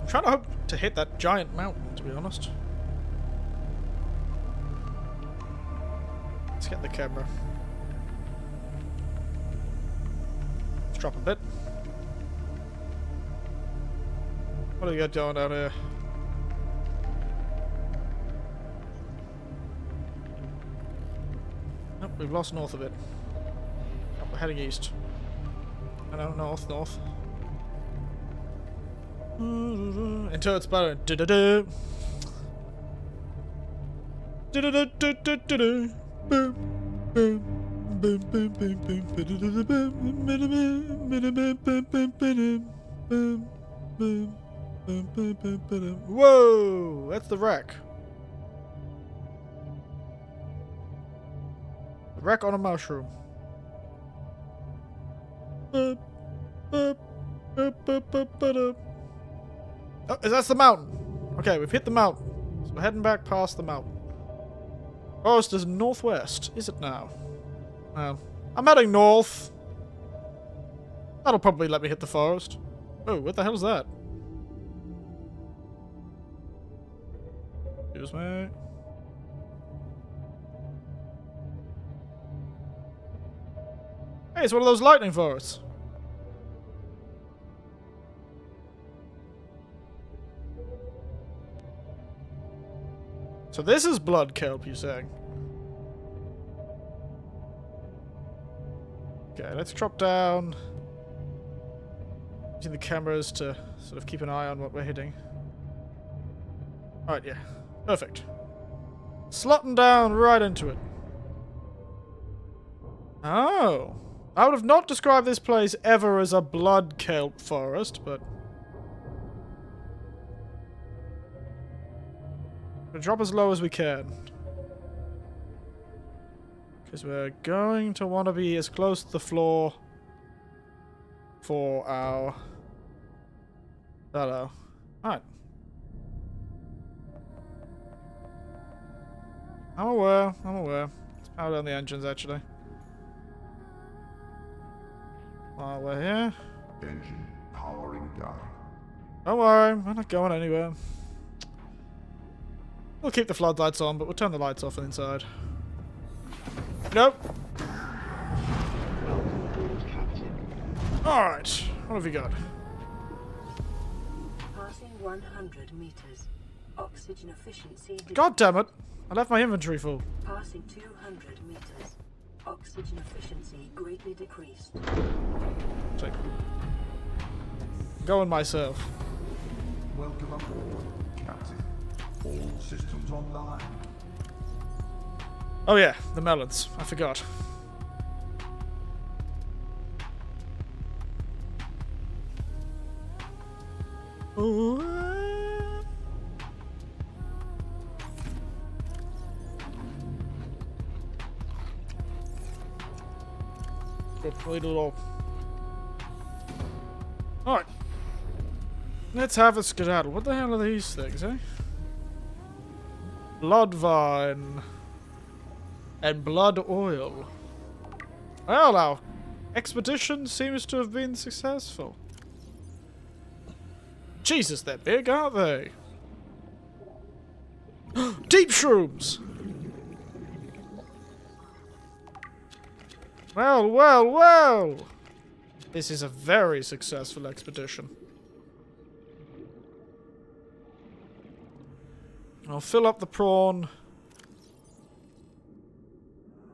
I'm trying to hope to hit that giant mountain, to be honest. Let's get the camera. Let's drop a bit. What do you got going out here? Nope, we've lost north of it. Oh, we're heading east. I know, north, north. Until it's better. Do-do-do. Do-do-do-do-do-do. Boom. Boom. Boom. Boom. Boom. Boom. Whoa! That's the wreck. The wreck on a mushroom. Oh, that's the mountain. Okay, we've hit the mountain. So we're heading back past the mountain. Forest is northwest, is it now? I'm heading north. That'll probably let me hit the forest. Oh, what the hell is that? Excuse me. Hey, it's one of those lightning forests. So this is blood kelp, you're saying? Okay, let's drop down. Using the cameras to sort of keep an eye on what we're hitting. Alright, yeah. Perfect. Slotting down right into it. Oh. I would have not described this place ever as a blood kelp forest, but... we'll drop as low as we can. Because we're going to want to be as close to the floor for our... hello. Alright. I'm aware, I'm aware. Let's power down the engines, actually. While we're here. Engine powering down. Don't worry, we're not going anywhere. We'll keep the floodlights on, but we'll turn the lights off inside. Nope. Alright, what have you got? Passing 100 meters. Oxygen efficiency. God damn it! I left my inventory full. Passing 200 meters. Oxygen efficiency greatly decreased. Check. Going myself. Welcome aboard, Captain. All systems online. Oh yeah, the melons. I forgot. Good little. Alright. Let's have a skedaddle. What the hell are these things, eh? Blood vine. And blood oil. Well, our expedition seems to have been successful. Jesus, they're big, aren't they? Deep shrooms! Well, well, well! This is a very successful expedition. I'll fill up the prawn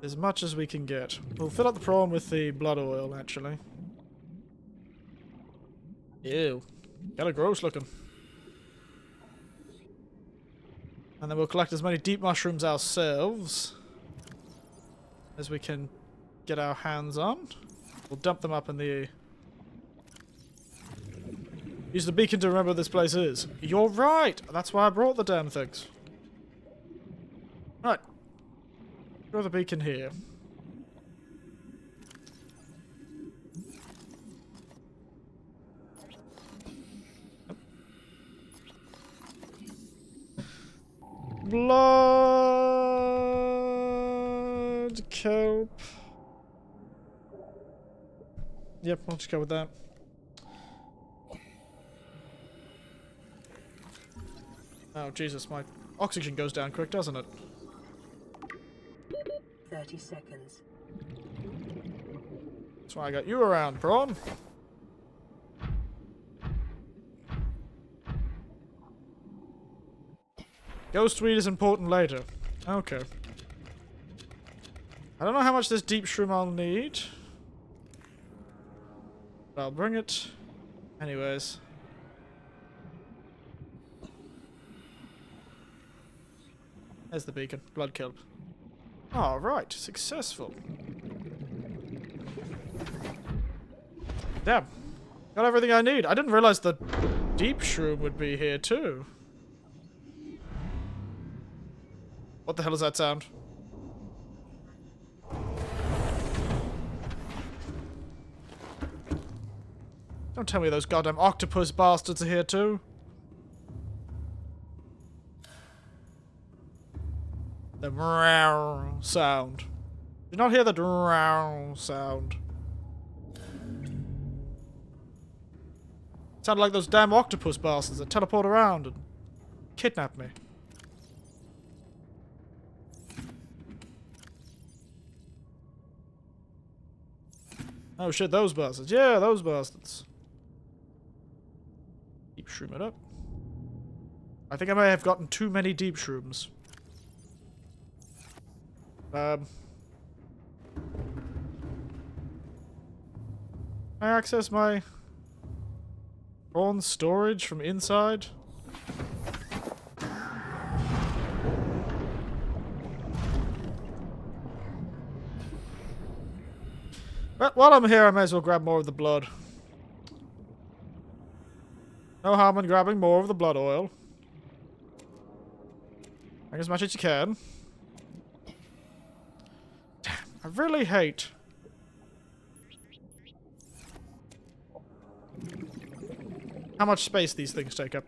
as much as we can get. We'll fill up the prawn with the blood oil, actually. Ew. Kinda gross looking. And then we'll collect as many deep mushrooms ourselves as we can get our hands on. We'll dump them up in the... use the beacon to remember where this place is. You're right! That's why I brought the damn things. Right. Throw the beacon here. Blood kelp. Yep, I'll just go with that. Oh, Jesus, my oxygen goes down quick, doesn't it? 30 seconds. That's why I got you around, Prawn. Ghost weed is important later. Okay. I don't know how much this deep shroom I'll need. But I'll bring it. Anyways. There's the beacon. Blood kelp. Alright, successful. Damn. Got everything I need. I didn't realize the deep shroom would be here too. What the hell is that sound? Don't tell me those goddamn octopus bastards are here too. The meow sound. Did you not hear the drow sound? Sounded like those damn octopus bastards that teleport around and kidnap me. Oh shit, those bastards. Yeah, those bastards. Deep shroom it up. I think I may have gotten too many deep shrooms. Can I access my prawn storage from inside? But while I'm here, I may as well grab more of the blood. No harm in grabbing more of the blood oil. Bring as much as you can. Damn, I really hate... how much space these things take up.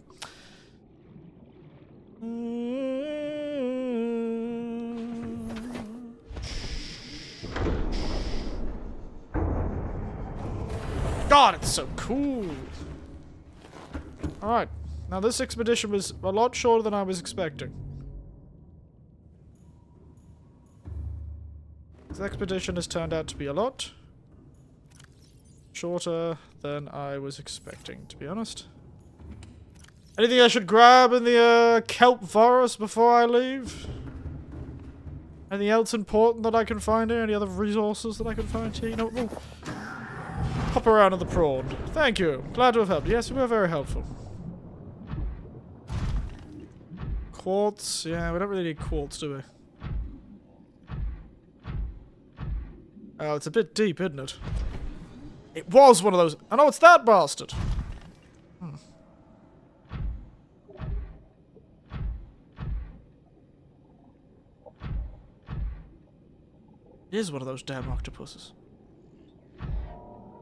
God, it's so cool! Alright, now this expedition was a lot shorter than I was expecting. This expedition has turned out to be a lot shorter than I was expecting, to be honest. Anything I should grab in the kelp forest before I leave? Anything else important that I can find here? Any other resources that I can find here? You know, we'll hop around on the prawn. Thank you. Glad to have helped. Yes, you were very helpful. Quartz? Yeah, we don't really need quartz, do we? Oh, it's a bit deep, isn't it? It was one of those. I know it's that bastard. It is one of those damn octopuses.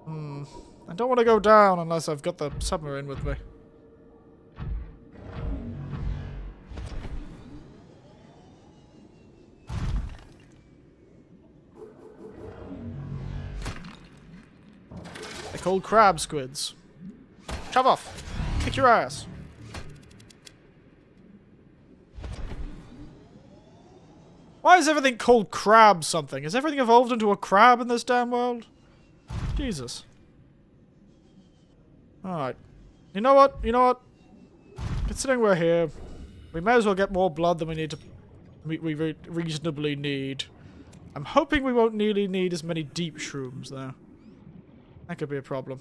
I don't want to go down unless I've got the submarine with me. They're called crab squids. Shove off! Kick your ass! Why is everything called crab something? Has everything evolved into a crab in this damn world? Jesus. Alright. You know what? You know what? Considering we're here, we may as well get more blood than we need to... we reasonably need. I'm hoping we won't nearly need as many deep shrooms, though. That could be a problem.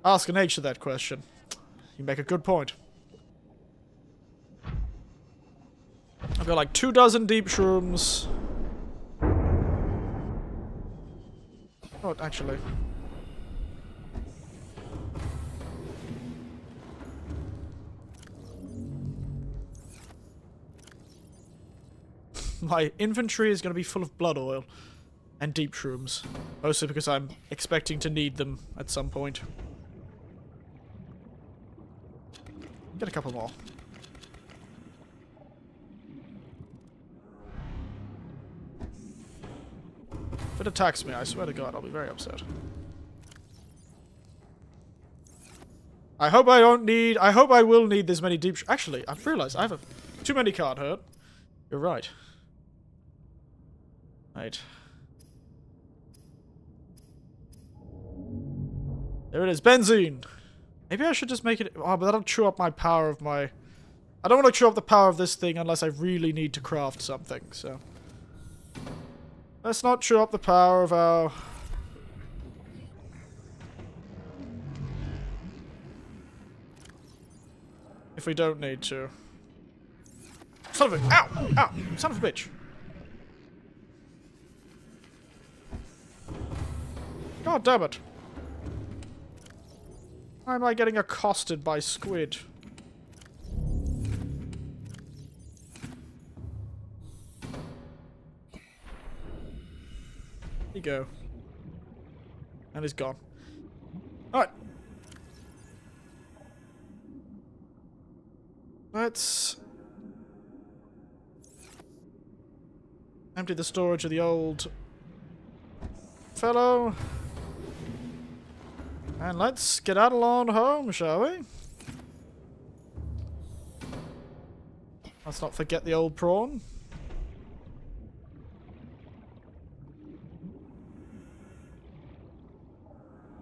Ask an H to that question. You make a good point. I've got like 24 deep shrooms. Oh, actually. My inventory is going to be full of blood oil and deep shrooms. Mostly because I'm expecting to need them at some point. Get a couple more. it attacks me, I swear to God, I'll be very upset. I hope I don't need... I hope I will need this many deep... Actually, I've realized I have too many can't hurt. You're right. Right. There it is, benzene! Maybe I should just make it... Oh, but that'll chew up my power of my... I don't want to chew up the power of this thing unless I really need to craft something, so... Let's not chew up the power of our... If we don't need to. Son of a... Ow! Ow! Son of a bitch! God damn it! Why am I getting accosted by squid? There you go. And he's gone. Alright. Let's empty the storage of the old fellow. And let's skedaddle on home, shall we? Let's not forget the old prawn.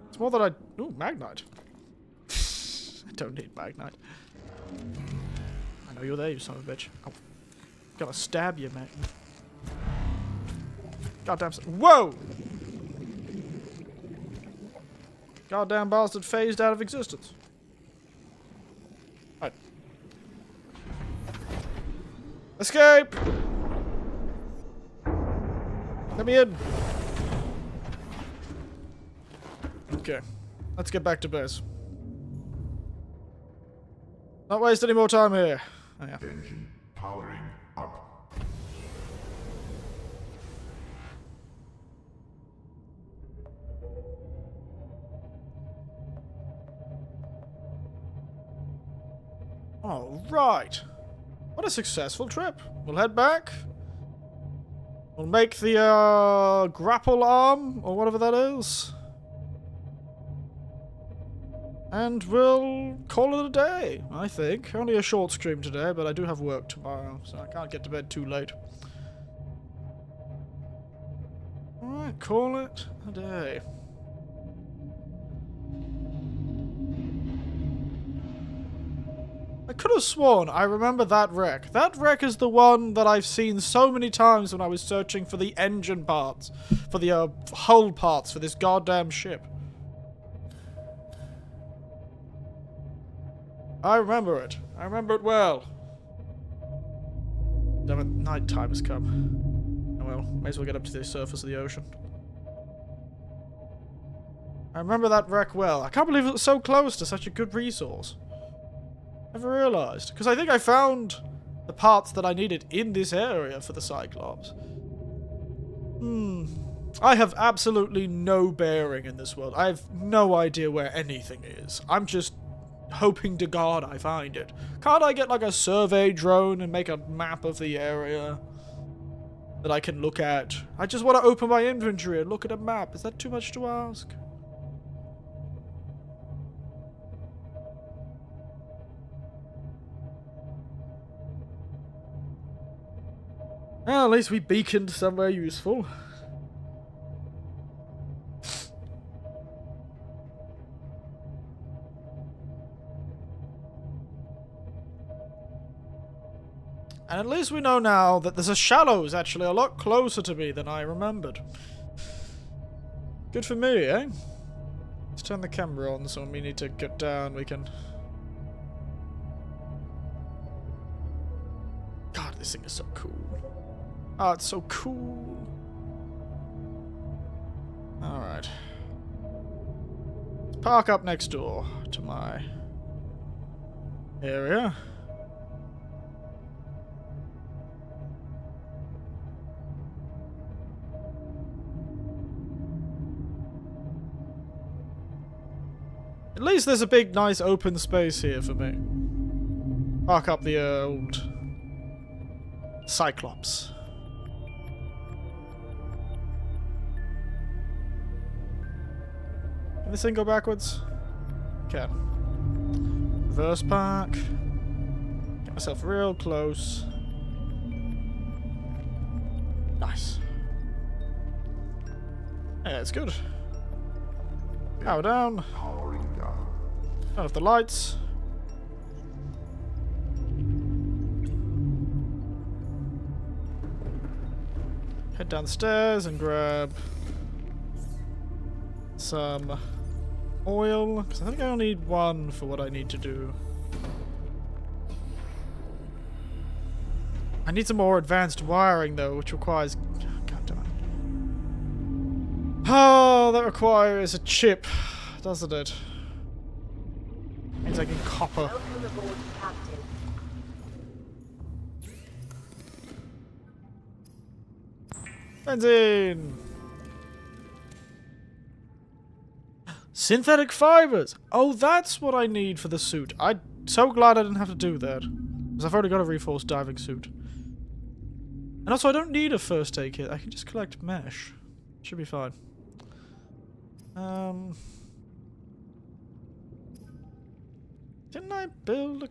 It's more that I... Ooh, magnite. I don't need magnite. I know you're there, you son of a bitch. Oh. Gotta stab you, mate. Goddamn... Whoa! Goddamn bastard phased out of existence. Right. Escape! Let me in. Okay. Let's get back to base. Not waste any more time here. Oh, yeah. Engine powering up. All right. What a successful trip. We'll head back. We'll make the grapple arm, or whatever that is. And we'll call it a day, I think. Only a short stream today, but I do have work tomorrow, so I can't get to bed too late. Alright, call it a day. I could have sworn I remember that wreck. That wreck is the one that I've seen so many times when I was searching for the engine parts. For the hull parts for this goddamn ship. I remember it. I remember it well. Damn it, night time has come. Oh well, may as well get up to the surface of the ocean. I remember that wreck well. I can't believe it was so close to such a good resource. Never realised. Because I think I found the parts that I needed in this area for the Cyclops. I have absolutely no bearing in this world. I have no idea where anything is. I'm just hoping to God I find it. Can't I get like a survey drone and make a map of the area that I can look at? I just want to open my inventory and look at a map. Is that too much to ask? Well, at least we beaconed somewhere useful. And at least we know now that there's a shallows actually a lot closer to me than I remembered. Good for me, eh? Let's turn the camera on so when we need to get down we can... God, this thing is so cool. Oh, it's so cool. Alright. Let's park up next door to my area. At least there's a big, nice open space here for me. Park up the old Cyclops. this thing go backwards? Can. Reverse park. Get myself real close. Nice. Yeah, it's good. Power down. Powering down. Turn off the lights. Head downstairs and grab some oil, because I think I only need one for what I need to do. I need some more advanced wiring though, which requires... God damn it. Oh, that requires a chip, doesn't it? Means I can copper. Welcome aboard, Captain. Benzene! Synthetic fibers! Oh, that's what I need for the suit. I'm so glad I didn't have to do that. Because I've already got a reinforced diving suit. And also, I don't need a first aid kit. I can just collect mesh. Should be fine. Didn't I build a...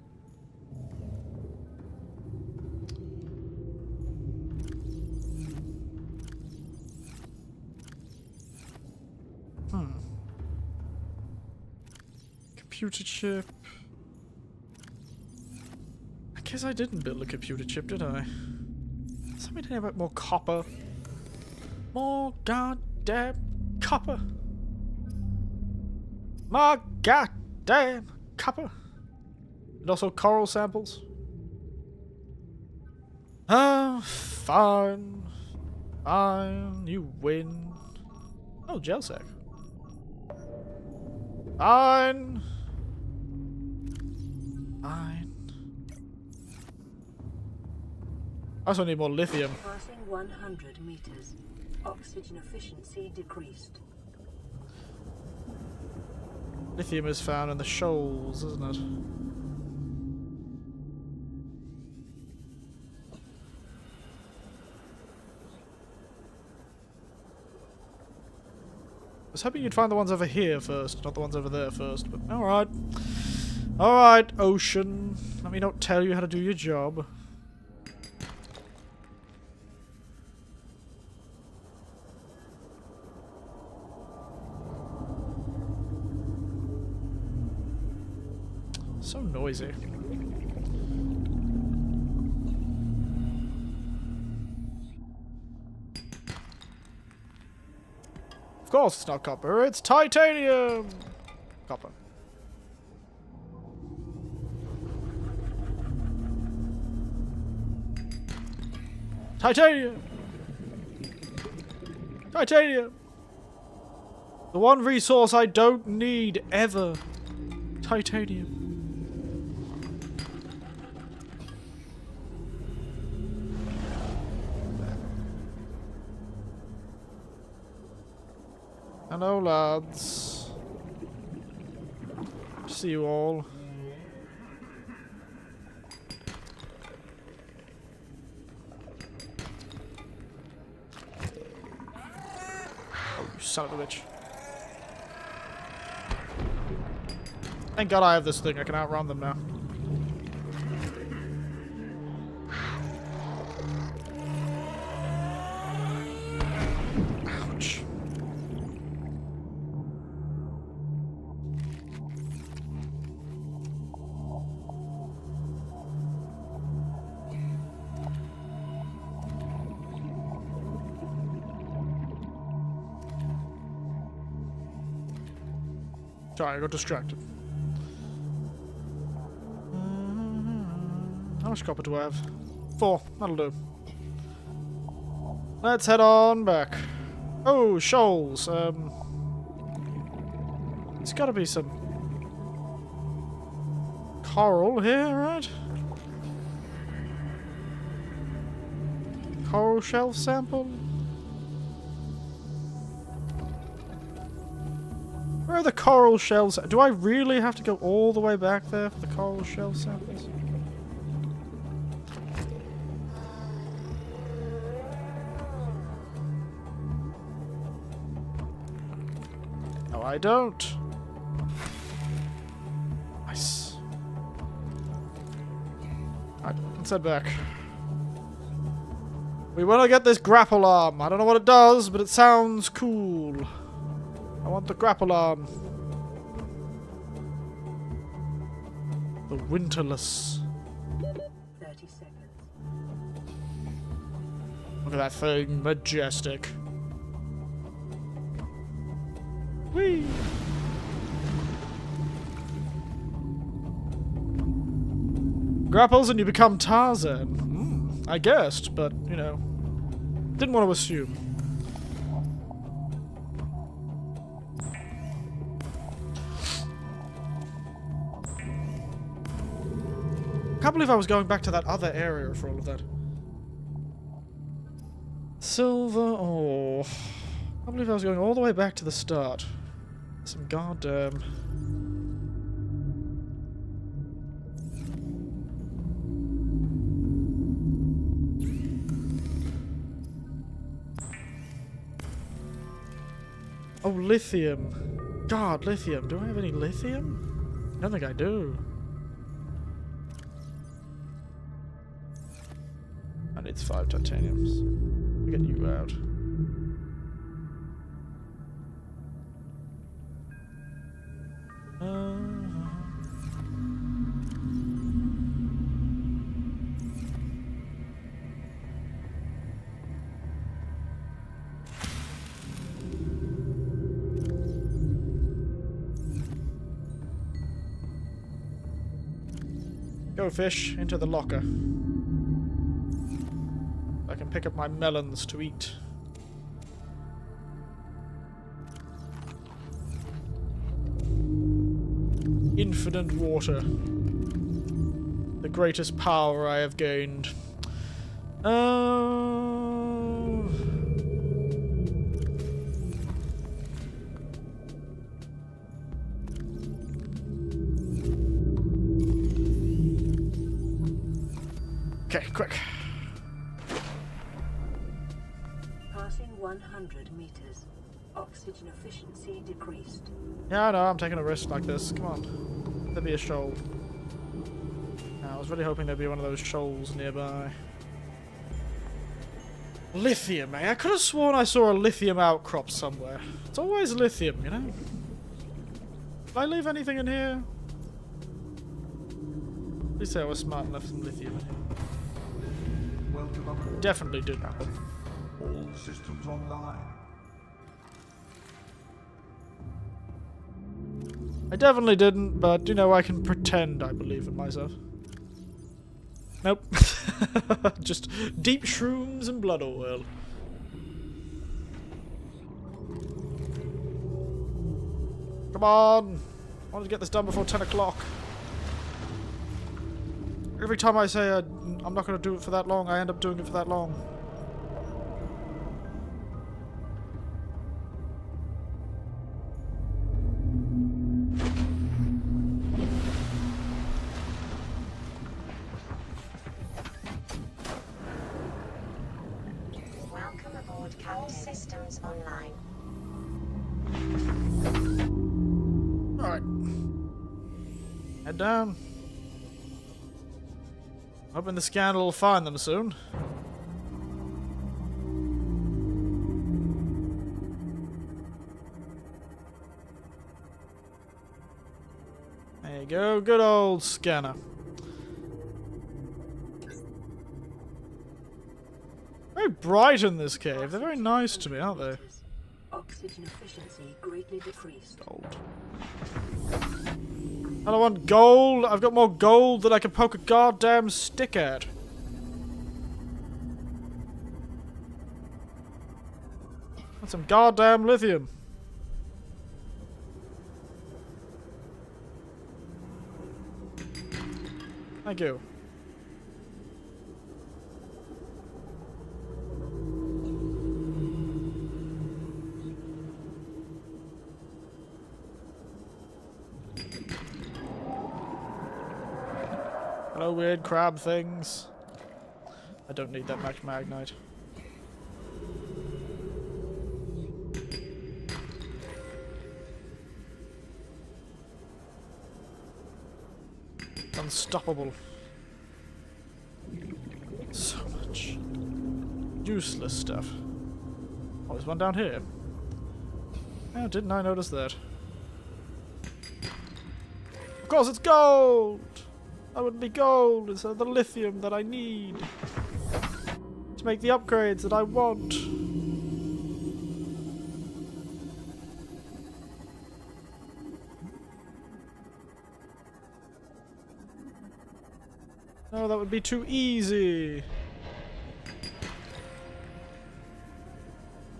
Computer chip. I guess I didn't build a computer chip, did I? Something about more copper. More goddamn copper. More goddamn copper. And also coral samples. Oh, fine. Fine, you win. Oh, gel sack. Fine. Fine. I also need more lithium. Passing 100 meters. Oxygen efficiency decreased. Lithium is found in the shoals, isn't it? I was hoping you'd find the ones over here first, not the ones over there first, but alright. Alright, Ocean. Let me not tell you how to do your job. So noisy. Of course it's not copper, it's titanium! Copper. Titanium! Titanium! The one resource I don't need ever. Titanium. Hello, lads. See you all. Oh, you son of a bitch. Thank God I have this thing. I can outrun them now. Ouch. Sorry, I got distracted. How much copper do I have? 4. That'll do. Let's head on back. Oh, shoals. There's gotta be some coral here, right? Coral shell sample? Where are the coral shells? Do I really have to go all the way back there for the coral shell samples? Oh, No, I don't. Nice. Alright, let's head back. We want to get this grapple arm. I don't know what it does, but it sounds cool. I want the grapple arm. The Winterless. 30 seconds. Look at that thing. Majestic. Whee! Grapples and you become Tarzan. I guessed, but, you know, didn't want to assume. Can't believe I was going back to that other area for all of that. Silver ore. Can't believe I was going all the way back to the start. Some goddamn... Oh, lithium. God, lithium. Do I have any lithium? I don't think I do. I need 5 titaniums. Get you out. Go fish into the locker. I can pick up my melons to eat. Infinite water. The greatest power I have gained. Okay, quick. Passing 100 meters. Oxygen efficiency decreased. Yeah, I know, I'm taking a risk like this. Come on. There'd be a shoal. I was really hoping there'd be one of those shoals nearby. Lithium, eh? I could have sworn I saw a lithium outcrop somewhere. It's always lithium, you know? Did I leave anything in here? Please say I was smart enough some lithium in here. Welcome aboard. Definitely did. Captain. All systems online. I definitely didn't, but, you know, I can pretend I believe in myself. Nope. Just deep shrooms and blood oil. Come on! I wanted to get this done before 10 o'clock. Every time I say I'm not going to do it for that long, I end up doing it for that long. Welcome aboard Cal Systems Online. Alright. Head down. Hoping the scandal will find them soon. There you go, good old scanner. Very bright in this cave. They're very nice to me, aren't they? Oxygen efficiency greatly decreased. Gold. I don't want gold. I've got more gold than I can poke a goddamn stick at. That's some goddamn lithium. Thank you. Hello, weird crab things. I don't need that much magnite. unstoppable. So much useless stuff. Oh, there's one down here. Oh, didn't I notice that? Of course, it's gold! That would be gold instead of the lithium that I need to make the upgrades that I want. No, that would be too easy.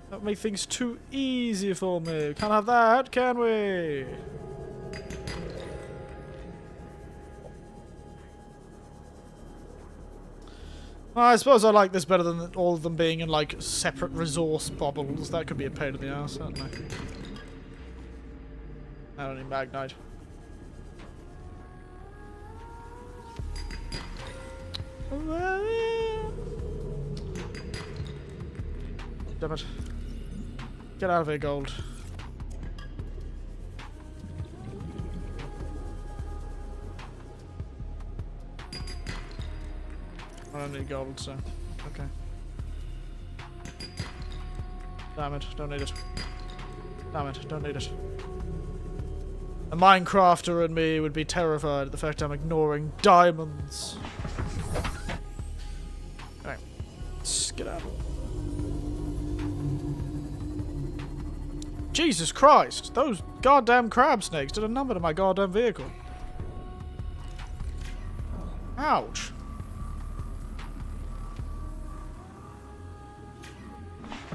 That would make things too easy for me. Can't have that, can we? Well, I suppose I like this better than all of them being in, like, separate resource bubbles. That could be a pain in the ass, certainly. I don't need Magnite. Damn it. Get out of here, gold. I don't need gold, so... okay. Damn it, don't need it. Damn it, don't need it. A Minecrafter in me would be terrified at the fact I'm ignoring diamonds. Alright. Let's get out. Jesus Christ! Those goddamn crab snakes did a number to my goddamn vehicle. Ouch.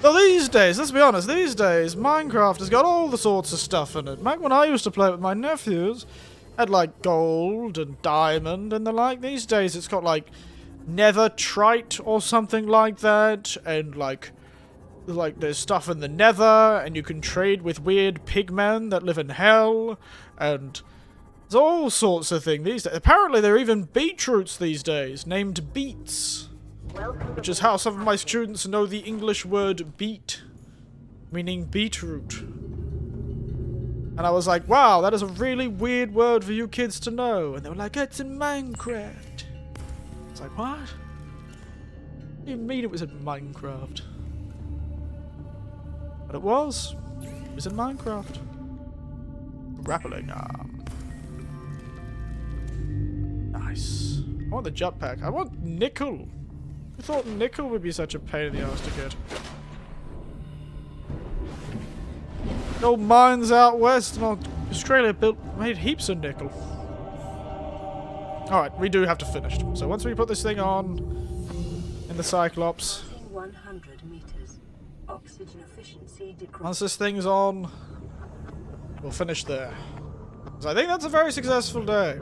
So these days, let's be honest, these days, Minecraft has got all the sorts of stuff in it. Back when I used to play with my nephews, had like gold and diamond and the like. These days it's got like netherite or something like that, and like there's stuff in the nether, and you can trade with weird pigmen that live in hell, and there's all sorts of things these days. Apparently there are even beetroots these days, named beets. Which is how some of my students know the English word beet, meaning beetroot. And I was like, wow, that is a really weird word for you kids to know. And they were like, it's in Minecraft. It's like, what? What do you mean it was in Minecraft? But it was. It was in Minecraft. Grappling arm. Nice. I want the jetpack. I want nickel. I thought nickel would be such a pain in the ass to get. No mines out west, and Australia made heaps of nickel. Alright, we do have to finish. So once we put this thing on in the Cyclops, 100 meters. Oxygen efficiency decreased. once this thing's on, we'll finish there. So I think that's a very successful day.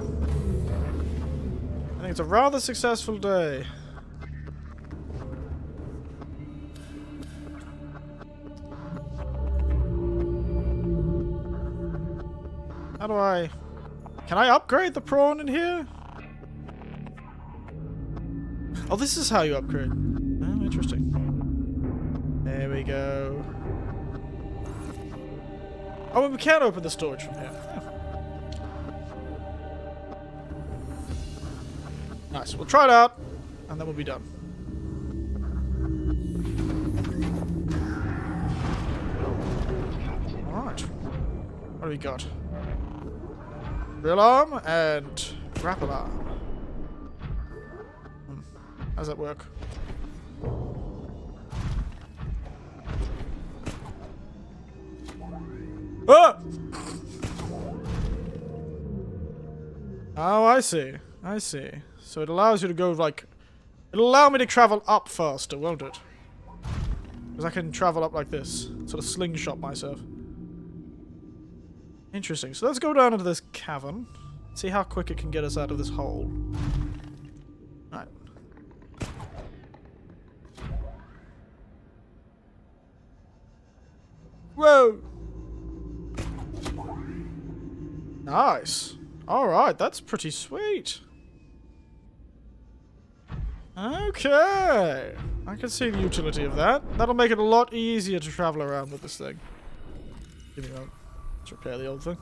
I think it's a rather successful day. How do I... can I upgrade the prawn in here? Oh, this is how you upgrade. Oh, interesting. There we go. Oh, and we can open the storage from here. Oh. Nice. We'll try it out, and then we'll be done. Alright. What do we got? Drill arm and grapple arm. How's that work? Ah! Oh, I see. I see. So it allows you to go like... it'll allow me to travel up faster, won't it? Because I can travel up like this. Sort of slingshot myself. Interesting. So let's go down into this cavern. See how quick it can get us out of this hole. Alright. Whoa! Nice. Alright, that's pretty sweet. Okay. I can see the utility of that. That'll make it a lot easier to travel around with this thing. Give me a moment. Let's repair the old thing.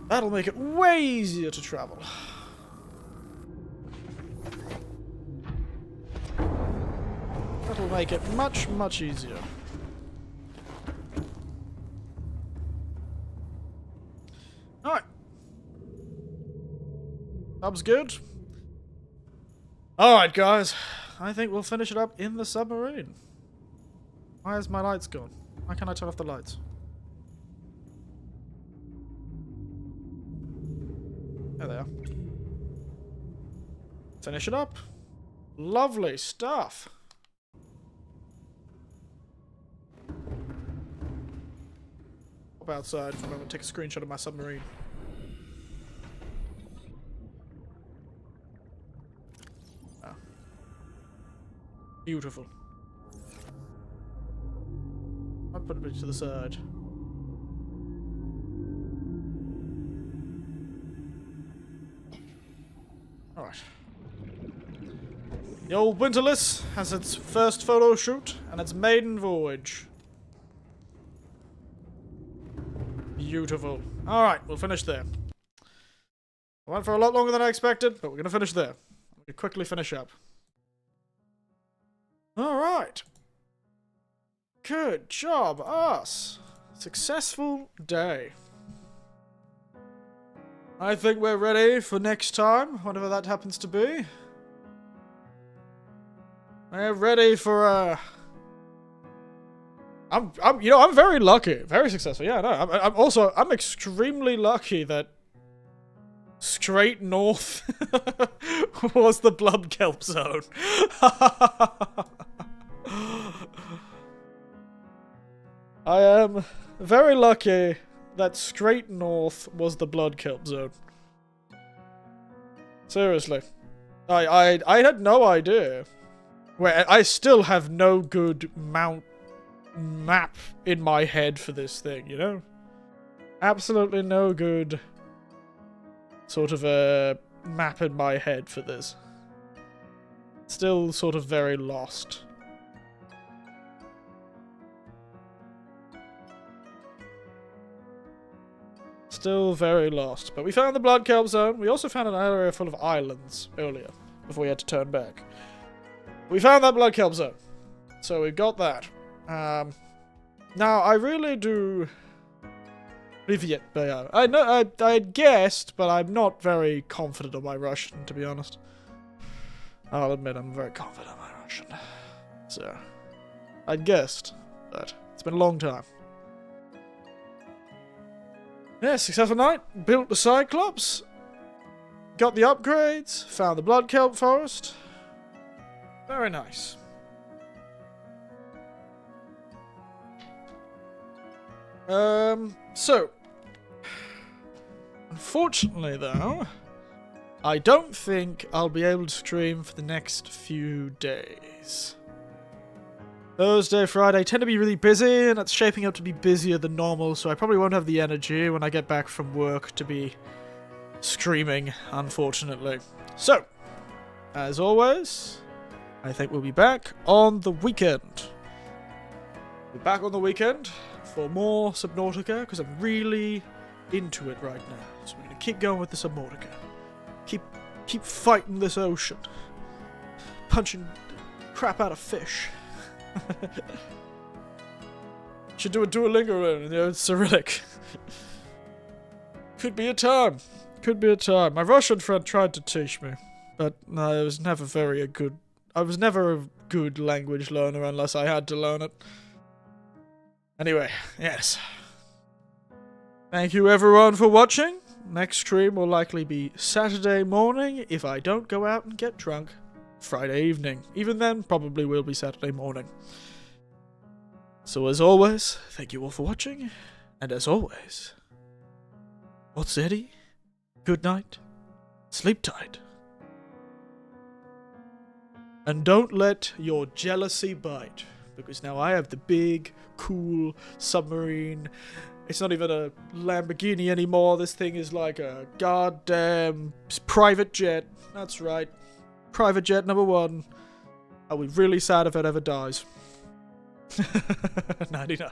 That'll make it way easier to travel. That'll make it much, much easier. Alright. Sub's good. Alright, guys. I think we'll finish it up in the submarine. Why is my lights gone? Why can't I turn off the lights? There they are. Finish it up. Lovely stuff. Hop outside for a moment, take a screenshot of my submarine. Oh. Beautiful. I'll put it a bit to the side. Alright. The old Winterless has its first photo shoot and its maiden voyage. Beautiful. Alright, we'll finish there. I went for a lot longer than I expected, but we're gonna finish there. We can quickly finish up. Alright. Good job, us. Successful day. I think we're ready for next time, whatever that happens to be. We're ready for I'm very lucky, very successful. Yeah, no, I'm extremely lucky that straight north was the blood kelp zone. I am very lucky that straight north was the blood kelp zone. Seriously. I had no idea. Where I still have no good map in my head for this thing, you know? Absolutely no good sort of a map in my head for this. Still sort of very lost. Still very lost. But we found the blood kelp zone. We also found an area full of islands earlier, before we had to turn back. We found that blood kelp zone. So we've got that. Now, I really do... I know I guessed, but I'm not very confident of my Russian, to be honest. I'll admit I'm very confident of my Russian. So, I guessed, but it's been a long time. Yeah, successful night. Built the Cyclops. Got the upgrades. Found the blood kelp forest. Very nice. So, unfortunately though, I don't think I'll be able to stream for the next few days. Thursday, Friday tend to be really busy, and it's shaping up to be busier than normal, so I probably won't have the energy when I get back from work to be streaming, unfortunately. So, as always, I think we'll be back on the weekend. We'll be back on the weekend for more Subnautica, because I'm really into it right now. So we're going to keep going with the Subnautica. Keep fighting this ocean. Punching crap out of fish. Should do a Duolingo in the old Cyrillic. Could be a time. Could be a time. My Russian friend tried to teach me, but no, I was never I was never a good language learner unless I had to learn it. Anyway, yes. Thank you everyone for watching. Next stream will likely be Saturday morning if I don't go out and get drunk. Friday evening. Even then, probably will be Saturday morning. So as always, thank you all for watching. And as always, what's Eddie? Good night. Sleep tight. And don't let your jealousy bite. Because now I have the big, cool submarine. It's not even a Lamborghini anymore. This thing is like a goddamn private jet. That's right. Private jet number 1. I'll be really sad if it ever dies. 99.